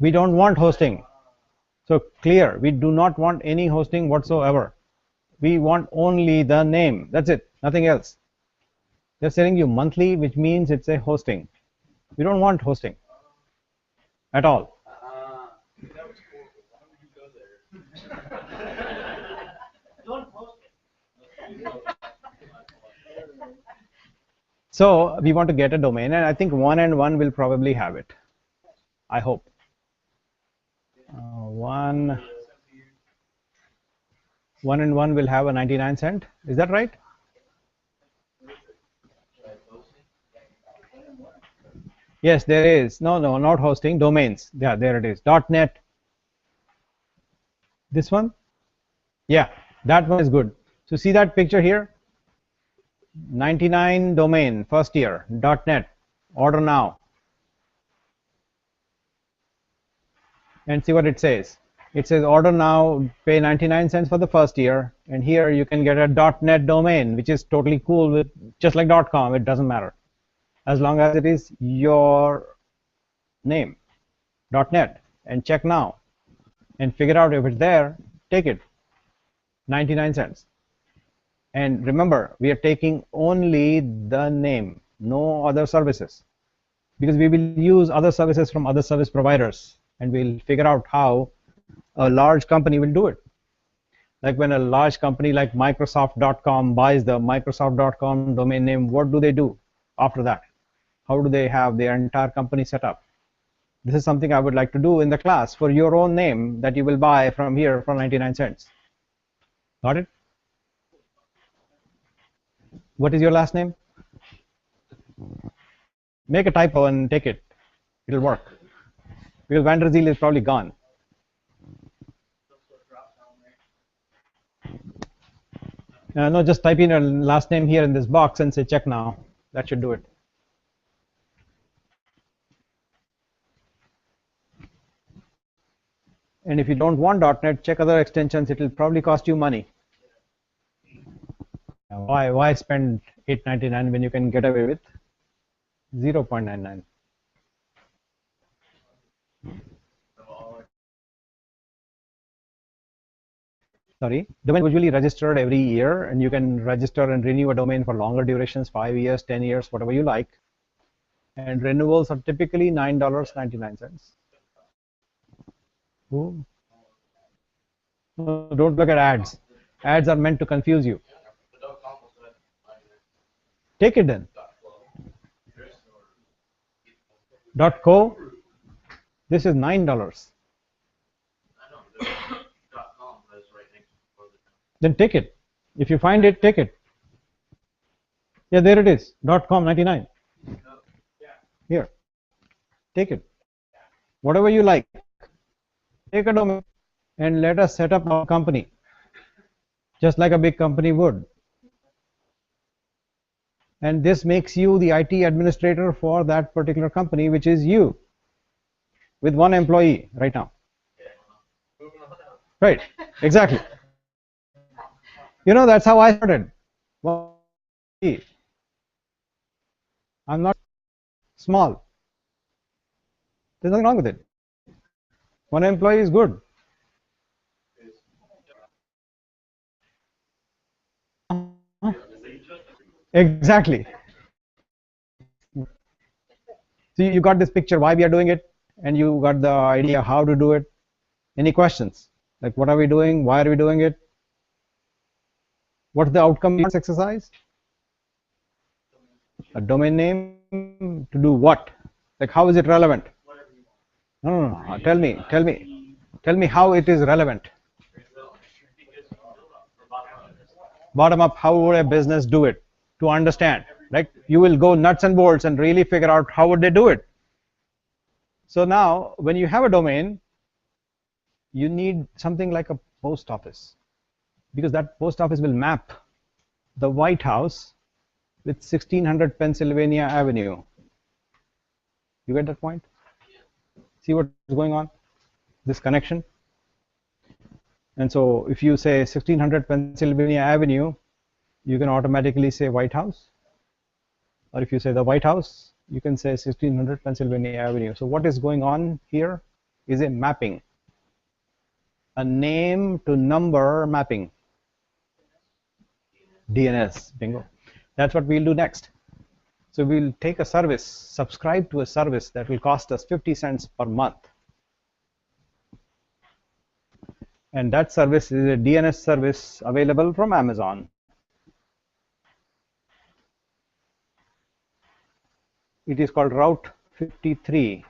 We don't want hosting. So clear, we do not want any hosting whatsoever. We want only the name. That's it, nothing else. They're selling you monthly, which means it's a hosting. We don't want hosting at all. So we want to get a domain, and I think 1 and 1 will probably have it. I hope. 1. 1 and 1 will have a 99 cent. Is that right? Yes, there is. No, no, not hosting, domains. Yeah, there it is. .NET. This one? Yeah, that one is good. So see that picture here? 99 domain, first year, .NET. Order now. And see what it says. It says order now, pay 99 cents for the first year. And here you can get a .NET domain, which is totally cool, with just like .com. It doesn't matter, as long as it is your name, .NET, and check now and figure out if it's there. Take it, 99 cents. And remember, we are taking only the name, no other services, because we will use other services from other service providers, and we'll figure out how a large company will do it. Like when a large company like Microsoft.com buys the Microsoft.com domain name, what do they do after that? How do they have their entire company set up? This is something I would like to do in the class for your own name that you will buy from here for 99 cents. Got it? What is your last name? Make a typo and take it. It'll work. Because Vanderzeel is probably gone. No, just type in your last name here in this box and say check now. That should do it. And if you don't want .NET, check other extensions. It will probably cost you money. Why spend $8.99 when you can get away with 0.99? Sorry, domain usually registered every year, and you can register and renew a domain for longer durations, 5 years, 10 years, whatever you like. And renewals are typically $9.99. Ooh. No, don't look at ads. Ads are meant to confuse you. Take it then. .co. This is $9. Then take it. If you find it, take it. Yeah, there it is. .com 99. Here. Take it. Whatever you like. Take a domain and let us set up our company, just like a big company would. And this makes you the IT administrator for that particular company, which is you, with one employee right now. Right, exactly. You know, that's how I started. Well, I'm not small. There's nothing wrong with it. One employee is good. Exactly. So you got this picture why we are doing it, and you got the idea how to do it. Any questions? Like, what are we doing? Why are we doing it? What's the outcome of this exercise? A domain name to do what? Like, how is it relevant? No. Tell me how it is relevant. Bottom up, how would a business do it? To understand, right? You will go nuts and bolts and really figure out how would they do it. So now, when you have a domain, you need something like a post office, because that post office will map the White House with 1600 Pennsylvania Avenue. You get that point? See what's going on? This connection. And so if you say 1600 Pennsylvania Avenue, you can automatically say White House. Or if you say the White House, you can say 1600 Pennsylvania Avenue. So what is going on here is a mapping. A name to number mapping. DNS, bingo. That's what we'll do next. So we'll take a service, subscribe to a service that will cost us 50 cents per month. And that service is a DNS service available from Amazon. It is called Route 53.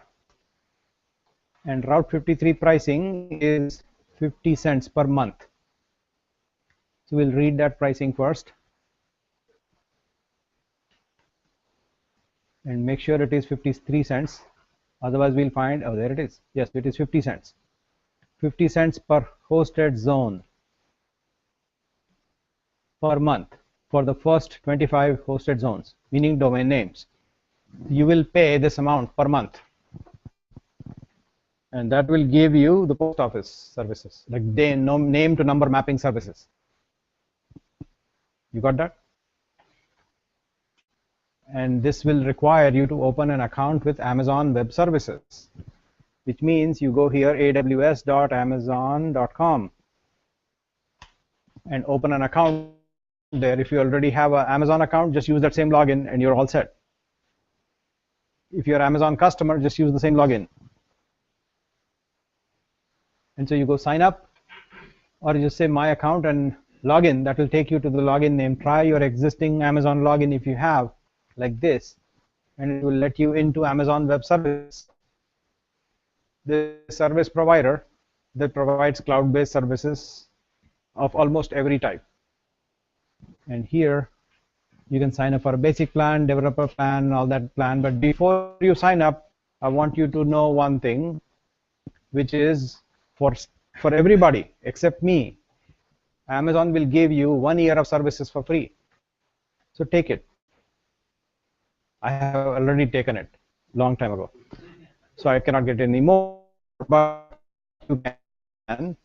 And Route 53 pricing is 50 cents per month. So we'll read that pricing first and make sure it is 53 cents. Otherwise we'll find, oh, there it is. Yes, it is 50 cents. 50 cents per hosted zone per month for the first 25 hosted zones, meaning domain names. You will pay this amount per month, and that will give you the post office services, like name to number mapping services. You got that? And this will require you to open an account with Amazon Web Services, which means you go here aws.amazon.com and open an account there. If you already have an Amazon account, just use that same login and you're all set. If you're an Amazon customer, just use the same login. And so you go sign up, or you just say my account and login. That will take you to the login name. Try your existing Amazon login if you have, like this, and it will let you into Amazon Web Service, the service provider that provides cloud-based services of almost every type. And here you can sign up for a basic plan, developer plan, all that plan. But before you sign up, I want you to know one thing, which is for everybody except me, Amazon will give you 1 year of services for free. So take it. I have already taken it long time ago, so I cannot get any more, but you can.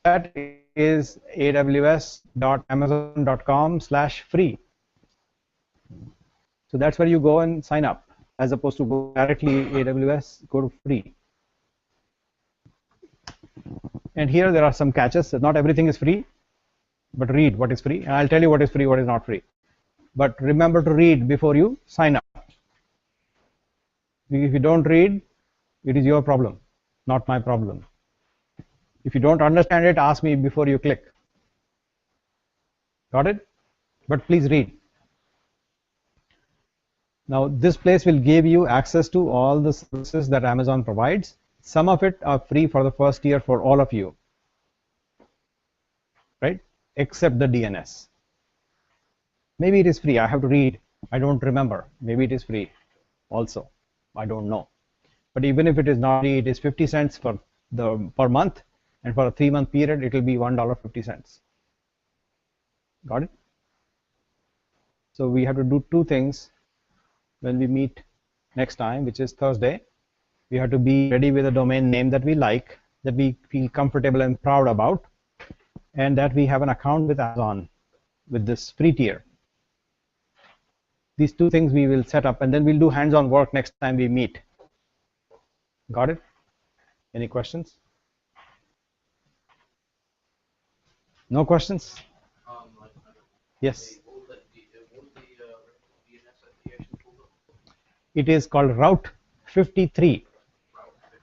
That is aws.amazon.com/free. So that's where you go and sign up, as opposed to go directly AWS, go to free. And here there are some catches. Not everything is free, but read what is free. And I'll tell you what is free, what is not free. But remember to read before you sign up. If you don't read, it is your problem, not my problem. If you don't understand it, ask me before you click. Got it? But please read. Now this place will give you access to all the services that Amazon provides. Some of it are free for the first year for all of you, right? Except the DNS. Maybe it is free. I have to read. I don't remember. Maybe it is free also. I don't know. But even if it is not free, it is 50 cents per month, and for a 3-month period, it will be $1.50. Got it? So we have to do two things when we meet next time, which is Thursday. We have to be ready with a domain name that we like, that we feel comfortable and proud about, and that we have an account with Amazon with this free tier. These two things we will set up, and then we'll do hands-on work next time we meet. Got it? Any questions? No questions? Yes. It is called Route 53.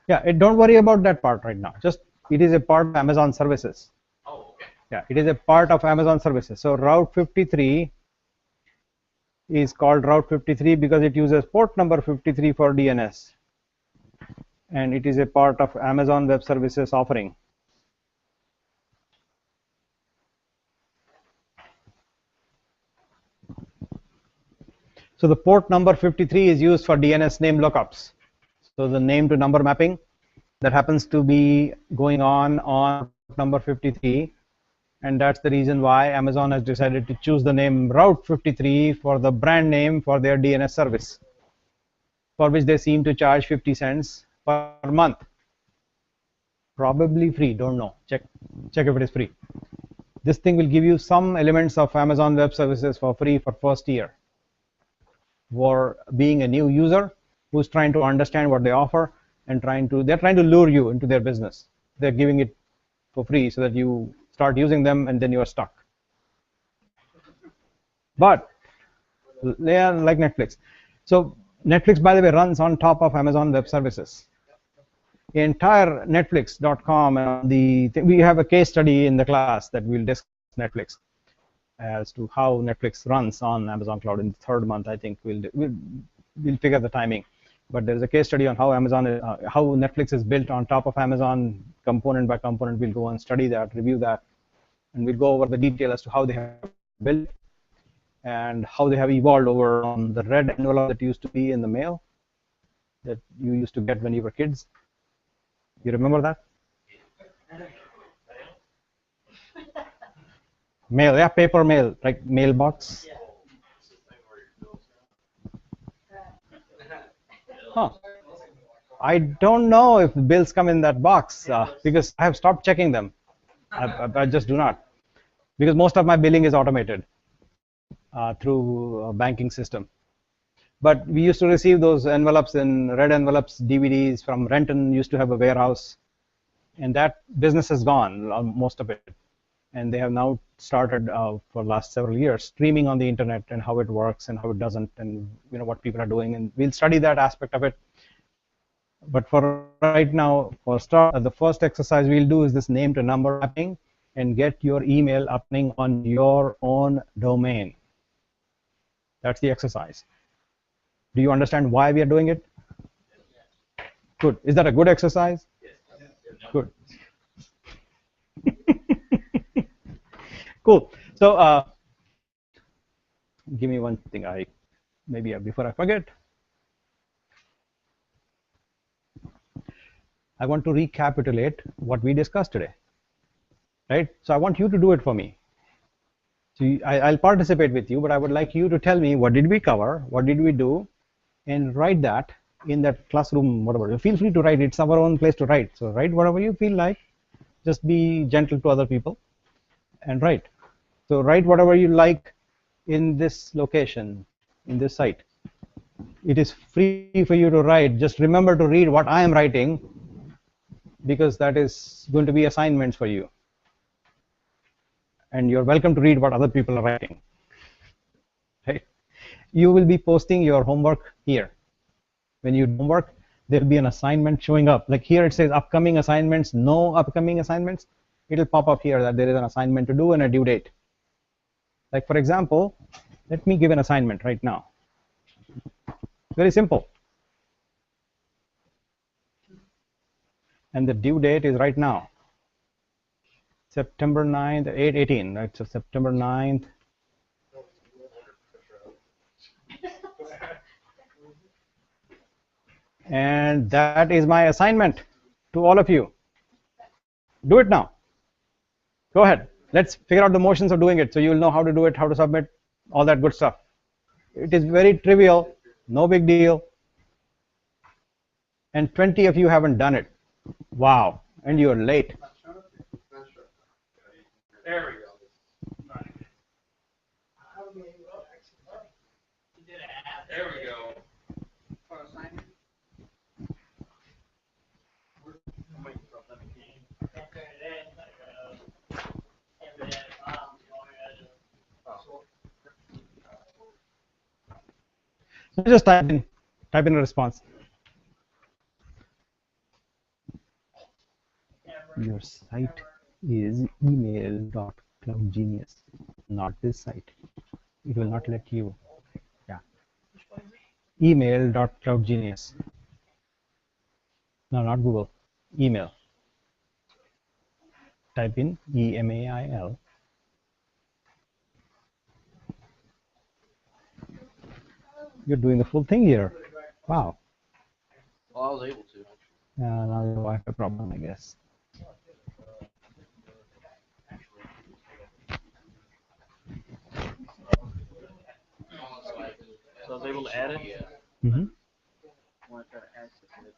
Yeah, don't worry about that part right now. Just, it is a part of Amazon services. Oh, okay. Yeah, it is a part of Amazon services. So Route 53 is called Route 53 because it uses port number 53 for DNS. And it is a part of Amazon Web Services offering. So the port number 53 is used for DNS name lookups. So the name to number mapping that happens to be going on number 53, and that's the reason why Amazon has decided to choose the name Route 53 for the brand name for their DNS service, for which they seem to charge 50 cents per month. Probably free, don't know. Check if it is free. This thing will give you some elements of Amazon Web Services for free for first year. For being a new user who's trying to understand what they offer and they're trying to lure you into their business. They're giving it for free so that you start using them and then you are stuck. But they are like Netflix. So Netflix, by the way, runs on top of Amazon Web Services. The entire Netflix.com and we have a case study in the class that will discuss Netflix as to how Netflix runs on Amazon Cloud in the third month. I think we'll figure the timing. But there is a case study on how Netflix is built on top of Amazon, component by component. We'll go and study that, review that. and we'll go over the detail as to how they have built and how they have evolved over on the red envelope that used to be in the mail that you used to get when you were kids. You remember that? Mail, yeah, paper mail, like mailbox. Huh. I don't know if the bills come in that box because I have stopped checking them. I just do not, because most of my billing is automated through a banking system. But we used to receive those envelopes in red envelopes, DVDs from Renton used to have a warehouse, and that business has gone, most of it. And they have now started for the last several years streaming on the internet and how it works and how it doesn't, and what people are doing, and we'll study that aspect of it. But for right now, for start, the first exercise we'll do is this name to number mapping and get your email happening on your own domain. That's the exercise. Do you understand why we are doing it? Good. Is that a good exercise? Good. Cool. So give me one thing. Maybe before I forget, I want to recapitulate what we discussed today. Right? So I want you to do it for me. So I'll participate with you, but I would like you to tell me what did we cover, what did we do, and write that in that classroom, whatever. Feel free to write. It's our own place to write. So write whatever you feel like. Just be gentle to other people and write. So write whatever you like in this location, in this site. It is free for you to write. Just remember to read what I am writing, because that is going to be assignments for you. And you're welcome to read what other people are writing. Right? You will be posting your homework here. When you do homework, there will be an assignment showing up. Like here it says upcoming assignments, no upcoming assignments. It'll pop up here that there is an assignment to do and a due date. Like for example, let me give an assignment right now. Very simple. And the due date is right now. September 9th, 8/18, right? So September 9th. And that is my assignment to all of you. Do it now. Go ahead. Let's figure out the motions of doing it so you'll know how to do it, how to submit, all that good stuff. It is very trivial, no big deal. And 20 of you haven't done it. Wow. And you're late. There we go. There we go. So just type in a response. Your site is email.cloudgenius, not this site. It will not let you. Yeah. Email.cloudgenius. No, not Google. Email. Type in email. You're doing the full thing here. Wow. Well, I was able to. Now you have a Wi-Fi problem, I guess. So I was able to add it? Yeah. Mm-hmm. I want to try to access it.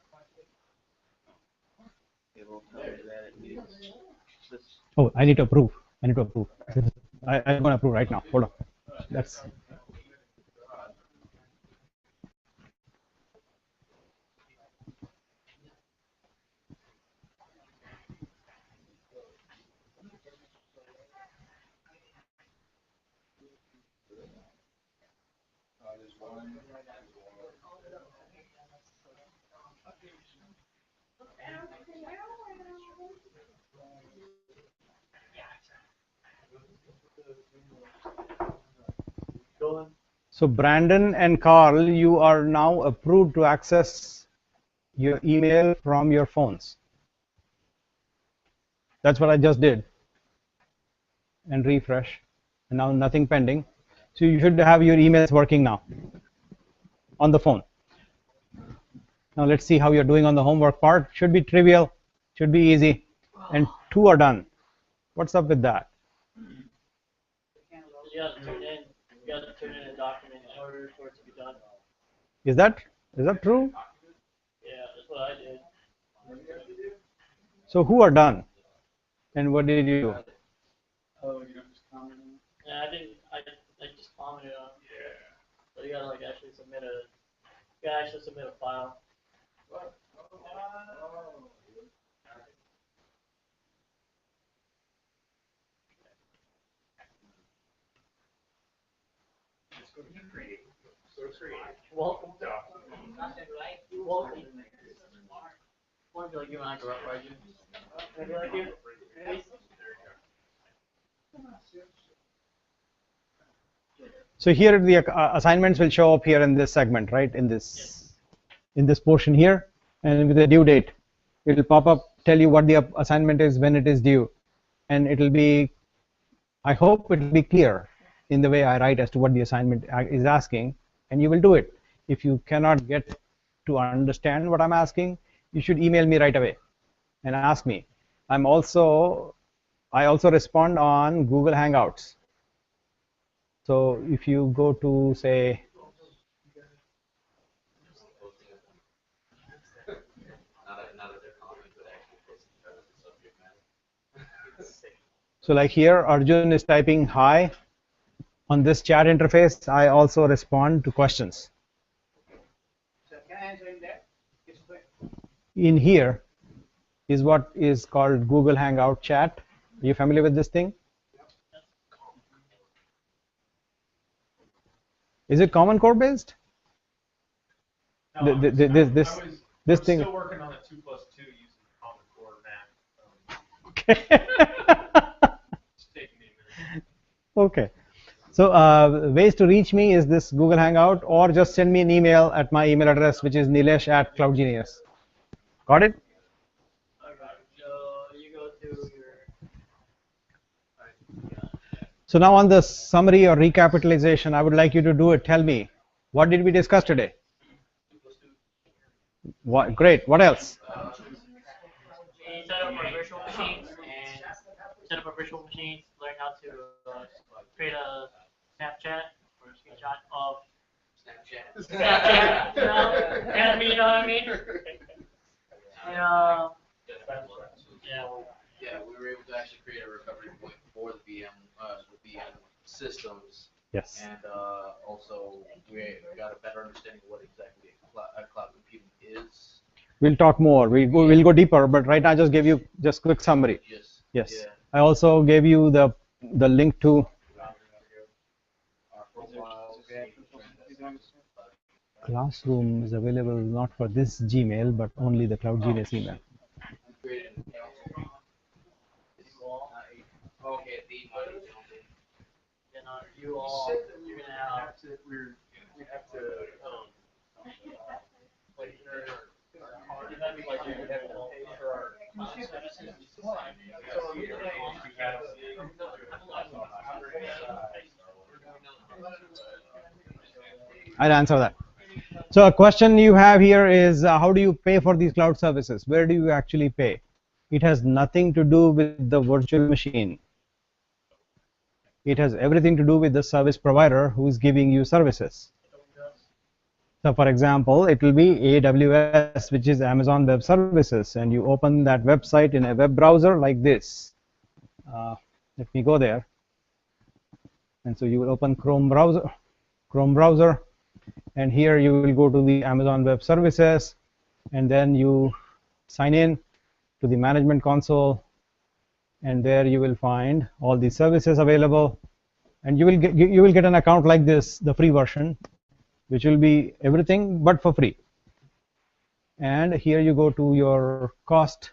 It won't tell me that it needs this. Oh, I need to approve. I'm going to approve right now. Hold on. That's. So Brandon and Carl, you are now approved to access your email from your phones. That's what I just did. and refresh, and now nothing pending. So you should have your emails working now on the phone. Now let's see how you're doing on the homework part. Should be trivial, should be easy, and 2 are done. What's up with that? You have to turn in a document in order for it to be done. Is that true? Yeah, that's what I did. So who are done? And what did you do? Oh, you don't just comment on it? Yeah, I didn't. I just commented on it. Yeah. So you gotta like actually submit a. You gotta actually submit a file. Welcome. Nothing, right? Welcome. Want to be like you and I go up, right? Maybe like you. So here the assignments will show up here in this segment, right? In this portion here, and with the due date, it will pop up, tell you what the assignment is, when it is due, and it will be, I hope it will be clear in the way I write as to what the assignment is asking, and you will do it. If you cannot get to understand what I'm asking, you should email me right away and ask me. I also respond on Google Hangouts. So if you go to, say, so like here, Arjun is typing hi on this chat interface. I also respond to questions. So can I answer in there? It's quick. In here is what is called Google Hangout chat. Are you familiar with this thing? Is it Common Core based? No, This thing. I'm still working on the 2+2 using Common Core Mac. Okay. It's taking me a minute. Okay. So ways to reach me is this Google Hangout, or just send me an email at my email address, which is nilesh@cloudgenius. Got it? So you go to your. So now on the summary or recapitalization, I would like you to do it. Tell me, what did we discuss today? What? Great. What else? Set up a virtual machines and set up a virtual machines. Learn how to create a Snapchat or a screenshot of Snapchat. You know what I mean? Yeah. Yeah, we were able to actually create a recovery point for the VM systems. Yes. And also we got a better understanding of what exactly cloud computing is. We'll talk more. We'll go deeper, but right now I just gave you just quick summary. Yes. Yes. Yeah. I also gave you the link to Classroom is available not for this Gmail, but only the Cloud Genius email. Okay, You all, you're gonna have to, we have to, like, you have to, like, you have to pay for our I'll answer that. So a question you have here is how do you pay for these cloud services? Where do you actually pay? It has nothing to do with the virtual machine. It has everything to do with the service provider who is giving you services. So for example, it will be AWS, which is Amazon Web Services, and you open that website in a web browser like this. Let me go there. And so you will open Chrome browser, and here you will go to the Amazon Web Services, and then you sign in to the management console, and there you will find all the services available, and you will get an account like this, the free version, which will be everything but for free. And here you go to your cost,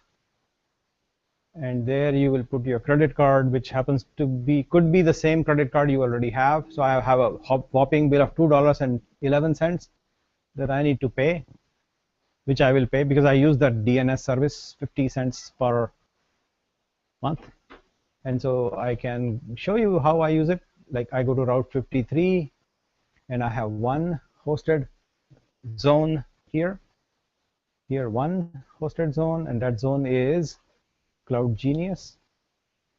and there you will put your credit card, which happens to be, could be the same credit card you already have. So I have a whopping bill of $2.11 that I need to pay, which I will pay because I use that DNS service, 50 cents per month. And so I can show you how I use it. Like I go to Route 53 and I have one hosted zone here. Here one hosted zone, and that zone is Cloud Genius.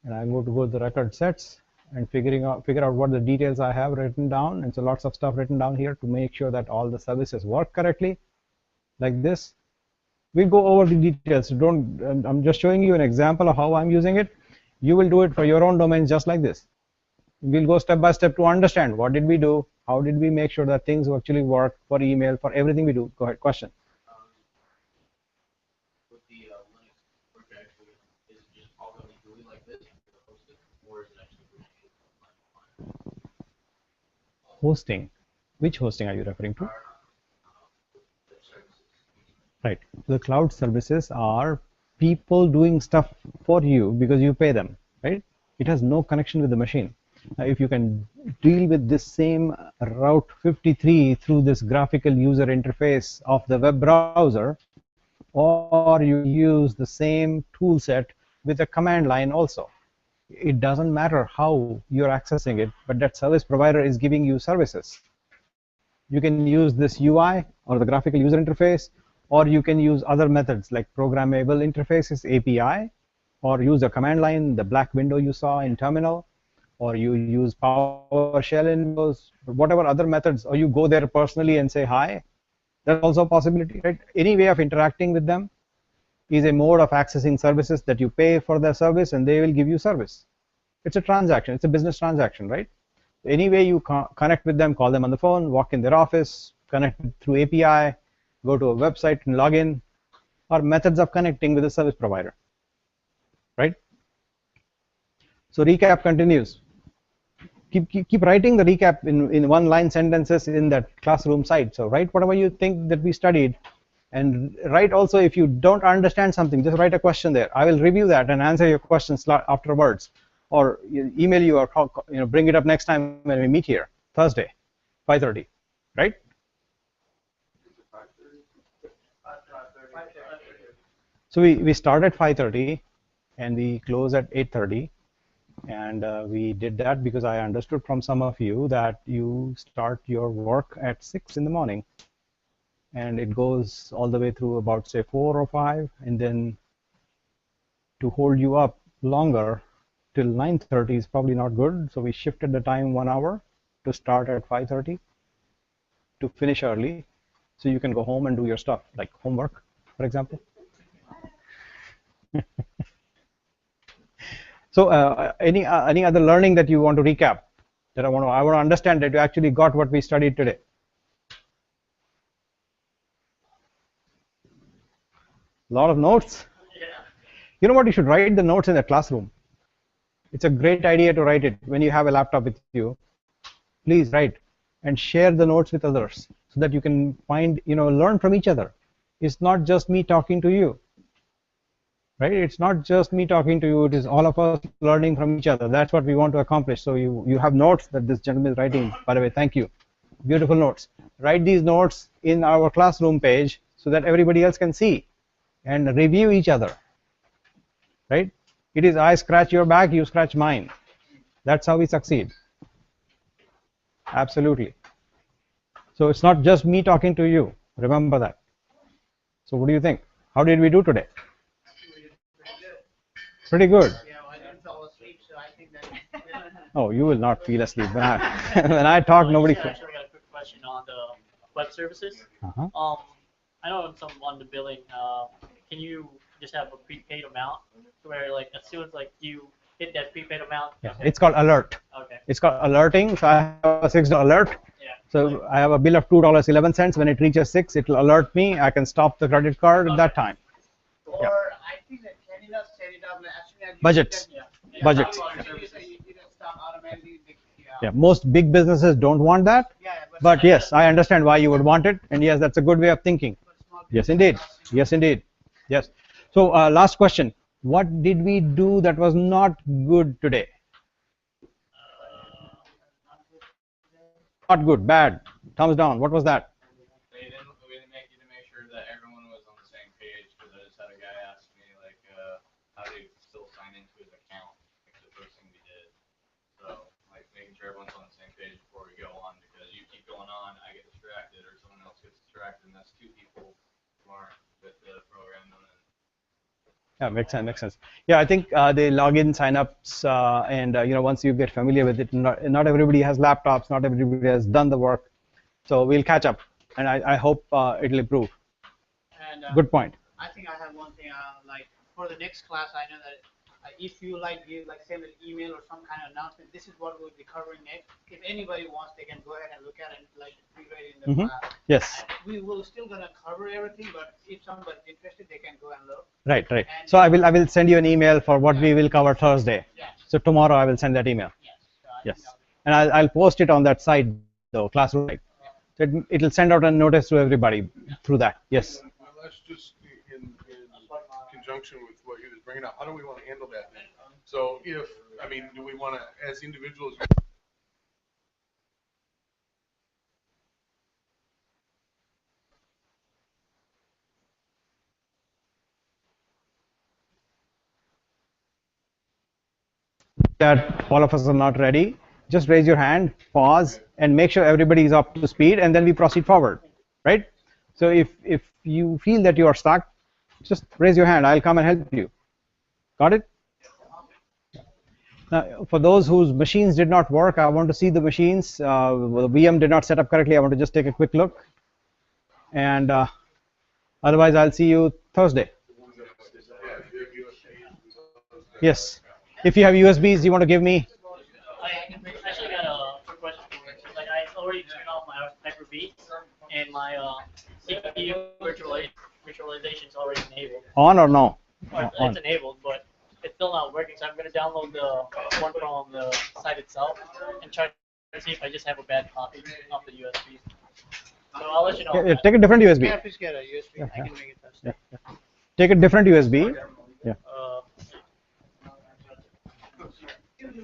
And I'm going to go to the record sets and figure out what the details I have written down. And so lots of stuff written down here to make sure that all the services work correctly, like this. We'll go over the details. So I'm just showing you an example of how I'm using it. You will do it for your own domains just like this. We'll go step by step to understand what did we do, how did we make sure that things actually work for email, for everything we do. Go ahead, question. With the Linux work actually, is it just all going to be doing like this, or is it actually doing Hosting. Which hosting are you referring to? Right. The cloud services are people doing stuff for you because you pay them, right? It has no connection with the machine. Now, if you can deal with this same Route 53 through this graphical user interface of the web browser, or you use the same tool set with a command line also. It doesn't matter how you're accessing it, but that service provider is giving you services. You can use this UI or the graphical user interface, or you can use other methods like programmable interfaces, API, or use a command line, the black window you saw in terminal, or you use PowerShell in Windows, whatever other methods, or you go there personally and say hi. That's also a possibility, right? Any way of interacting with them is a mode of accessing services that you pay for their service and they will give you service. It's a transaction, it's a business transaction, right? Any way you connect with them, call them on the phone, walk in their office, connect through API, go to a website and log in, or methods of connecting with the service provider, right? So recap continues. Keep writing the recap in one line sentences in that classroom site. So write whatever you think that we studied, and write also if you don't understand something, just write a question there. I will review that and answer your questions afterwards, or email you, or call, bring it up next time when we meet here, Thursday, 5:30, right? So we start at 5:30 and we close at 8:30. And we did that because I understood from some of you that you start your work at 6 in the morning, and it goes all the way through about, say, 4 or 5, and then to hold you up longer till 9:30 is probably not good. So we shifted the time 1 hour to start at 5:30 to finish early, so you can go home and do your stuff, like homework, for example. So any other learning that you want to recap? That I want to understand that you actually got what we studied today. A lot of notes. Yeah. You know what? You should write the notes in the classroom. It's a great idea to write it when you have a laptop with you. Please write and share the notes with others so that you can learn from each other. It's not just me talking to you, right? It's not just me talking to you. It is all of us learning from each other. That's what we want to accomplish. So you have notes that this gentleman is writing. By the way, thank you. Beautiful notes. Write these notes in our classroom page so that everybody else can see and review each other, right? It is I scratch your back, you scratch mine. That's how we succeed. Absolutely. So it's not just me talking to you. Remember that. So what do you think? How did we do today? Pretty good. Yeah, I didn't fall asleep, so I think that. Oh, you will not feel asleep. When I talk, nobody. I actually got a quick question on the web services. Uh-huh. I know on the billing, can you just have a prepaid amount where like as soon as like you hit that prepaid amount? Yeah, it's called alert. Okay. It's called alerting. So I have a $6 alert. Yeah. So I have a bill of $2.11. When it reaches 6, it will alert me. I can stop the credit card at that time. Or Yeah. I think that can you not set it up as soon as you Budgets. You Budgets. stop automatically. Yeah, most big businesses don't want that. Yeah, But yes, I understand why you would want it, and yes, that's a good way of thinking. Yes, indeed. Yes, indeed. Yes. So last question. What did we do that was not good today? Not good, bad. Thumbs down. What was that? We didn't make sure that everyone was on the same page, because I just had a guy ask me like how to still sign into his account. contract, and that's 2 people who aren't with the program, and then Yeah, makes sense. Makes sense. Yeah, I think the login signups, and once you get familiar with it, not everybody has laptops, not everybody has done the work, so we'll catch up, and I hope it'll improve. And Good point. I think I have one thing. Like for the next class, I know that if you send an email or some kind of announcement, this is what we'll be covering next. If anybody wants, they can go ahead and look at it, like pre-read in the class. Yes. We will still gonna cover everything, but if somebody's interested, they can go and look. Right. Right. So I will send you an email for what we will cover Thursday. Yes. So tomorrow I will send that email. Yes. Yes. And I'll post it on that site though, classroom site. So it'll send out a notice to everybody through that. Yes. Let's just, in conjunction with what he was bringing up, how do we want to handle that then? So do we want to, as individuals, that all of us are not ready, just raise your hand, pause, and make sure everybody is up to speed, and then we proceed forward, right? So if you feel that you are stuck, just raise your hand. I'll come and help you. Got it? Now, for those whose machines did not work, I want to see the machines. The VM did not set up correctly. I want to just take a quick look, and otherwise I'll see you Thursday. Yes. If you have USBs, you want to give me? I actually got a quick question for you. Like I already turned off my Hyper-V, and my CPU virtualization is already enabled. On or no? It's enabled, but it's still not working. So I'm going to download the one from the site itself and try to see if I just have a bad copy of the USB. So I'll let you know. Yeah, take a different USB. Yeah, please get a USB. I can make it faster. Yeah. Take a different USB. Yeah.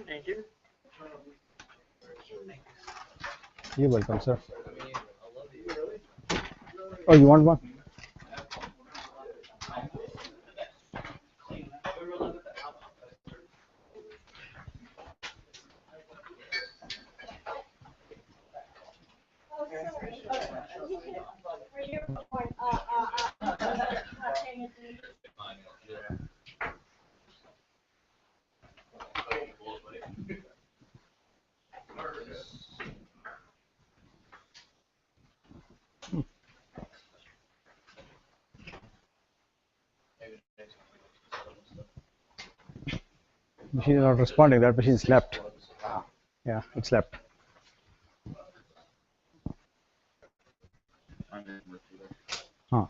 Thank you. You're welcome, sir. Oh, you want one? Machine is not responding. That machine slept. Yeah, it slept. Huh.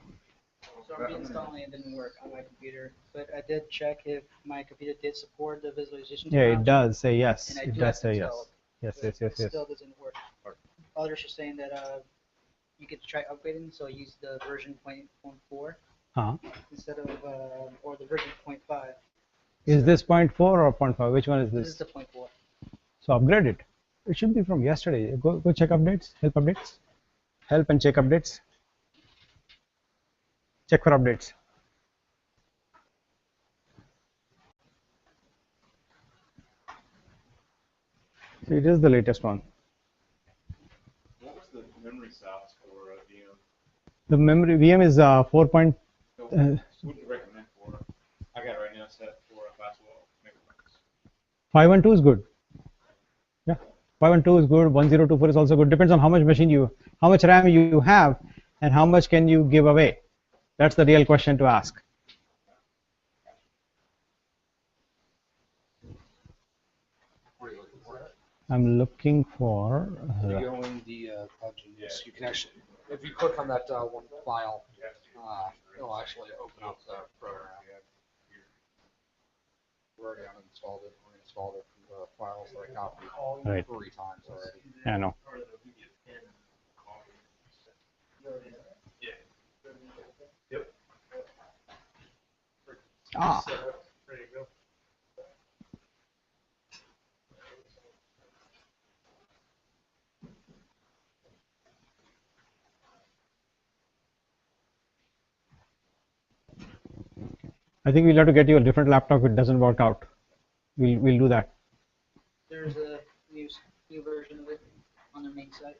So reinstalling it didn't work on my computer, but I did check if my computer did support the visualization. Yeah, it does say yes. And I It do does have say to yes. install it, Yes, but yes, yes, it yes. still doesn't work. Others are saying that you could try upgrading, so use the version 0.4 Huh? instead of or the version 0.5. Is this 0.4 or 0.5? Which one is This is this? the 0.4. So upgrade it. It should be from yesterday. Go check updates. Help updates. Help and check updates. Check for updates. So it is the latest one. What was the memory size for VM? The memory VM is 4. What would you recommend for it? I got it right now set for a class 512 is good. Yeah, 512 is good. 1024 is also good. Depends on how much how much RAM you have, and how much can you give away. That's the real question to ask. I'm looking for. If you go in the Genius, you can actually, if you click on that one file, it'll actually open up the program. We already uninstalled it. We installed it from the files that I copied Right. 3 times already. Yeah, I know. Yep. Ah. Ready to go. I think we'll have to get you a different laptop if it doesn't work out. We'll do that. There's a new version of it on the main site.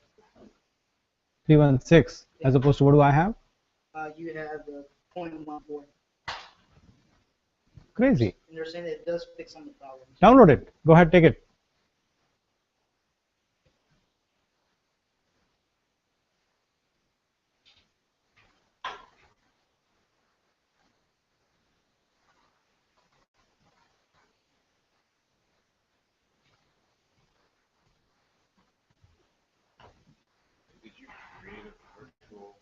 316 as opposed to what do I have? You have the 0.14. Crazy. And they're saying that it does fix some of the problems. Download it. Go ahead, take it. Did you create a virtual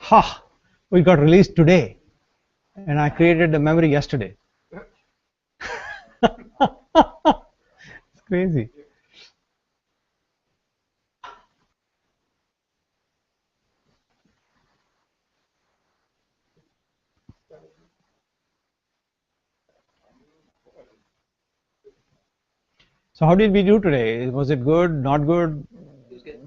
Ha! We got released today, and I created the memory yesterday. It's crazy. So how did we do today? Was it good? Not good?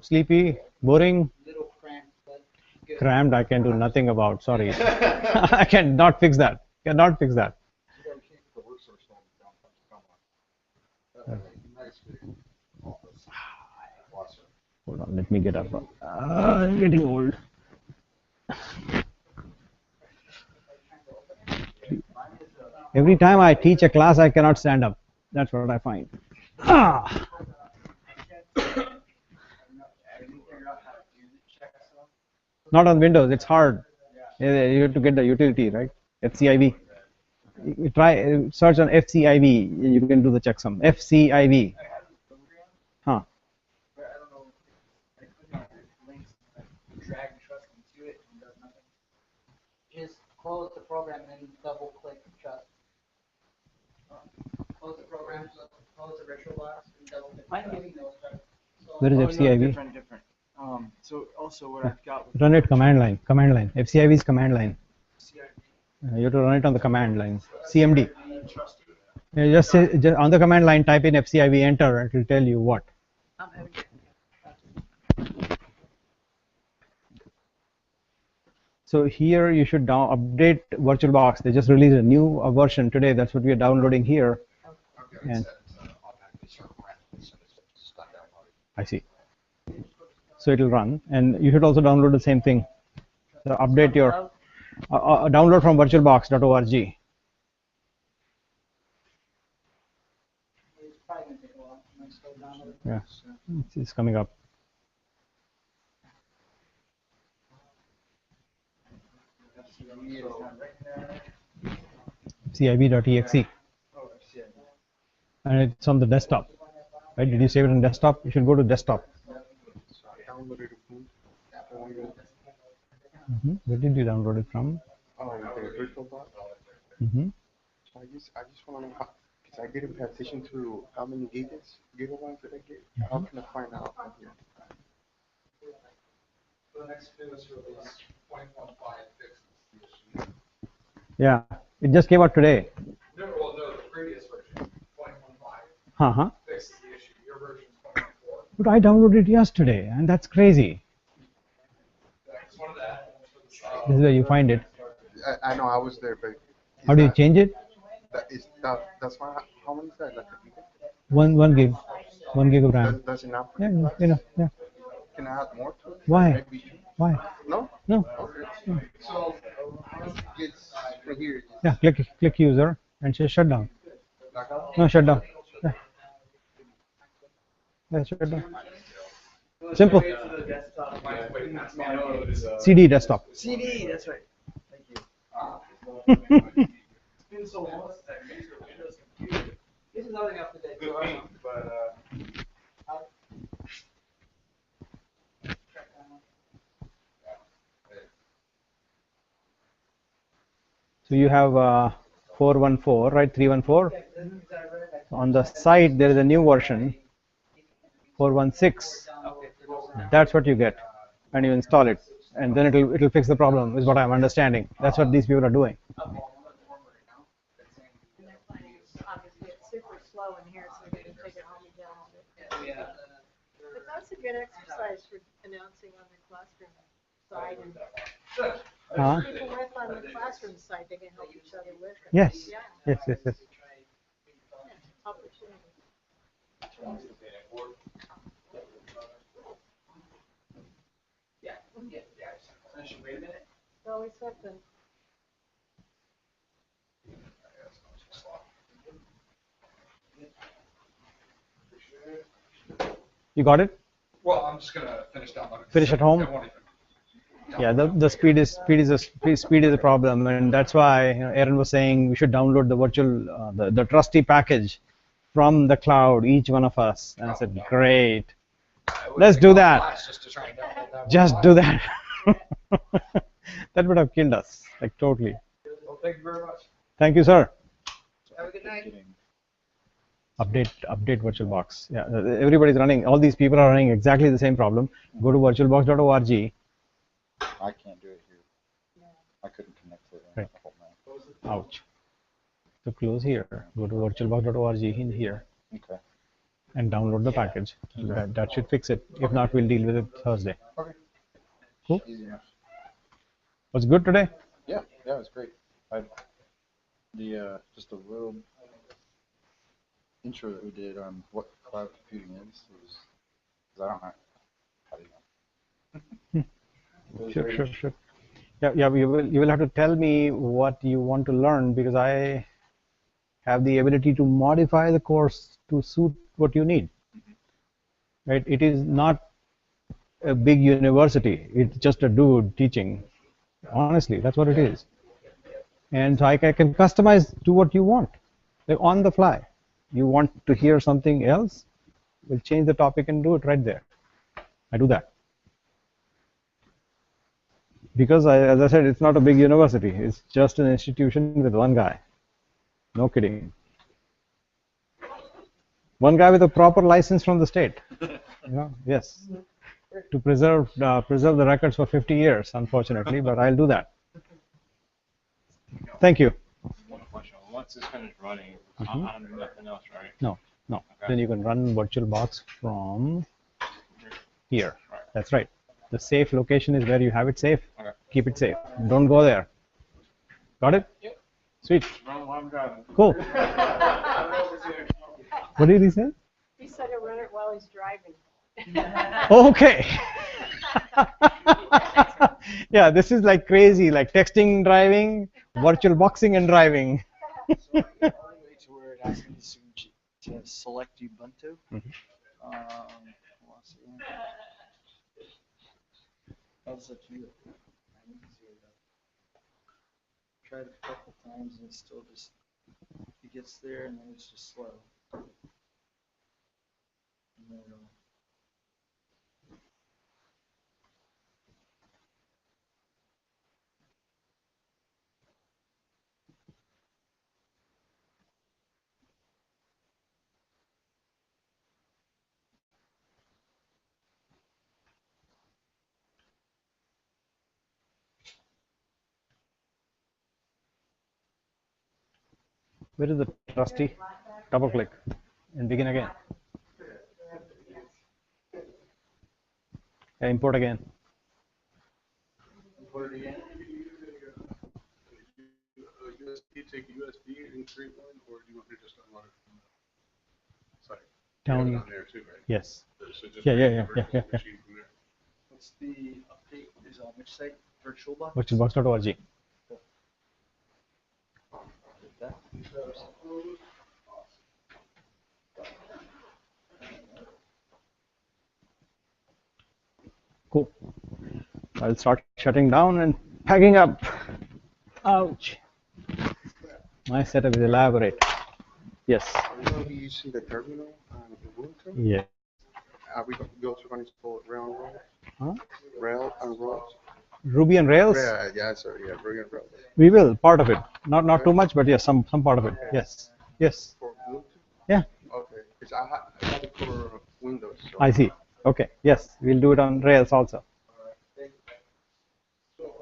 Sleepy? Boring? Little cramped, but good. Crammed? I can do nothing about. Sorry, I cannot fix that. Cannot fix that. Hold on, let me get up. I'm getting old. Every time I teach a class, I cannot stand up. That's what I find. Ah. Not on Windows, it's hard. You have to get the utility, right? FCIV. You try search on FCIV. You can do the checksum. FCIV. Huh? Drag trust into it and does nothing. Just close the program and then double click trust. Close the program, close the virtual box, and double click. I'm giving those. Where is FCIV? Different. So also what I've got. Run it command line. Command line. FCIV is command line. You have to run it on the command line. CMD. Just say, just on the command line, type in FCIV, enter, and it will tell you what. So here you should update VirtualBox. They just released a new version today. That's what we are downloading here. And I see. So it will run, and you should also download the same thing. So update your download from virtualbox.org. Yeah, it's coming up. CIV.exe. And it's on the desktop. Right? Did you save it on desktop? You should go to desktop. Where did you download it from? The virtual box. So I just want to know how, because I didn't pay attention to how many gigabytes did I get? How can I find out from here? The next newest release, 0.15 fixes the issue. Yeah, it just came out today. No, the previous version, 0.15, fixes the issue. Your version is 0.14. But I downloaded it yesterday, and that's crazy. That's one of that. This is where you find it. I know I was there, but how do you change it? That's why. How many is that? Like a gig? One gig, 1 gig of RAM. That's enough. Yeah, enough. Yeah. Can I add more to it? Why? Why? No. No. Okay. So it's from here. Yeah. Click user and say shut down. No, shut down. Yeah, shut down. Simple. CD desktop. CD, that's right. Thank you. It's been so long since I used a Windows computer. This is nothing up to date. Good beat, but So you have 414, right? 314. On the site there is a new version, 416. That's what you get, and you install it, and then it'll fix the problem. Is what I'm understanding. That's what these people are doing. Obviously, it's super slow in here, so they're going to take it home and download it. Yeah. But that's a good exercise for announcing on the classroom side. And people with on the classroom side, they can help each other with it. Yes. Yeah. Yes. Wait a minute. Always something. You got it? Well, I'm just gonna finish downloading. Finish at home? It won't even Yeah, the speed is a problem, and that's why Aaron was saying we should download the virtual the trusty package from the cloud, each one of us. And I said, great, let's do that. Just do that. That would have killed us, like totally. Well, thank you very much. Thank you, sir. Have a good night. Update VirtualBox. Yeah, everybody's running. All these people are running exactly the same problem. Go to virtualbox.org. I can't do it here. I couldn't connect to it. Right. The whole night. Ouch. So close here. Go to virtualbox.org in here Okay. and download the package. That should fix it. If not, we'll deal with it Thursday. Okay. Cool. Easy enough. Was it good today? Yeah, it was great. Just a little intro that we did on what cloud computing is was, because I don't know how do you know. Sure. Yeah. You will have to tell me what you want to learn, because I have the ability to modify the course to suit what you need. Right? It is not a big university. It's just a dude teaching. Honestly, that's what it is. And so I can customize to what you want, like on the fly. You want to hear something else? We'll change the topic and do it right there. I do that. Because, as I said, it's not a big university. It's just an institution with one guy. No kidding. One guy with a proper license from the state. Yes. To preserve the records for 50 years, unfortunately, but I'll do that. Thank you. One question. Once it's finished running, I don't do nothing else, right? No. Okay. Then you can run VirtualBox from here. Right. That's right. The safe location is where you have it safe. Okay. Keep it safe. Don't go there. Got it? Yep. Sweet. Run while I'm driving. Cool. What did he say? He said he'll run it while he's driving. Okay. Yeah, this is like crazy, like texting, driving, virtual boxing, and driving. So to where it asks me to select Ubuntu. Hold on a second. How does it do it? Tried a couple times and it still just, it gets there and then it's just slow. And then it'll, Where is the trusty? Double click and begin again. Yeah, import again. Import it again. USB, take USB and create one, or do you want me to just download it from the site? Down. You have it on there too, right? Yes. So just Yeah. machine from there. what's the update is on which site? VirtualBox? Virtualbox.org. Did that? Cool. I'll start shutting down and packing up. Ouch. My setup is elaborate. Yes. Are we going to be using the terminal on Ubuntu? Yeah. Are we also going to install Rail and Rails? Huh? Rail and Rails? Ruby and Rails? Yeah, sorry, Ruby and Rails. We will, part of it. Not too much, but yes, some part of it. Yes. For Ubuntu? Yeah. Okay, because I have it for Windows. So. I see. Okay. Yes, we'll do it on Rails also. So,